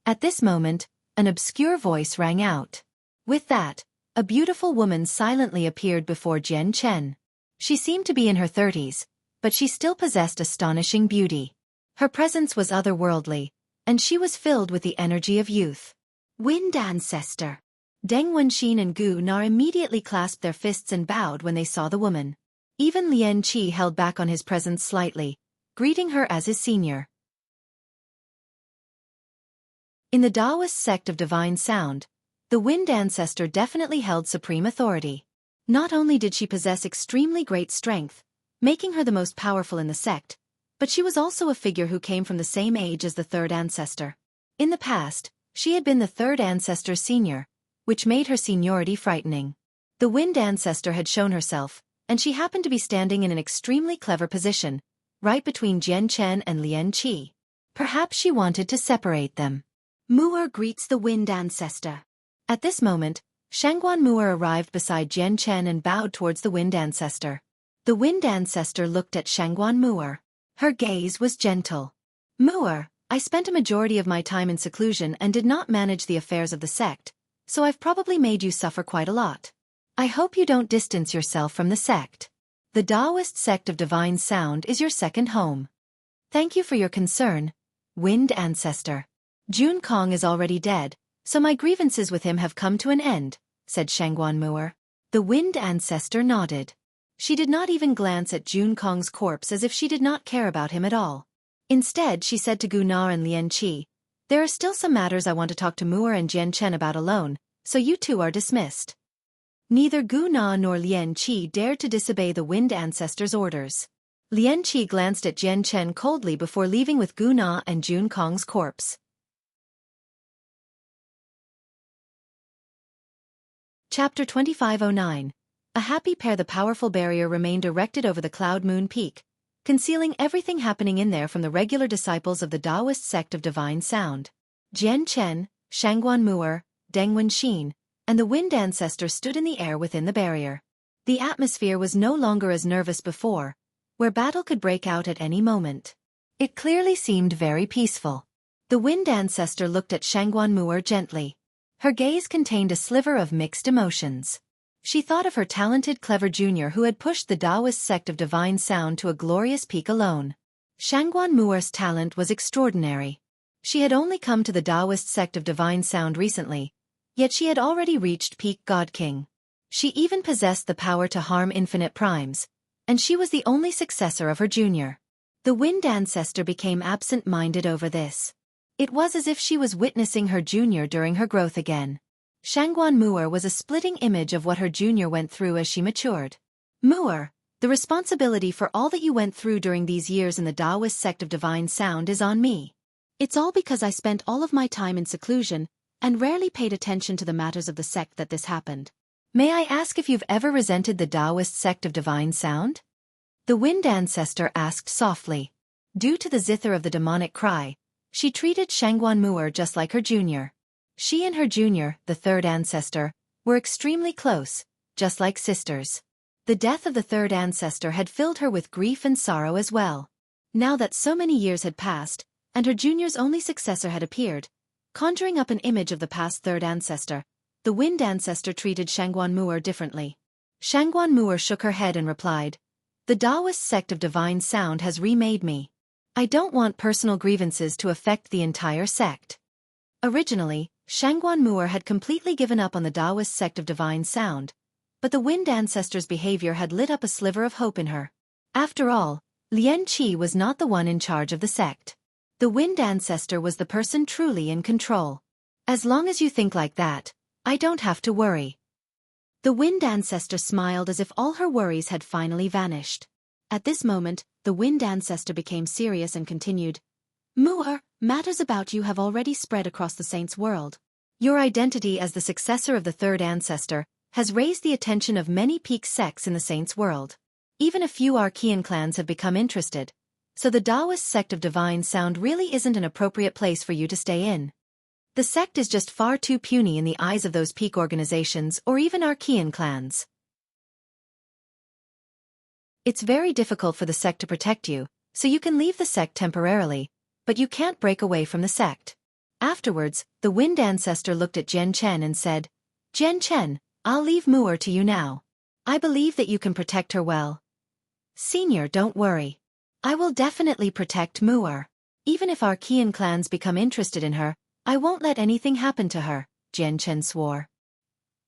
At this moment, an obscure voice rang out. With that, a beautiful woman silently appeared before Jian Chen. She seemed to be in her 30s, but she still possessed astonishing beauty. Her presence was otherworldly, and she was filled with the energy of youth. Wind Ancestor! Deng Wenxin and Gu Na immediately clasped their fists and bowed when they saw the woman. Even Lian Qi held back on his presence slightly, greeting her as his senior. In the Taoist sect of Divine Sound, the Wind Ancestor definitely held supreme authority. Not only did she possess extremely great strength, making her the most powerful in the sect, but she was also a figure who came from the same age as the third ancestor. In the past, she had been the third ancestor's senior, which made her seniority frightening. The Wind Ancestor had shown herself, and she happened to be standing in an extremely clever position, right between Jian Chen and Lian Qi. Perhaps she wanted to separate them. Muir greets the Wind Ancestor. At this moment, Shangguan Muir arrived beside Jian Chen and bowed towards the Wind Ancestor. The Wind Ancestor looked at Shangguan Muir. Her gaze was gentle. Muir, I spent a majority of my time in seclusion and did not manage the affairs of the sect, so I've probably made you suffer quite a lot. I hope you don't distance yourself from the sect. The Taoist sect of divine sound is your second home. Thank you for your concern, Wind Ancestor. Jun Kong is already dead, so my grievances with him have come to an end, said Shangguan Mu'er. The Wind Ancestor nodded. She did not even glance at Jun Kong's corpse as if she did not care about him at all. Instead, she said to Gu Na and Lian Qi, "There are still some matters I want to talk to Mu'er and Jian Chen about alone, so you two are dismissed." Neither Gu Na nor Lian Qi dared to disobey the Wind Ancestor's orders. Lian Qi glanced at Jian Chen coldly before leaving with Gu Na and Jun Kong's corpse. Chapter 2509. A happy pair. The powerful barrier remained erected over the Cloud Moon Peak, concealing everything happening in there from the regular disciples of the Taoist sect of divine sound. Jian Chen, Shangguan Mu'er, Deng Wenxin, and the Wind Ancestor stood in the air within the barrier. The atmosphere was no longer as nervous before, where battle could break out at any moment. It clearly seemed very peaceful. The Wind Ancestor looked at Shangguan Mu'er gently. Her gaze contained a sliver of mixed emotions. She thought of her talented clever junior who had pushed the Taoist sect of divine sound to a glorious peak alone. Shangguan Mu'er's talent was extraordinary. She had only come to the Taoist sect of divine sound recently, yet she had already reached peak God King. She even possessed the power to harm infinite primes, and she was the only successor of her junior. The Wind Ancestor became absent-minded over this. It was as if she was witnessing her junior during her growth again. Shangguan Mu'er was a splitting image of what her junior went through as she matured. Mu'er, the responsibility for all that you went through during these years in the Taoist sect of divine sound is on me. It's all because I spent all of my time in seclusion and rarely paid attention to the matters of the sect that this happened. May I ask if you've ever resented the Taoist sect of divine sound? The Wind Ancestor asked softly. Due to the zither of the demonic cry, she treated Shangguan Mu'er just like her junior. She and her junior, the third ancestor, were extremely close, just like sisters. The death of the third ancestor had filled her with grief and sorrow as well. Now that so many years had passed, and her junior's only successor had appeared, conjuring up an image of the past third ancestor, the Wind Ancestor treated Shangguan Mu'er differently. Shangguan Mu'er shook her head and replied, "The Taoist sect of divine sound has remade me. I don't want personal grievances to affect the entire sect." Originally, Shangguan Mu'er had completely given up on the Taoist sect of divine sound, but the Wind Ancestor's behavior had lit up a sliver of hope in her. After all, Lian Qi was not the one in charge of the sect. The Wind Ancestor was the person truly in control. As long as you think like that, I don't have to worry. The Wind Ancestor smiled as if all her worries had finally vanished. At this moment, the Wind Ancestor became serious and continued, "Mu'er, matters about you have already spread across the Saints' world. Your identity as the successor of the third ancestor has raised the attention of many peak sects in the Saints' world. Even a few Archean clans have become interested, so the Taoist sect of divine sound really isn't an appropriate place for you to stay in. The sect is just far too puny in the eyes of those peak organizations or even Archean clans. It's very difficult for the sect to protect you, so you can leave the sect temporarily, but you can't break away from the sect." Afterwards, the Wind Ancestor looked at Jian Chen and said, "Jian Chen, I'll leave Mu'er to you now. I believe that you can protect her well." "Senior, don't worry. I will definitely protect Mu'er. Even if Archean clans become interested in her, I won't let anything happen to her," Jian Chen swore.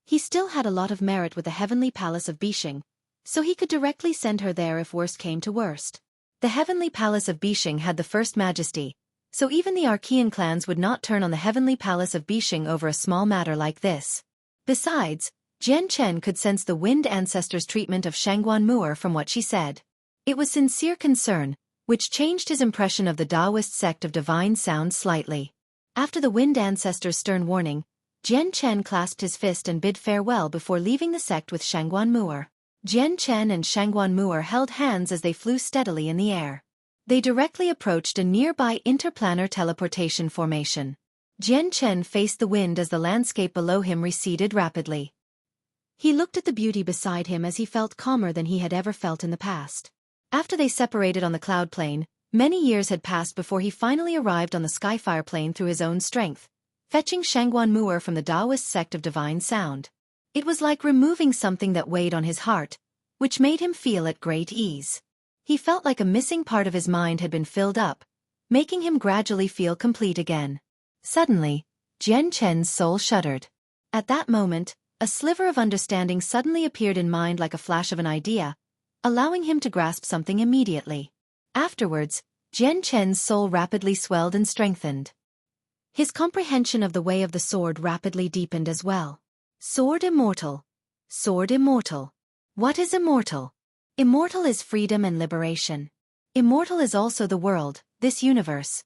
He still had a lot of merit with the Heavenly Palace of Bixing, so he could directly send her there if worst came to worst. The Heavenly Palace of Bixing had the first majesty, so even the Archean clans would not turn on the Heavenly Palace of Bixing over a small matter like this. Besides, Jian Chen could sense the Wind Ancestor's treatment of Shangguan Mu'er from what she said. It was sincere concern, which changed his impression of the Taoist sect of divine sound slightly. After the Wind Ancestor's stern warning, Jian Chen clasped his fist and bid farewell before leaving the sect with Shangguan Mu'er. Jian Chen and Shangguan Mu'er held hands as they flew steadily in the air. They directly approached a nearby interplanar teleportation formation. Jian Chen faced the wind as the landscape below him receded rapidly. He looked at the beauty beside him as he felt calmer than he had ever felt in the past. After they separated on the cloud plane, many years had passed before he finally arrived on the Skyfire plane through his own strength, fetching Shangguan Mu'er from the Taoist sect of divine sound. It was like removing something that weighed on his heart, which made him feel at great ease. He felt like a missing part of his mind had been filled up, making him gradually feel complete again. Suddenly, Jian Chen's soul shuddered. At that moment, a sliver of understanding suddenly appeared in mind like a flash of an idea, allowing him to grasp something immediately. Afterwards, Jian Chen's soul rapidly swelled and strengthened. His comprehension of the way of the sword rapidly deepened as well. Sword immortal. Sword immortal. What is immortal? Immortal is freedom and liberation. Immortal is also the world, this universe.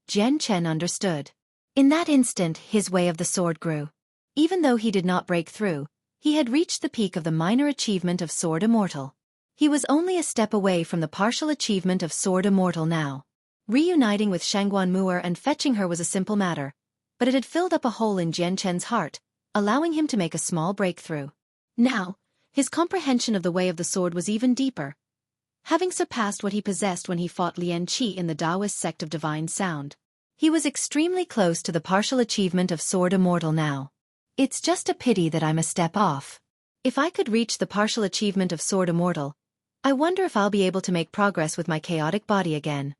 Jian Chen understood. In that instant, his way of the sword grew. Even though he did not break through, he had reached the peak of the minor achievement of Sword Immortal. He was only a step away from the partial achievement of Sword Immortal now. Reuniting with Shangguan Mu'er and fetching her was a simple matter, but it had filled up a hole in Jian Chen's heart, allowing him to make a small breakthrough. Now, his comprehension of the way of the sword was even deeper, having surpassed what he possessed when he fought Lian Qi in the Taoist sect of Divine Sound. He was extremely close to the partial achievement of Sword Immortal now. It's just a pity that I'm a step off. If I could reach the partial achievement of Sword Immortal, I wonder if I'll be able to make progress with my chaotic body again.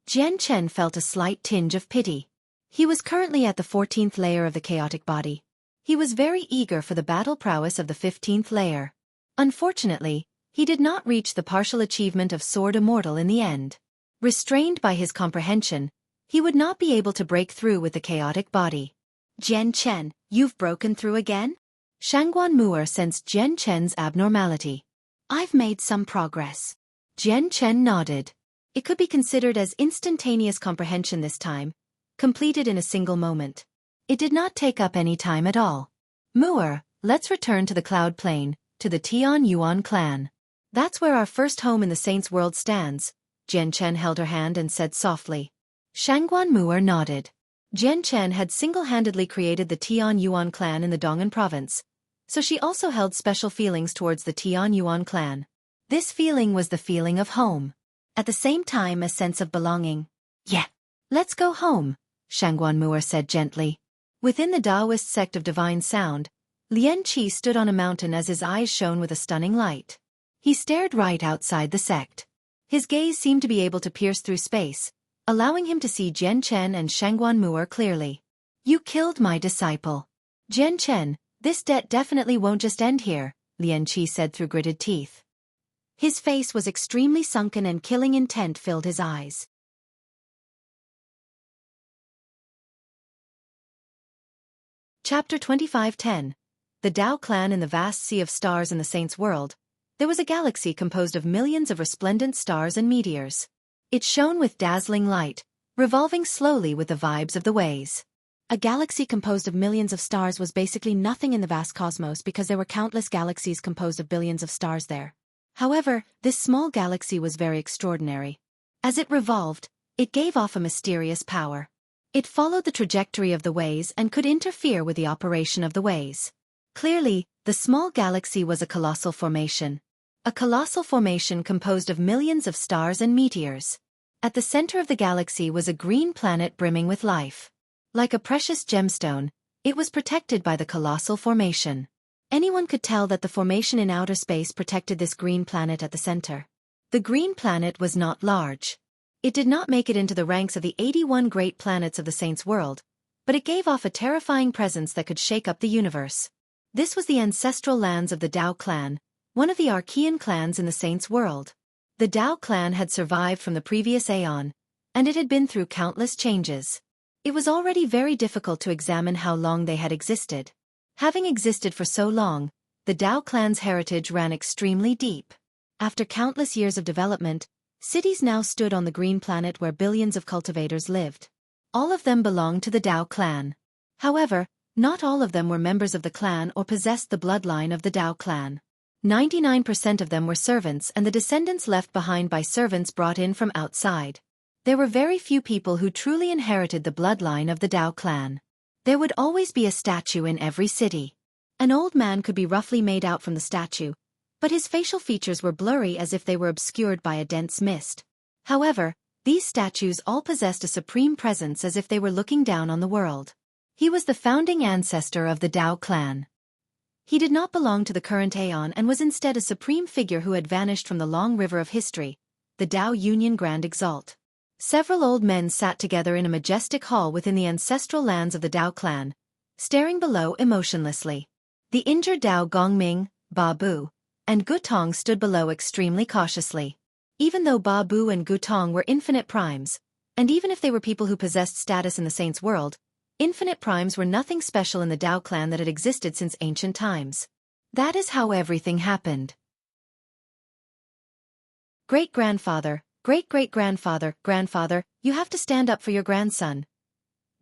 Jian Chen felt a slight tinge of pity. He was currently at the 14th layer of the chaotic body. He was very eager for the battle prowess of the 15th layer. Unfortunately, he did not reach the partial achievement of Sword Immortal in the end. Restrained by his comprehension, he would not be able to break through with the chaotic body. Jian Chen, you've broken through again? Shangguan Mu'er sensed Jian Chen's abnormality. I've made some progress. Jian Chen nodded. It could be considered as instantaneous comprehension this time, completed in a single moment. It did not take up any time at all. Mu'er, let's return to the Cloud Plain, to the Tian Yuan clan. That's where our first home in the Saints' World stands. Jian Chen held her hand and said softly. Shangguan Mu'er nodded. Jian Chen had single-handedly created the Tian Yuan clan in the Dong'an province, so she also held special feelings towards the Tian Yuan clan. This feeling was the feeling of home. At the same time, a sense of belonging. Yeah. Let's go home, Shangguan Mu'er said gently. Within the Taoist sect of Divine Sound, Lian Qi stood on a mountain as his eyes shone with a stunning light. He stared right outside the sect. His gaze seemed to be able to pierce through space, allowing him to see Jian Chen and Shangguan Mu'er clearly. You killed my disciple. Jian Chen, this debt definitely won't just end here, Lian Qi said through gritted teeth. His face was extremely sunken and killing intent filled his eyes. Chapter 25:10. The Tao clan in the vast sea of stars in the Saints' World. There was a galaxy composed of millions of resplendent stars and meteors. It shone with dazzling light, revolving slowly with the vibes of the ways. A galaxy composed of millions of stars was basically nothing in the vast cosmos because there were countless galaxies composed of billions of stars there. However, this small galaxy was very extraordinary. As it revolved, it gave off a mysterious power. It followed the trajectory of the ways and could interfere with the operation of the ways. Clearly, the small galaxy was a colossal formation. A colossal formation composed of millions of stars and meteors. At the center of the galaxy was a green planet brimming with life. Like a precious gemstone, it was protected by the colossal formation. Anyone could tell that the formation in outer space protected this green planet at the center. The green planet was not large. It did not make it into the ranks of the 81 great planets of the Saints' World, but it gave off a terrifying presence that could shake up the universe. This was the ancestral lands of the Tao clan, one of the Archean clans in the Saints' World. The Tao clan had survived from the previous aeon, and it had been through countless changes. It was already very difficult to examine how long they had existed. Having existed for so long, the Tao clan's heritage ran extremely deep. After countless years of development, cities now stood on the green planet where billions of cultivators lived. All of them belonged to the Tao clan. However, not all of them were members of the clan or possessed the bloodline of the Tao clan. 99% of them were servants and the descendants left behind by servants brought in from outside. There were very few people who truly inherited the bloodline of the Tao clan. There would always be a statue in every city. An old man could be roughly made out from the statue, but his facial features were blurry as if they were obscured by a dense mist. However, these statues all possessed a supreme presence as if they were looking down on the world. He was the founding ancestor of the Tao clan. He did not belong to the current aeon and was instead a supreme figure who had vanished from the long river of history, the Tao Union Grand Exalt. Several old men sat together in a majestic hall within the ancestral lands of the Tao clan, staring below emotionlessly. The injured Tao Gongming, Ba Bu, and Gutong stood below extremely cautiously. Even though Ba Bu and Gutong were infinite primes, and even if they were people who possessed status in the saints' world, infinite primes were nothing special in the Tao clan that had existed since ancient times. That is how everything happened. Great-grandfather, great-great-grandfather, grandfather, you have to stand up for your grandson.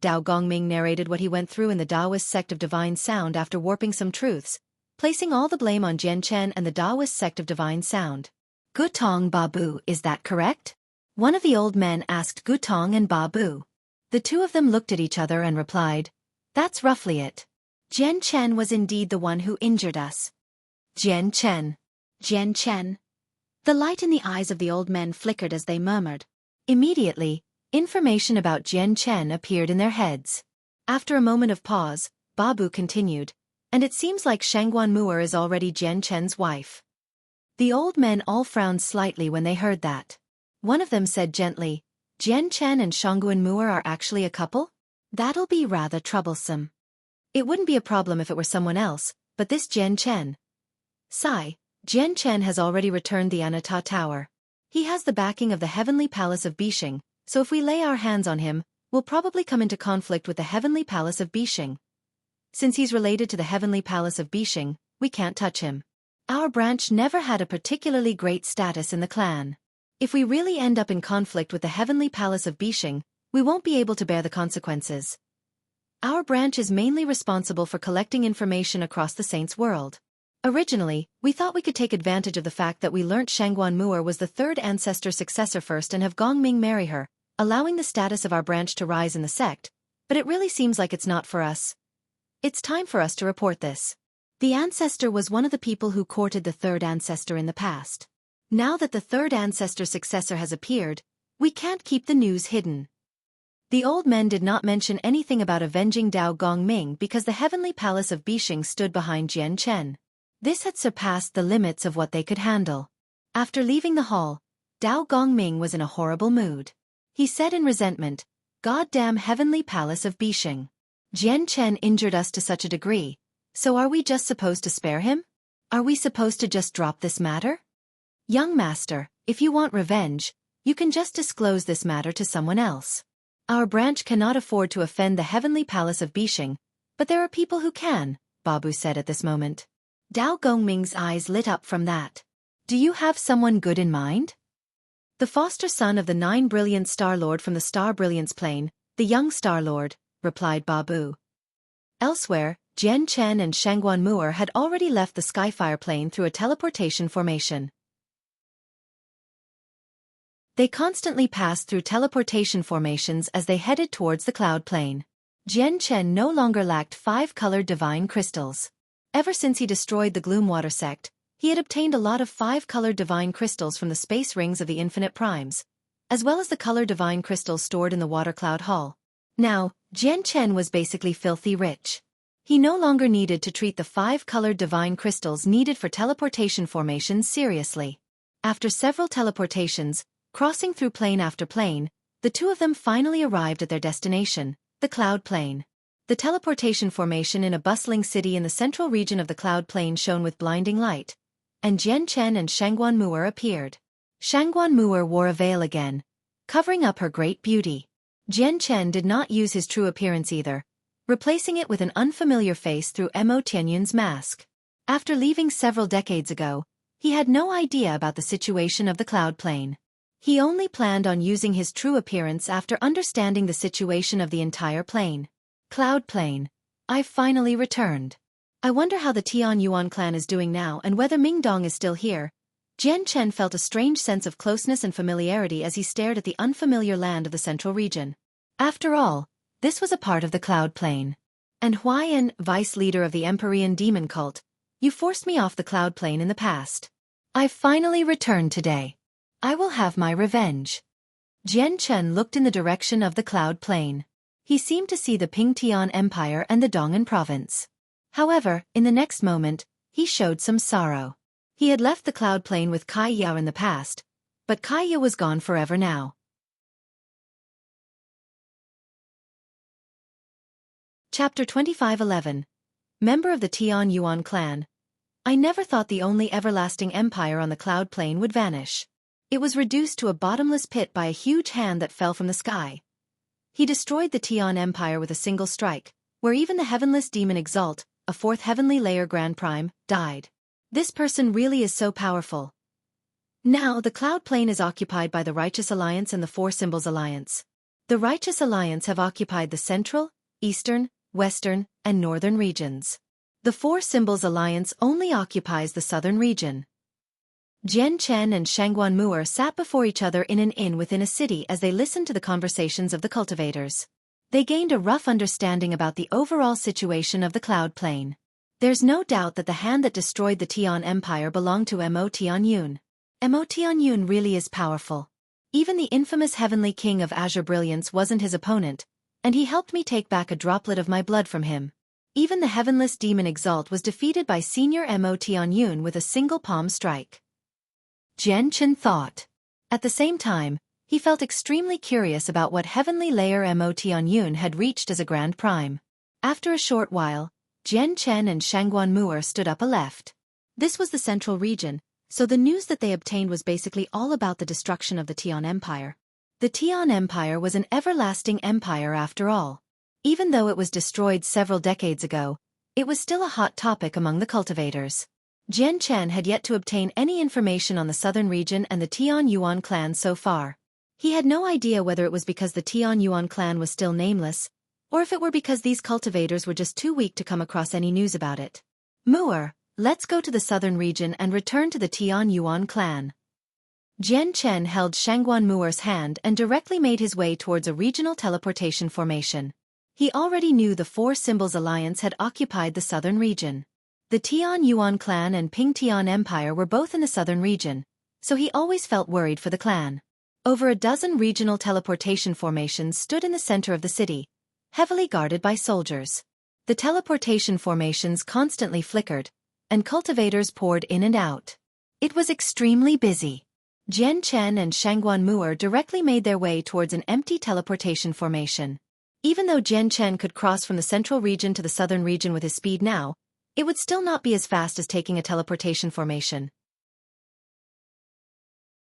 Dao Gongming narrated what he went through in the Taoist sect of Divine Sound after warping some truths, placing all the blame on Jian Chen and the Taoist sect of Divine Sound. Gutong Babu, is that correct? One of the old men asked Gutong and Babu. The two of them looked at each other and replied, that's roughly it. Jian Chen was indeed the one who injured us. Jian Chen. Jian Chen. The light in the eyes of the old men flickered as they murmured. Immediately, information about Jian Chen appeared in their heads. After a moment of pause, Babu continued, and it seems like Shangguan Mu'er is already Jian Chen's wife. The old men all frowned slightly when they heard that. One of them said gently, Jian Chen and Shangguan Mu'er are actually a couple? That'll be rather troublesome. It wouldn't be a problem if it were someone else, but this Jian Chen. Sigh. Jian Chen has already returned the Anata Tower. He has the backing of the Heavenly Palace of Bishing, so if we lay our hands on him, we'll probably come into conflict with the Heavenly Palace of Bishing. Since he's related to the Heavenly Palace of Bishing, we can't touch him. Our branch never had a particularly great status in the clan. If we really end up in conflict with the Heavenly Palace of Bishing, we won't be able to bear the consequences. Our branch is mainly responsible for collecting information across the Saints' world. Originally, we thought we could take advantage of the fact that we learnt Shangguan Mu'er was the third ancestor successor first and have Gongming marry her, allowing the status of our branch to rise in the sect, but it really seems like it's not for us. It's time for us to report this. The ancestor was one of the people who courted the third ancestor in the past. Now that the third ancestor successor has appeared, we can't keep the news hidden. The old men did not mention anything about avenging Dao Gongming because the Heavenly Palace of Bishing stood behind Jian Chen. This had surpassed the limits of what they could handle. After leaving the hall, Dao Gongming was in a horrible mood. He said in resentment, "Goddamn Heavenly Palace of Bishing. Jian Chen injured us to such a degree, so are we just supposed to spare him? Are we supposed to just drop this matter? Young master, if you want revenge, you can just disclose this matter to someone else. Our branch cannot afford to offend the Heavenly Palace of Bishing, but there are people who can," Babu said at this moment. Dao Gongming's eyes lit up from that. "Do you have someone good in mind?" "The foster son of the 9 brilliant Star Lord from the Star Brilliance Plane, the young Star Lord," replied Babu. Elsewhere, Jian Chen and Shangguan Mu'er had already left the Skyfire plane through a teleportation formation. They constantly passed through teleportation formations as they headed towards the cloud plane. Jian Chen no longer lacked 5-colored divine crystals. Ever since he destroyed the Gloomwater sect, he had obtained a lot of 5-colored divine crystals from the space rings of the infinite primes, as well as the color divine crystals stored in the Water Cloud Hall. Now, Jian Chen was basically filthy rich. He no longer needed to treat the 5-colored divine crystals needed for teleportation formations seriously. After several teleportations, crossing through plane after plane, the two of them finally arrived at their destination, the Cloud Plane. The teleportation formation in a bustling city in the central region of the Cloud Plane shone with blinding light, and Jian Chen and Shangguan Mu'er appeared. Shangguan Mu'er wore a veil again, covering up her great beauty. Jian Chen did not use his true appearance either, replacing it with an unfamiliar face through Mo Tianyun's mask. After leaving several decades ago, he had no idea about the situation of the Cloud Plane. He only planned on using his true appearance after understanding the situation of the entire plane. Cloud Plane. I've finally returned. I wonder how the Tianyuan clan is doing now and whether Mingdong is still here. Jian Chen felt a strange sense of closeness and familiarity as he stared at the unfamiliar land of the central region. After all, this was a part of the Cloud Plane. "And Huayan, vice leader of the Empyrean demon cult, you forced me off the Cloud Plane in the past. I've finally returned today. I will have my revenge." Jian Chen looked in the direction of the Cloud Plane. He seemed to see the Pingtian Empire and the Dongan Province. However, in the next moment, he showed some sorrow. He had left the cloud plane with Kai Yao in the past, but Kai Yao was gone forever now. Chapter 25:11. Member of the Tian Yuan clan. I never thought the only everlasting empire on the cloud plane would vanish. It was reduced to a bottomless pit by a huge hand that fell from the sky. He destroyed the Tian Empire with a single strike, where even the heavenless demon Exalt, a fourth heavenly layer Grand Prime, died. This person really is so powerful. Now the cloud plane is occupied by the Righteous Alliance and the Four Symbols Alliance. The Righteous Alliance have occupied the central, eastern, western, and northern regions. The Four Symbols Alliance only occupies the southern region. Jian Chen and Shangguan Mu'er sat before each other in an inn within a city as they listened to the conversations of the cultivators. They gained a rough understanding about the overall situation of the cloud plane. There's no doubt that the hand that destroyed the Tian Empire belonged to Mo Tianyun. Mo Tianyun really is powerful. Even the infamous Heavenly King of Azure Brilliance wasn't his opponent, and he helped me take back a droplet of my blood from him. Even the heavenless demon Exalt was defeated by Senior Mo Tianyun with a single palm strike. Jian Chen thought. At the same time, he felt extremely curious about what heavenly layer Mo Tianyun had reached as a Grand Prime. After a short while, Jian Chen and Shangguan Mu'er stood up a left. This was the central region, so the news that they obtained was basically all about the destruction of the Tian Empire. The Tian Empire was an everlasting empire after all. Even though it was destroyed several decades ago, it was still a hot topic among the cultivators. Jian Chen had yet to obtain any information on the southern region and the Tian Yuan clan so far. He had no idea whether it was because the Tian Yuan clan was still nameless, or if it were because these cultivators were just too weak to come across any news about it. Mu'er, let's go to the southern region and return to the Tian Yuan clan. Jian Chen held Shangguan Mu'er's hand and directly made his way towards a regional teleportation formation. He already knew the Four Symbols Alliance had occupied the southern region. The Tian Yuan clan and Ping Tian Empire were both in the southern region, so he always felt worried for the clan. Over a dozen regional teleportation formations stood in the center of the city, heavily guarded by soldiers. The teleportation formations constantly flickered, and cultivators poured in and out. It was extremely busy. Jian Chen and Shangguan Mu'er directly made their way towards an empty teleportation formation. Even though Jian Chen could cross from the central region to the southern region with his speed now, it would still not be as fast as taking a teleportation formation.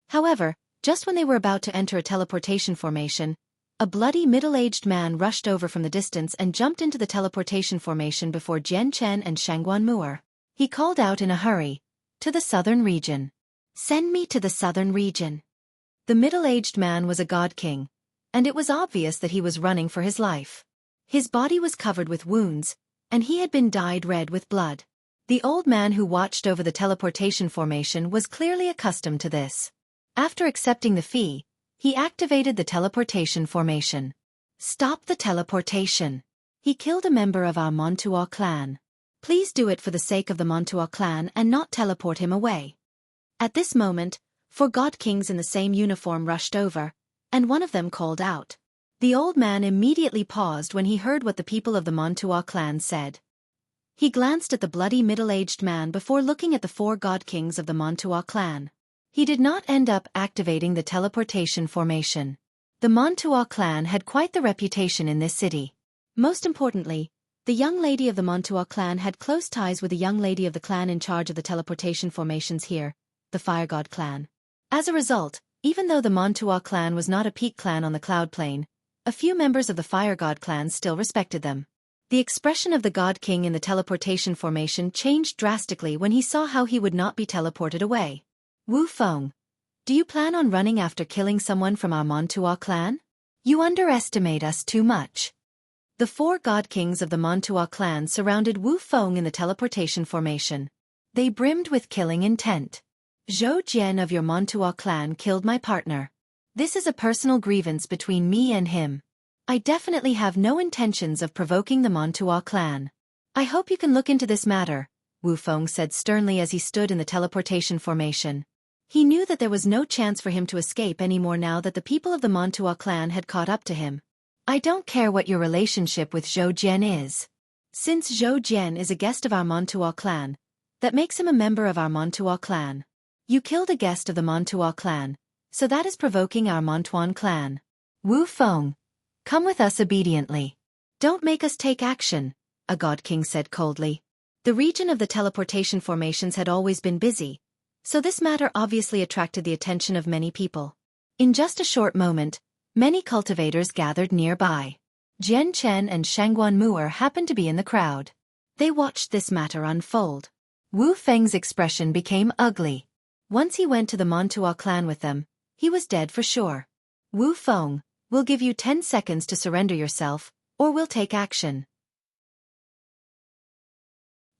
However, just when they were about to enter a teleportation formation, a bloody middle-aged man rushed over from the distance and jumped into the teleportation formation before Jian Chen and Shangguan Mu'er. He called out in a hurry, "To the southern region. Send me to the southern region." The middle-aged man was a god king, and it was obvious that he was running for his life. His body was covered with wounds, and he had been dyed red with blood. The old man who watched over the teleportation formation was clearly accustomed to this. After accepting the fee, he activated the teleportation formation. Stop the teleportation. He killed a member of our Montuo clan. Please do it for the sake of the Montuo clan and not teleport him away. At this moment, 4 god kings in the same uniform rushed over, and one of them called out. The old man immediately paused when he heard what the people of the Montuo clan said. He glanced at the bloody middle-aged man before looking at the 4 god kings of the Montuo clan. He did not end up activating the teleportation formation. The Montuo clan had quite the reputation in this city. Most importantly, the young lady of the Montuo clan had close ties with the young lady of the clan in charge of the teleportation formations here, the Fire God clan. As a result, even though the Montuo clan was not a peak clan on the cloud plane, a few members of the Fire God clan still respected them. The expression of the God King in the teleportation formation changed drastically when he saw how he would not be teleported away. Wu Feng, do you plan on running after killing someone from our Montuo clan? You underestimate us too much. The 4 god kings of the Montuo clan surrounded Wu Feng in the teleportation formation. They brimmed with killing intent. Zhou Jian of your Montuo clan killed my partner. This is a personal grievance between me and him. I definitely have no intentions of provoking the Montuo clan. I hope you can look into this matter, Wu Feng said sternly as he stood in the teleportation formation. He knew that there was no chance for him to escape anymore now that the people of the Montuo clan had caught up to him. I don't care what your relationship with Zhou Jian is. Since Zhou Jian is a guest of our Montuo clan, that makes him a member of our Montuo clan. You killed a guest of the Montuo clan, so that is provoking our Montuan clan. Wu Feng, come with us obediently. Don't make us take action, a god king said coldly. The region of the teleportation formations had always been busy, so this matter obviously attracted the attention of many people. In just a short moment, many cultivators gathered nearby. Jian Chen and Shangguan Mu'er happened to be in the crowd. They watched this matter unfold. Wu Feng's expression became ugly. Once he went to the Montuo clan with them, he was dead for sure. Wu Feng, we'll give you 10 seconds to surrender yourself, or we'll take action.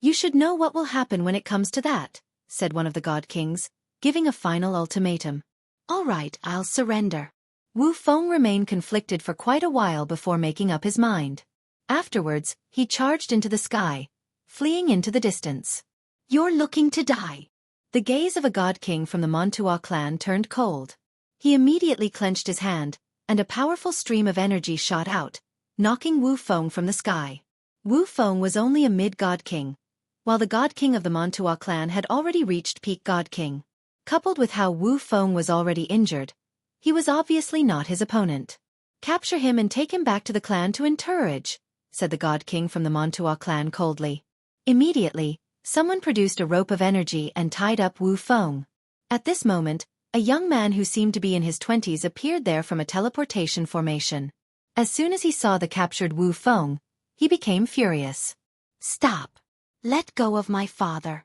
You should know what will happen when it comes to that, said one of the god kings, giving a final ultimatum. All right, I'll surrender. Wu Feng remained conflicted for quite a while before making up his mind. Afterwards, he charged into the sky, fleeing into the distance. You're looking to die. The gaze of a god king from the Montuo clan turned cold. He immediately clenched his hand, and a powerful stream of energy shot out, knocking Wu Feng from the sky. Wu Feng was only a mid-god king, while the god king of the Montuo clan had already reached peak god king. Coupled with how Wu Feng was already injured, he was obviously not his opponent. Capture him and take him back to the clan to encourage, said the god king from the Montuo clan coldly. Immediately, someone produced a rope of energy and tied up Wu Feng. At this moment, a young man who seemed to be in his 20s appeared there from a teleportation formation. As soon as he saw the captured Wu Feng, he became furious. Stop! Let go of my father!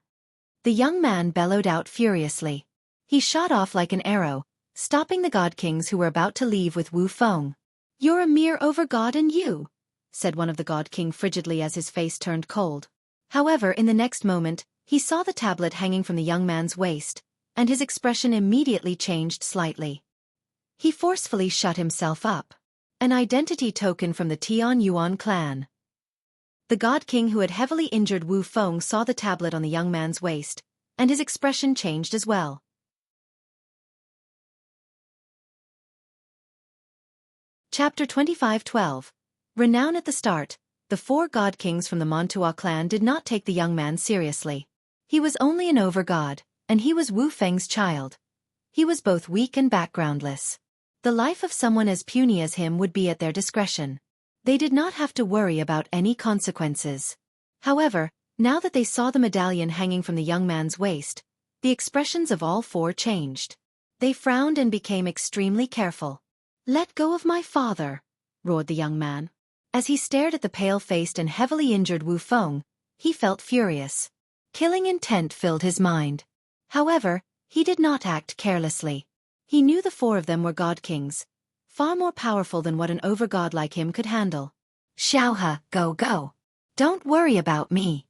The young man bellowed out furiously. He shot off like an arrow, stopping the god kings who were about to leave with Wu Feng. You're a mere overgod and you, said one of the god king frigidly as his face turned cold. However, in the next moment, he saw the tablet hanging from the young man's waist, and his expression immediately changed slightly. He forcefully shut himself up. An identity token from the Tian Yuan clan. The god king who had heavily injured Wu Feng saw the tablet on the young man's waist, and his expression changed as well. Chapter 25:12. Renown at the start, the 4 god kings from the Montuo clan did not take the young man seriously. He was only an overgod, and he was Wu Feng's child. He was both weak and backgroundless. The life of someone as puny as him would be at their discretion. They did not have to worry about any consequences. However, now that they saw the medallion hanging from the young man's waist, the expressions of all 4 changed. They frowned and became extremely careful. Let go of my father, roared the young man. As he stared at the pale-faced and heavily injured Wu Feng, he felt furious. Killing intent filled his mind. However, he did not act carelessly. He knew the 4 of them were god kings, far more powerful than what an overgod like him could handle. Xiaohe, go. Don't worry about me.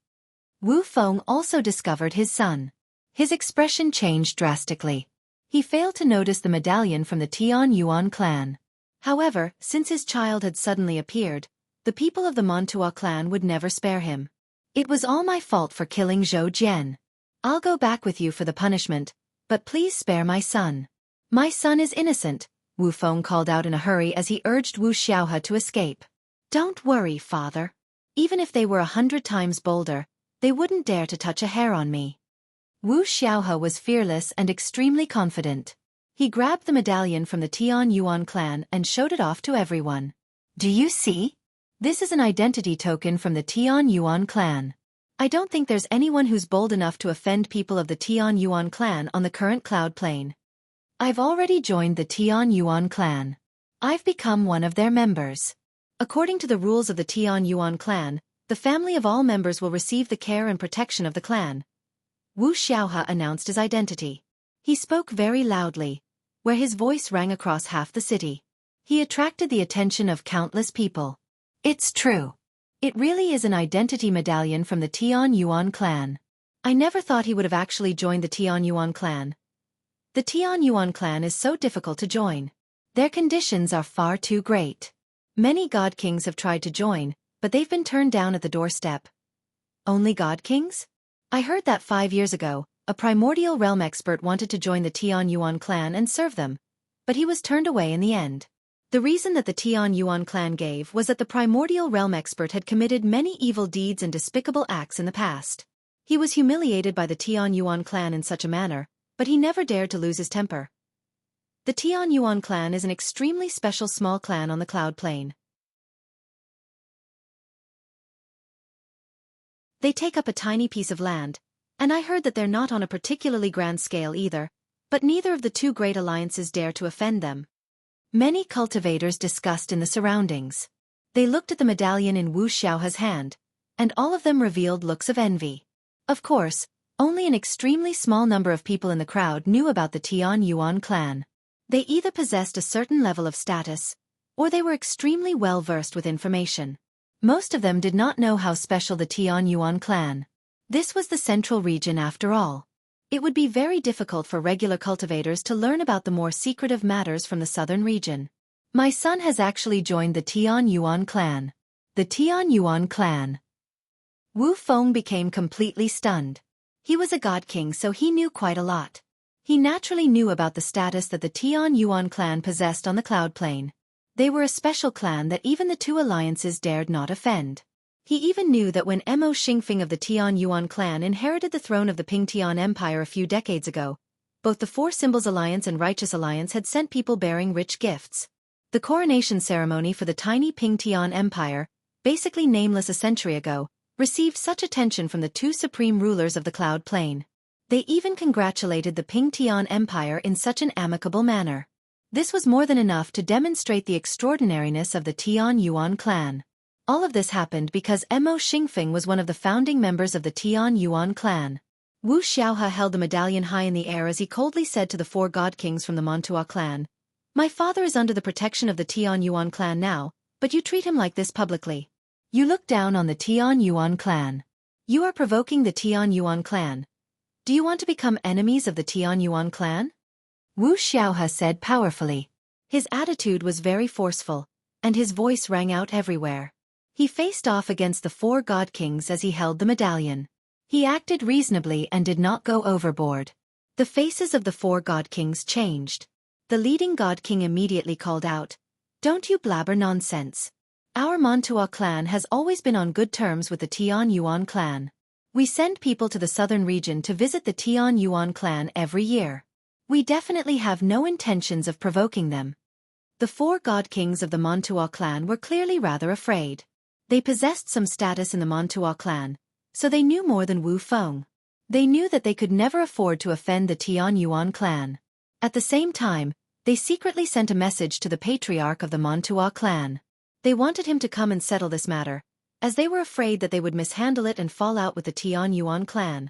Wu Feng also discovered his son. His expression changed drastically. He failed to notice the medallion from the Tian Yuan clan. However, since his child had suddenly appeared, the people of the Montuo clan would never spare him. It was all my fault for killing Zhou Jian. I'll go back with you for the punishment, but please spare my son. My son is innocent, Wu Feng called out in a hurry as he urged Wu Xiaohe to escape. Don't worry, father. Even if they were 100 times bolder, they wouldn't dare to touch a hair on me. Wu Xiaohe was fearless and extremely confident. He grabbed the medallion from the Tian Yuan clan and showed it off to everyone. Do you see? This is an identity token from the Tian Yuan clan. I don't think there's anyone who's bold enough to offend people of the Tian Yuan clan on the current cloud plane. I've already joined the Tian Yuan clan. I've become one of their members. According to the rules of the Tian Yuan clan, the family of all members will receive the care and protection of the clan. Wu Xiaohe announced his identity. He spoke very loudly, where his voice rang across half the city. He attracted the attention of countless people. It's true. It really is an identity medallion from the Tian Yuan clan. I never thought he would have actually joined the Tian Yuan clan. The Tian Yuan clan is so difficult to join. Their conditions are far too great. Many god kings have tried to join, but they've been turned down at the doorstep. Only god kings? I heard that 5 years ago, a primordial realm expert wanted to join the Tian Yuan clan and serve them, but he was turned away in the end. The reason that the Tian Yuan clan gave was that the primordial realm expert had committed many evil deeds and despicable acts in the past. He was humiliated by the Tian Yuan clan in such a manner, but he never dared to lose his temper. The Tian Yuan clan is an extremely special small clan on the Cloud Plane. They take up a tiny piece of land, and I heard that they're not on a particularly grand scale either, but neither of the two great alliances dare to offend them. Many cultivators discussed in the surroundings. They looked at the medallion in Wu Xiaohe's hand, and all of them revealed looks of envy. Of course, only an extremely small number of people in the crowd knew about the Tian Yuan clan. They either possessed a certain level of status, or they were extremely well versed with information. Most of them did not know how special the Tian Yuan clan. This was the central region after all. It would be very difficult for regular cultivators to learn about the more secretive matters from the southern region. My son has actually joined the Tian Yuan clan. The Tian Yuan clan. Wu Feng became completely stunned. He was a god king, so he knew quite a lot. He naturally knew about the status that the Tian Yuan clan possessed on the Cloud Plane. They were a special clan that even the two alliances dared not offend. He even knew that when Mo Xingfeng of the Tian Yuan clan inherited the throne of the Ping Tian Empire a few decades ago, both the Four Symbols Alliance and Righteous Alliance had sent people bearing rich gifts. The coronation ceremony for the tiny Ping Tian Empire, basically nameless a century ago, received such attention from the two supreme rulers of the Cloud Plane. They even congratulated the Ping Tian Empire in such an amicable manner. This was more than enough to demonstrate the extraordinariness of the Tian Yuan clan. All of this happened because Mo Xingfeng was one of the founding members of the Tian Yuan clan. Wu Xiaohe held the medallion high in the air as he coldly said to the four god kings from the Mantua clan, "My father is under the protection of the Tian Yuan clan now, but you treat him like this publicly. You look down on the Tian Yuan clan. You are provoking the Tian Yuan clan. Do you want to become enemies of the Tian Yuan clan?" Wu Xiaohe said powerfully. His attitude was very forceful, and his voice rang out everywhere. He faced off against the four god kings as he held the medallion. He acted reasonably and did not go overboard. The faces of the four god kings changed. The leading god king immediately called out, "Don't you blabber nonsense. Our Mantua clan has always been on good terms with the Tian Yuan clan. We send people to the southern region to visit the Tian Yuan clan every year. We definitely have no intentions of provoking them." The four god kings of the Mantua clan were clearly rather afraid. They possessed some status in the Mantua clan, so they knew more than Wu Feng. They knew that they could never afford to offend the Tian Yuan clan. At the same time, they secretly sent a message to the patriarch of the Mantua clan. They wanted him to come and settle this matter, as they were afraid that they would mishandle it and fall out with the Tian Yuan clan.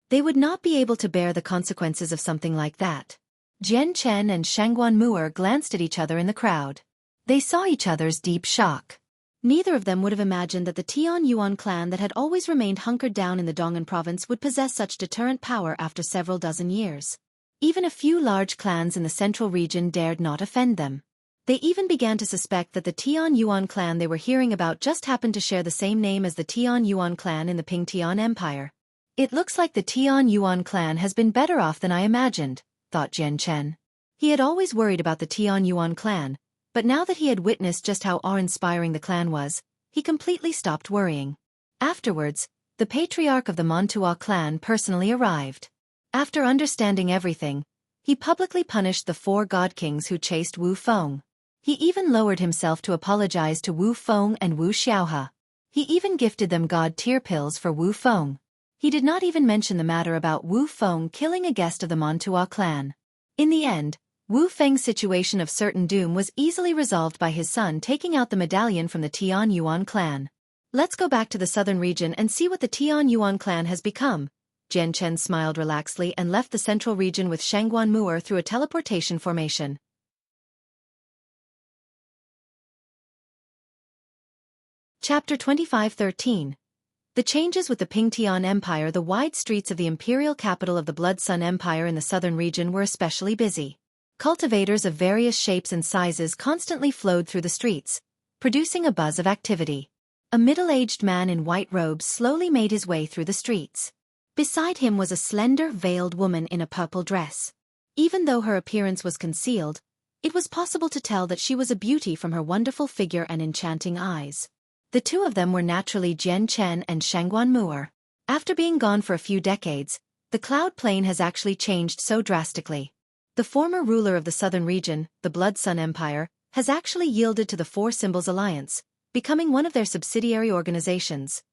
They would not be able to bear the consequences of something like that. Jian Chen and Shangguan Mu'er glanced at each other in the crowd. They saw each other's deep shock. Neither of them would have imagined that the Tian Yuan clan that had always remained hunkered down in the Dong'an province would possess such deterrent power after several dozen years. Even a few large clans in the central region dared not offend them. They even began to suspect that the Tian Yuan clan they were hearing about just happened to share the same name as the Tian Yuan clan in the Ping Tian Empire. "It looks like the Tian Yuan clan has been better off than I imagined," thought Jian Chen. He had always worried about the Tian Yuan clan, but now that he had witnessed just how awe-inspiring the clan was, he completely stopped worrying. Afterwards, the patriarch of the Mantua clan personally arrived. After understanding everything, he publicly punished the four god kings who chased Wu Feng. He even lowered himself to apologize to Wu Feng and Wu Xiaohe. He even gifted them god-tier pills for Wu Feng. He did not even mention the matter about Wu Feng killing a guest of the Mantua clan. In the end, Wu Feng's situation of certain doom was easily resolved by his son taking out the medallion from the Tian Yuan clan. "Let's go back to the southern region and see what the Tian Yuan clan has become." Jian Chen smiled relaxedly and left the central region with Shangguan Mu'er through a teleportation formation. Chapter 25-13. The changes with the Ping Tian Empire. The wide streets of the imperial capital of the Blood Sun Empire in the southern region were especially busy. Cultivators of various shapes and sizes constantly flowed through the streets, producing a buzz of activity. A middle-aged man in white robes slowly made his way through the streets. Beside him was a slender, veiled woman in a purple dress. Even though her appearance was concealed, it was possible to tell that she was a beauty from her wonderful figure and enchanting eyes. The two of them were naturally Jian Chen and Shangguan Mu'er. After being gone for a few decades, the Cloud Plain has actually changed so drastically. The former ruler of the southern region, the Blood Sun Empire, has actually yielded to the Four Symbols Alliance, becoming one of their subsidiary organizations.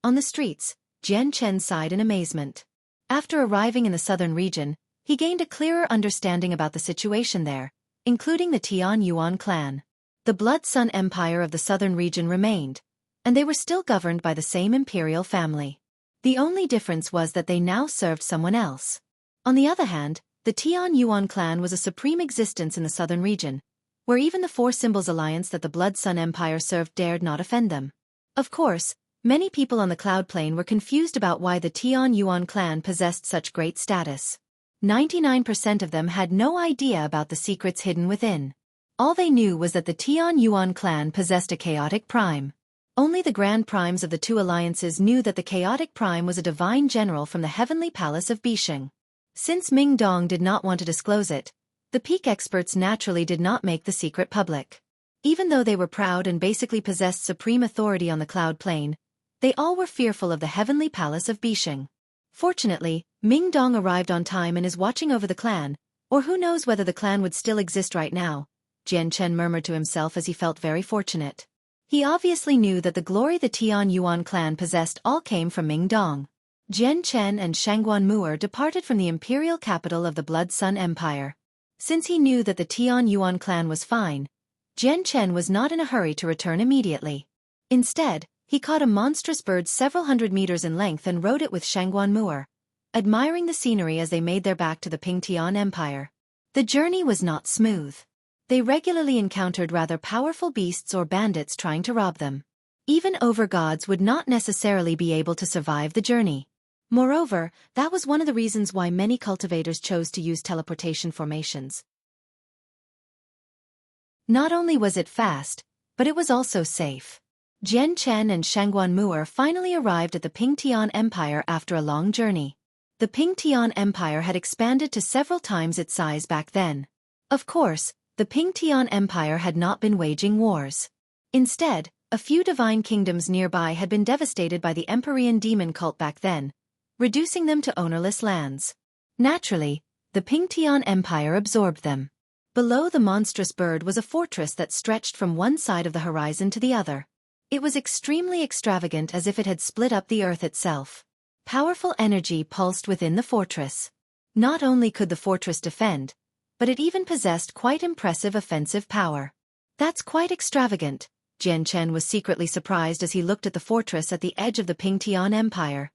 On the streets, Jian Chen sighed in amazement. After arriving in the southern region, he gained a clearer understanding about the situation there, including the Tian Yuan clan. The Blood Sun Empire of the southern region remained, and they were still governed by the same imperial family. The only difference was that they now served someone else. On the other hand, the Tian Yuan clan was a supreme existence in the southern region, where even the Four Symbols Alliance that the Blood Sun Empire served dared not offend them. Of course, many people on the Cloud Plain were confused about why the Tian Yuan clan possessed such great status. 99% of them had no idea about the secrets hidden within. All they knew was that the Tian Yuan clan possessed a chaotic prime. Only the Grand Primes of the two alliances knew that the chaotic prime was a divine general from the heavenly palace of Bisheng. Since Ming Dong did not want to disclose it, the peak experts naturally did not make the secret public. Even though they were proud and basically possessed supreme authority on the Cloud Plain, they all were fearful of the heavenly palace of Bisheng. Fortunately, Ming Dong arrived on time and is watching over the clan, or who knows whether the clan would still exist right now, Jian Chen murmured to himself as he felt very fortunate. He obviously knew that the glory the Tian Yuan clan possessed all came from Ming Dong. Jian Chen and Shangguan Mu'er departed from the imperial capital of the Blood Sun Empire. Since he knew that the Tian Yuan clan was fine, Jian Chen was not in a hurry to return immediately. Instead, he caught a monstrous bird several hundred meters in length and rode it with Shangguan Mu'er, admiring the scenery as they made their back to the Pingtian Empire. The journey was not smooth. They regularly encountered rather powerful beasts or bandits trying to rob them. Even overgods would not necessarily be able to survive the journey. Moreover, that was one of the reasons why many cultivators chose to use teleportation formations. Not only was it fast, but it was also safe. Jian Chen and Shangguan Mu'er finally arrived at the Pingtian Empire after a long journey. The Pingtian Empire had expanded to several times its size back then. Of course, the Pingtian Empire had not been waging wars. Instead, a few divine kingdoms nearby had been devastated by the Empyrean demon cult back then, reducing them to ownerless lands. Naturally, the Pingtian Empire absorbed them. Below the monstrous bird was a fortress that stretched from one side of the horizon to the other. It was extremely extravagant, as if it had split up the earth itself. Powerful energy pulsed within the fortress. Not only could the fortress defend, but it even possessed quite impressive offensive power. That's quite extravagant, Jian Chen was secretly surprised as he looked at the fortress at the edge of the Pingtian Empire.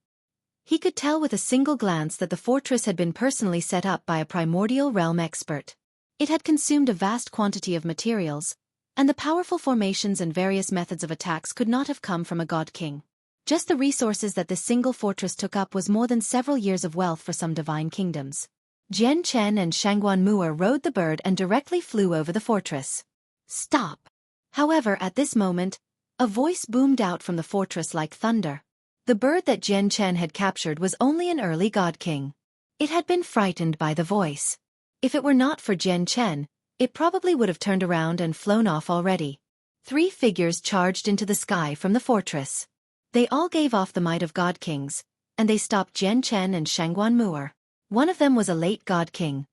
He could tell with a single glance that the fortress had been personally set up by a primordial realm expert. It had consumed a vast quantity of materials, and the powerful formations and various methods of attacks could not have come from a god king. Just the resources that this single fortress took up was more than several years of wealth for some divine kingdoms. Jian Chen and Shangguan Mu'er rode the bird and directly flew over the fortress. Stop! However, at this moment, a voice boomed out from the fortress like thunder. The bird that Jian Chen had captured was only an early god king. It had been frightened by the voice. If it were not for Jian Chen, it probably would have turned around and flown off already. 3 figures charged into the sky from the fortress. They all gave off the might of god kings, and they stopped Jian Chen and Shangguan Mu'er. One of them was a late god king,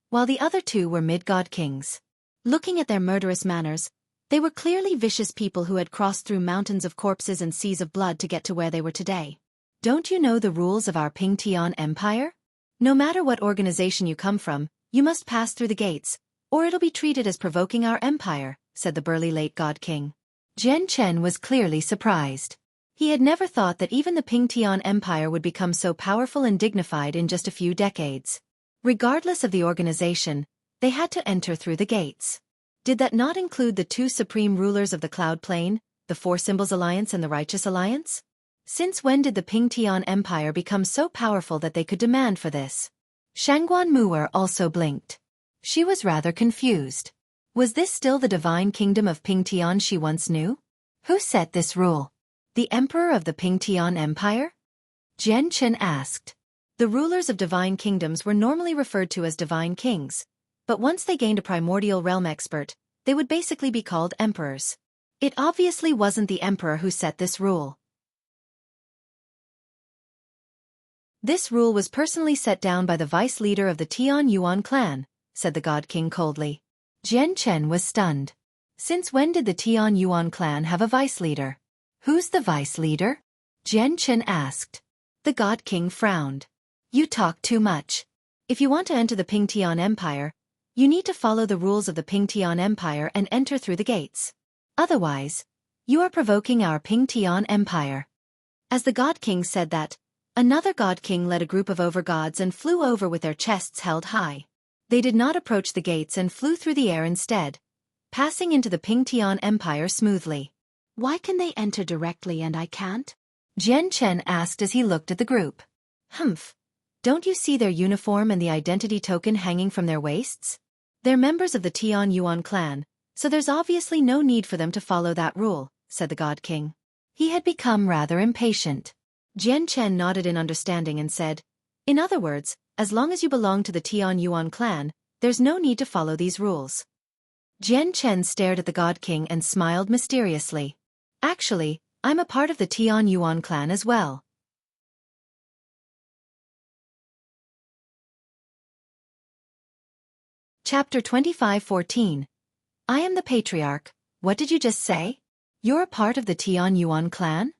while the other 2 were mid-god kings. Looking at their murderous manners, they were clearly vicious people who had crossed through mountains of corpses and seas of blood to get to where they were today. Don't you know the rules of our Pingtian Empire? No matter what organization you come from, you must pass through the gates, or it'll be treated as provoking our empire, said the burly late god king. Jian Chen was clearly surprised. He had never thought that even the Pingtian Empire would become so powerful and dignified in just a few decades. Regardless of the organization, they had to enter through the gates. Did that not include the 2 supreme rulers of the Cloud Plain, the Four Symbols Alliance and the Righteous Alliance? Since when did the Pingtian Empire become so powerful that they could demand for this? Shangguan Mu'er also blinked. She was rather confused. Was this still the divine kingdom of Pingtian she once knew? Who set this rule? The emperor of the Pingtian Empire? Jian Chen asked. The rulers of divine kingdoms were normally referred to as divine kings, but once they gained a primordial realm expert, they would basically be called emperors. It obviously wasn't the emperor who set this rule. This rule was personally set down by the vice leader of the Tian Yuan clan, said the God King coldly. Jian Chen was stunned. Since when did the Tian Yuan clan have a vice leader? Who's the vice leader? Jian Chen asked. The God King frowned. You talk too much. If you want to enter the Ping Tian Empire, you need to follow the rules of the Ping Tian Empire and enter through the gates. Otherwise, you are provoking our Ping Tian Empire. As the God King said that, another God King led a group of overgods and flew over with their chests held high. They did not approach the gates and flew through the air instead, passing into the Ping Tian Empire smoothly. Why can they enter directly and I can't? Jian Chen asked as he looked at the group. Humph. Don't you see their uniform and the identity token hanging from their waists? They're members of the Tian Yuan clan, so there's obviously no need for them to follow that rule, said the God King. He had become rather impatient. Jian Chen nodded in understanding and said, in other words, as long as you belong to the Tian Yuan clan, there's no need to follow these rules. Jian Chen stared at the God King and smiled mysteriously. Actually, I'm a part of the Tian Yuan clan as well. Chapter 25:14. I am the Patriarch. What did you just say? You're a part of the Tian Yuan clan?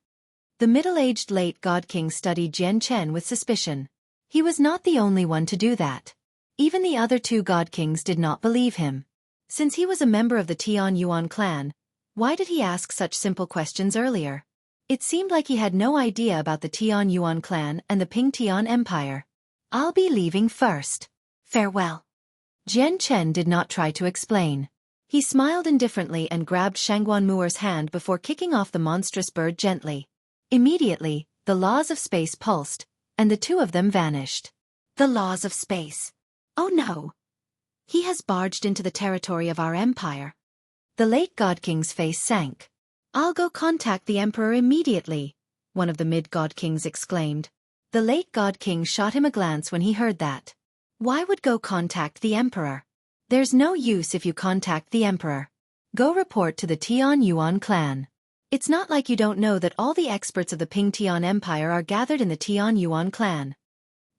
The middle-aged late God King studied Jian Chen with suspicion. He was not the only one to do that. Even the other two God Kings did not believe him. Since he was a member of the Tian Yuan clan, why did he ask such simple questions earlier? It seemed like he had no idea about the Tian Yuan clan and the Ping Tian Empire. I'll be leaving first. Farewell. Jian Chen did not try to explain. He smiled indifferently and grabbed Shangguan Muer's hand before kicking off the monstrous bird gently. Immediately, the laws of space pulsed, and the two of them vanished. The laws of space. Oh no! He has barged into the territory of our empire. The late God King's face sank. I'll go contact the emperor immediately, one of the mid-God Kings exclaimed. The late God King shot him a glance when he heard that. Why would go contact the emperor? There's no use if you contact the emperor. Go report to the Tian Yuan clan. It's not like you don't know that all the experts of the Ping Tian Empire are gathered in the Tian Yuan clan.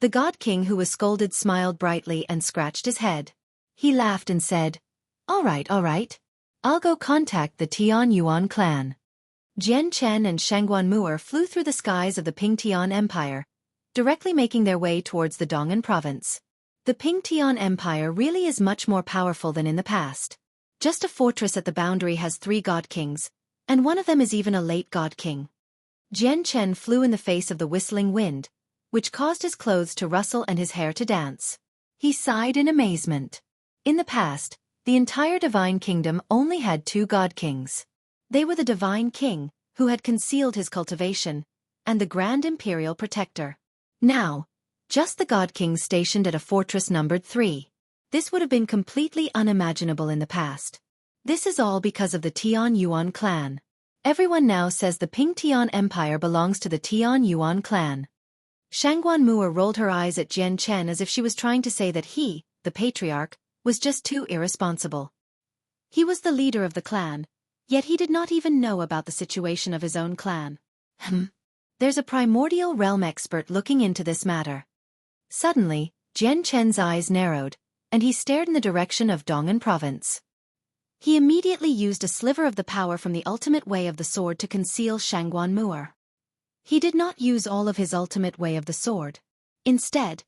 The God King who was scolded smiled brightly and scratched his head. He laughed and said, all right. I'll go contact the Tian Yuan clan. Jian Chen and Shangguan Muer flew through the skies of the Ping Tian Empire, directly making their way towards the Dong'an province. The Ping Tian Empire really is much more powerful than in the past. Just a fortress at the boundary has 3 God Kings, and one of them is even a late God King. Jian Chen flew in the face of the whistling wind, which caused his clothes to rustle and his hair to dance. He sighed in amazement. In the past, the entire divine kingdom only had 2 God Kings. They were the divine king, who had concealed his cultivation, and the grand imperial protector. Now, just the God Kings stationed at a fortress numbered 3. This would have been completely unimaginable in the past. This is all because of the Tian Yuan clan. Everyone now says the Ping Tian Empire belongs to the Tian Yuan clan. Shangguan Muer rolled her eyes at Jian Chen as if she was trying to say that he, the patriarch, was just too irresponsible. He was the leader of the clan, yet he did not even know about the situation of his own clan. There's a primordial realm expert looking into this matter. Suddenly, Jian Chen's eyes narrowed, and he stared in the direction of Dong'an province. He immediately used a sliver of the power from the ultimate way of the sword to conceal Shangguan Muer. He did not use all of his ultimate way of the sword. Instead,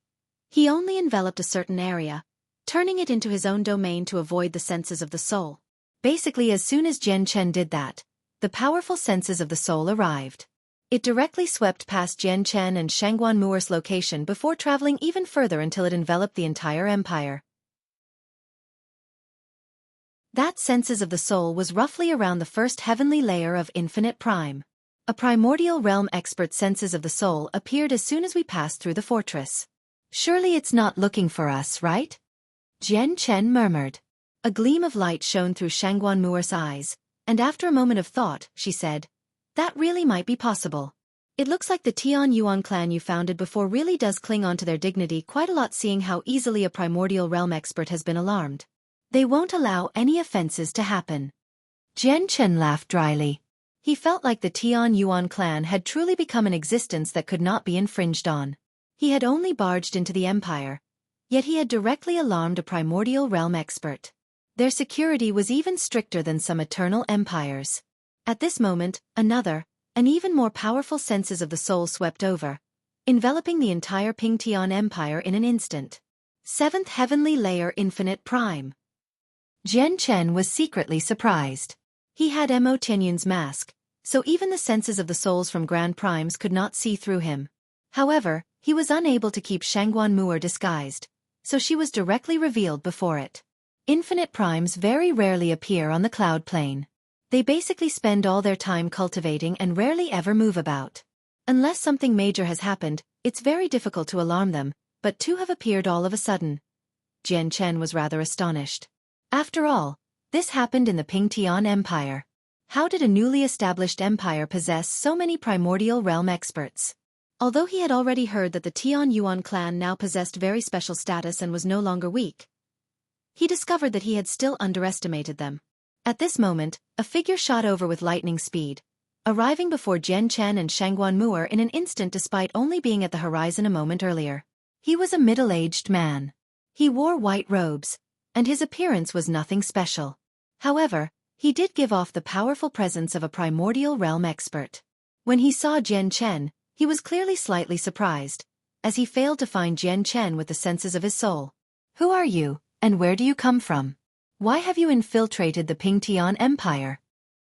he only enveloped a certain area, turning it into his own domain to avoid the senses of the soul. Basically, as soon as Jian Chen did that, the powerful senses of the soul arrived. It directly swept past Jian Chen and Shangguan Muer's location before traveling even further until it enveloped the entire empire. That senses of the soul was roughly around the first heavenly layer of infinite prime. A primordial realm expert senses of the soul appeared as soon as we passed through the fortress. Surely it's not looking for us, right? Jian Chen murmured. A gleam of light shone through Shangguan Muer's eyes, and after a moment of thought, she said, that really might be possible. It looks like the Tian Yuan clan you founded before really does cling on to their dignity quite a lot, seeing how easily a primordial realm expert has been alarmed. They won't allow any offenses to happen. Jian Chen laughed dryly. He felt like the Tian Yuan clan had truly become an existence that could not be infringed on. He had only barged into the empire, yet he had directly alarmed a primordial realm expert. Their security was even stricter than some eternal empires. At this moment, an even more powerful senses of the soul swept over, enveloping the entire Pingtian Empire in an instant. 7th Heavenly Layer Infinite Prime. Jian Chen was secretly surprised. He had Mo Tianyun's mask, so even the senses of the souls from Grand Primes could not see through him. However, he was unable to keep Shangguan Mu'er disguised, so she was directly revealed before it. Infinite Primes very rarely appear on the cloud plane. They basically spend all their time cultivating and rarely ever move about. Unless something major has happened, it's very difficult to alarm them, but two have appeared all of a sudden. Jian Chen was rather astonished. After all, this happened in the Pingtian Empire. How did a newly established empire possess so many primordial realm experts? Although he had already heard that the Tian Yuan clan now possessed very special status and was no longer weak, he discovered that he had still underestimated them. At this moment, a figure shot over with lightning speed, arriving before Jian Chen and Shangguan Mu'er in an instant despite only being at the horizon a moment earlier. He was a middle-aged man. He wore white robes, and his appearance was nothing special. However, he did give off the powerful presence of a primordial realm expert. When he saw Jian Chen, he was clearly slightly surprised, as he failed to find Jian Chen with the senses of his soul. Who are you, and where do you come from? Why have you infiltrated the Pingtian Empire?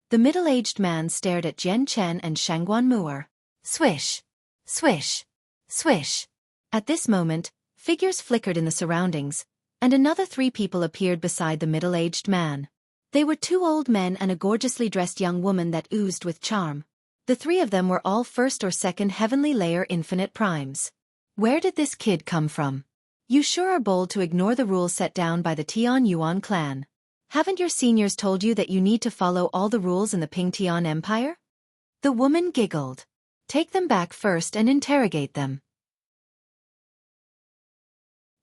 The middle-aged man stared at Jian Chen and Shangguan Mu'er. Swish! Swish! Swish! At this moment, figures flickered in the surroundings, and another 3 people appeared beside the middle-aged man. They were 2 old men and a gorgeously dressed young woman that oozed with charm. The 3 of them were all 1st or 2nd Heavenly Layer Infinite Primes. Where did this kid come from? You sure are bold to ignore the rules set down by the Tian Yuan clan. Haven't your seniors told you that you need to follow all the rules in the Pingtian Empire? The woman giggled. Take them back first and interrogate them.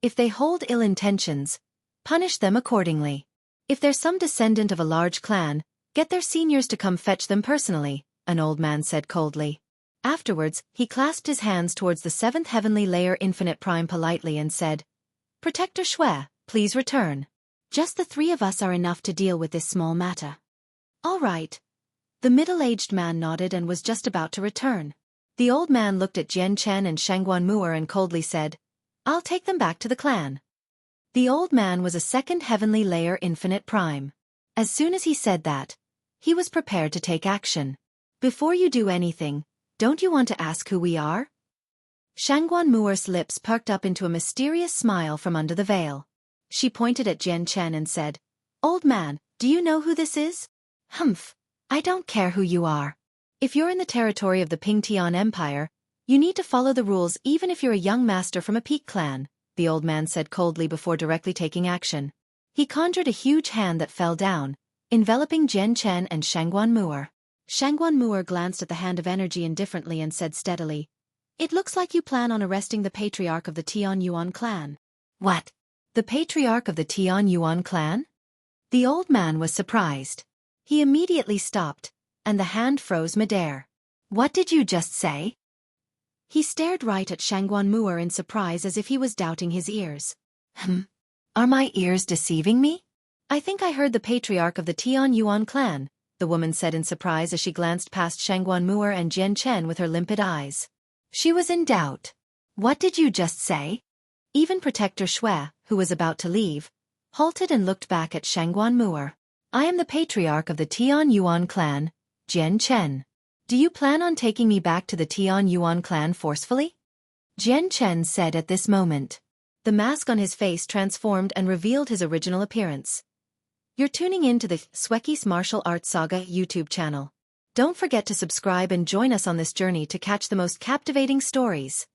If they hold ill intentions, punish them accordingly. If they're some descendant of a large clan, get their seniors to come fetch them personally, an old man said coldly. Afterwards, he clasped his hands towards the 7th Heavenly Layer Infinite Prime politely and said, Protector Xueqi, please return. Just the 3 of us are enough to deal with this small matter. All right. The middle-aged man nodded and was just about to return. The old man looked at Jian Chen and Shangguan Mu'er and coldly said, I'll take them back to the clan. The old man was a 2nd Heavenly Layer Infinite Prime. As soon as he said that, he was prepared to take action. Before you do anything, don't you want to ask who we are? Shangguan Mu'er's lips perked up into a mysterious smile from under the veil. She pointed at Jian Chen and said, Old man, do you know who this is? Humph, I don't care who you are. If you're in the territory of the Pingtian Empire, you need to follow the rules even if you're a young master from a peak clan, the old man said coldly before directly taking action. He conjured a huge hand that fell down, enveloping Jian Chen and Shangguan Mu'er. Shangguan Mu'er glanced at the hand of energy indifferently and said steadily, It looks like you plan on arresting the patriarch of the Tian Yuan clan. What? The patriarch of the Tian Yuan clan? The old man was surprised. He immediately stopped, and the hand froze midair. What did you just say? He stared right at Shangguan Mu'er in surprise as if he was doubting his ears. Are my ears deceiving me? I think I heard the patriarch of the Tian Yuan clan, the woman said in surprise as she glanced past Shangguan Mu'er and Jian Chen with her limpid eyes. She was in doubt. What did you just say? Even Protector Xueqi, who was about to leave, halted and looked back at Shangguan Mu'er. I am the patriarch of the Tian Yuan clan, Jian Chen. Do you plan on taking me back to the Tian Yuan clan forcefully? Jian Chen said at this moment. The mask on his face transformed and revealed his original appearance. You're tuning in to the Xueqi's Martial Arts Saga YouTube channel. Don't forget to subscribe and join us on this journey to catch the most captivating stories.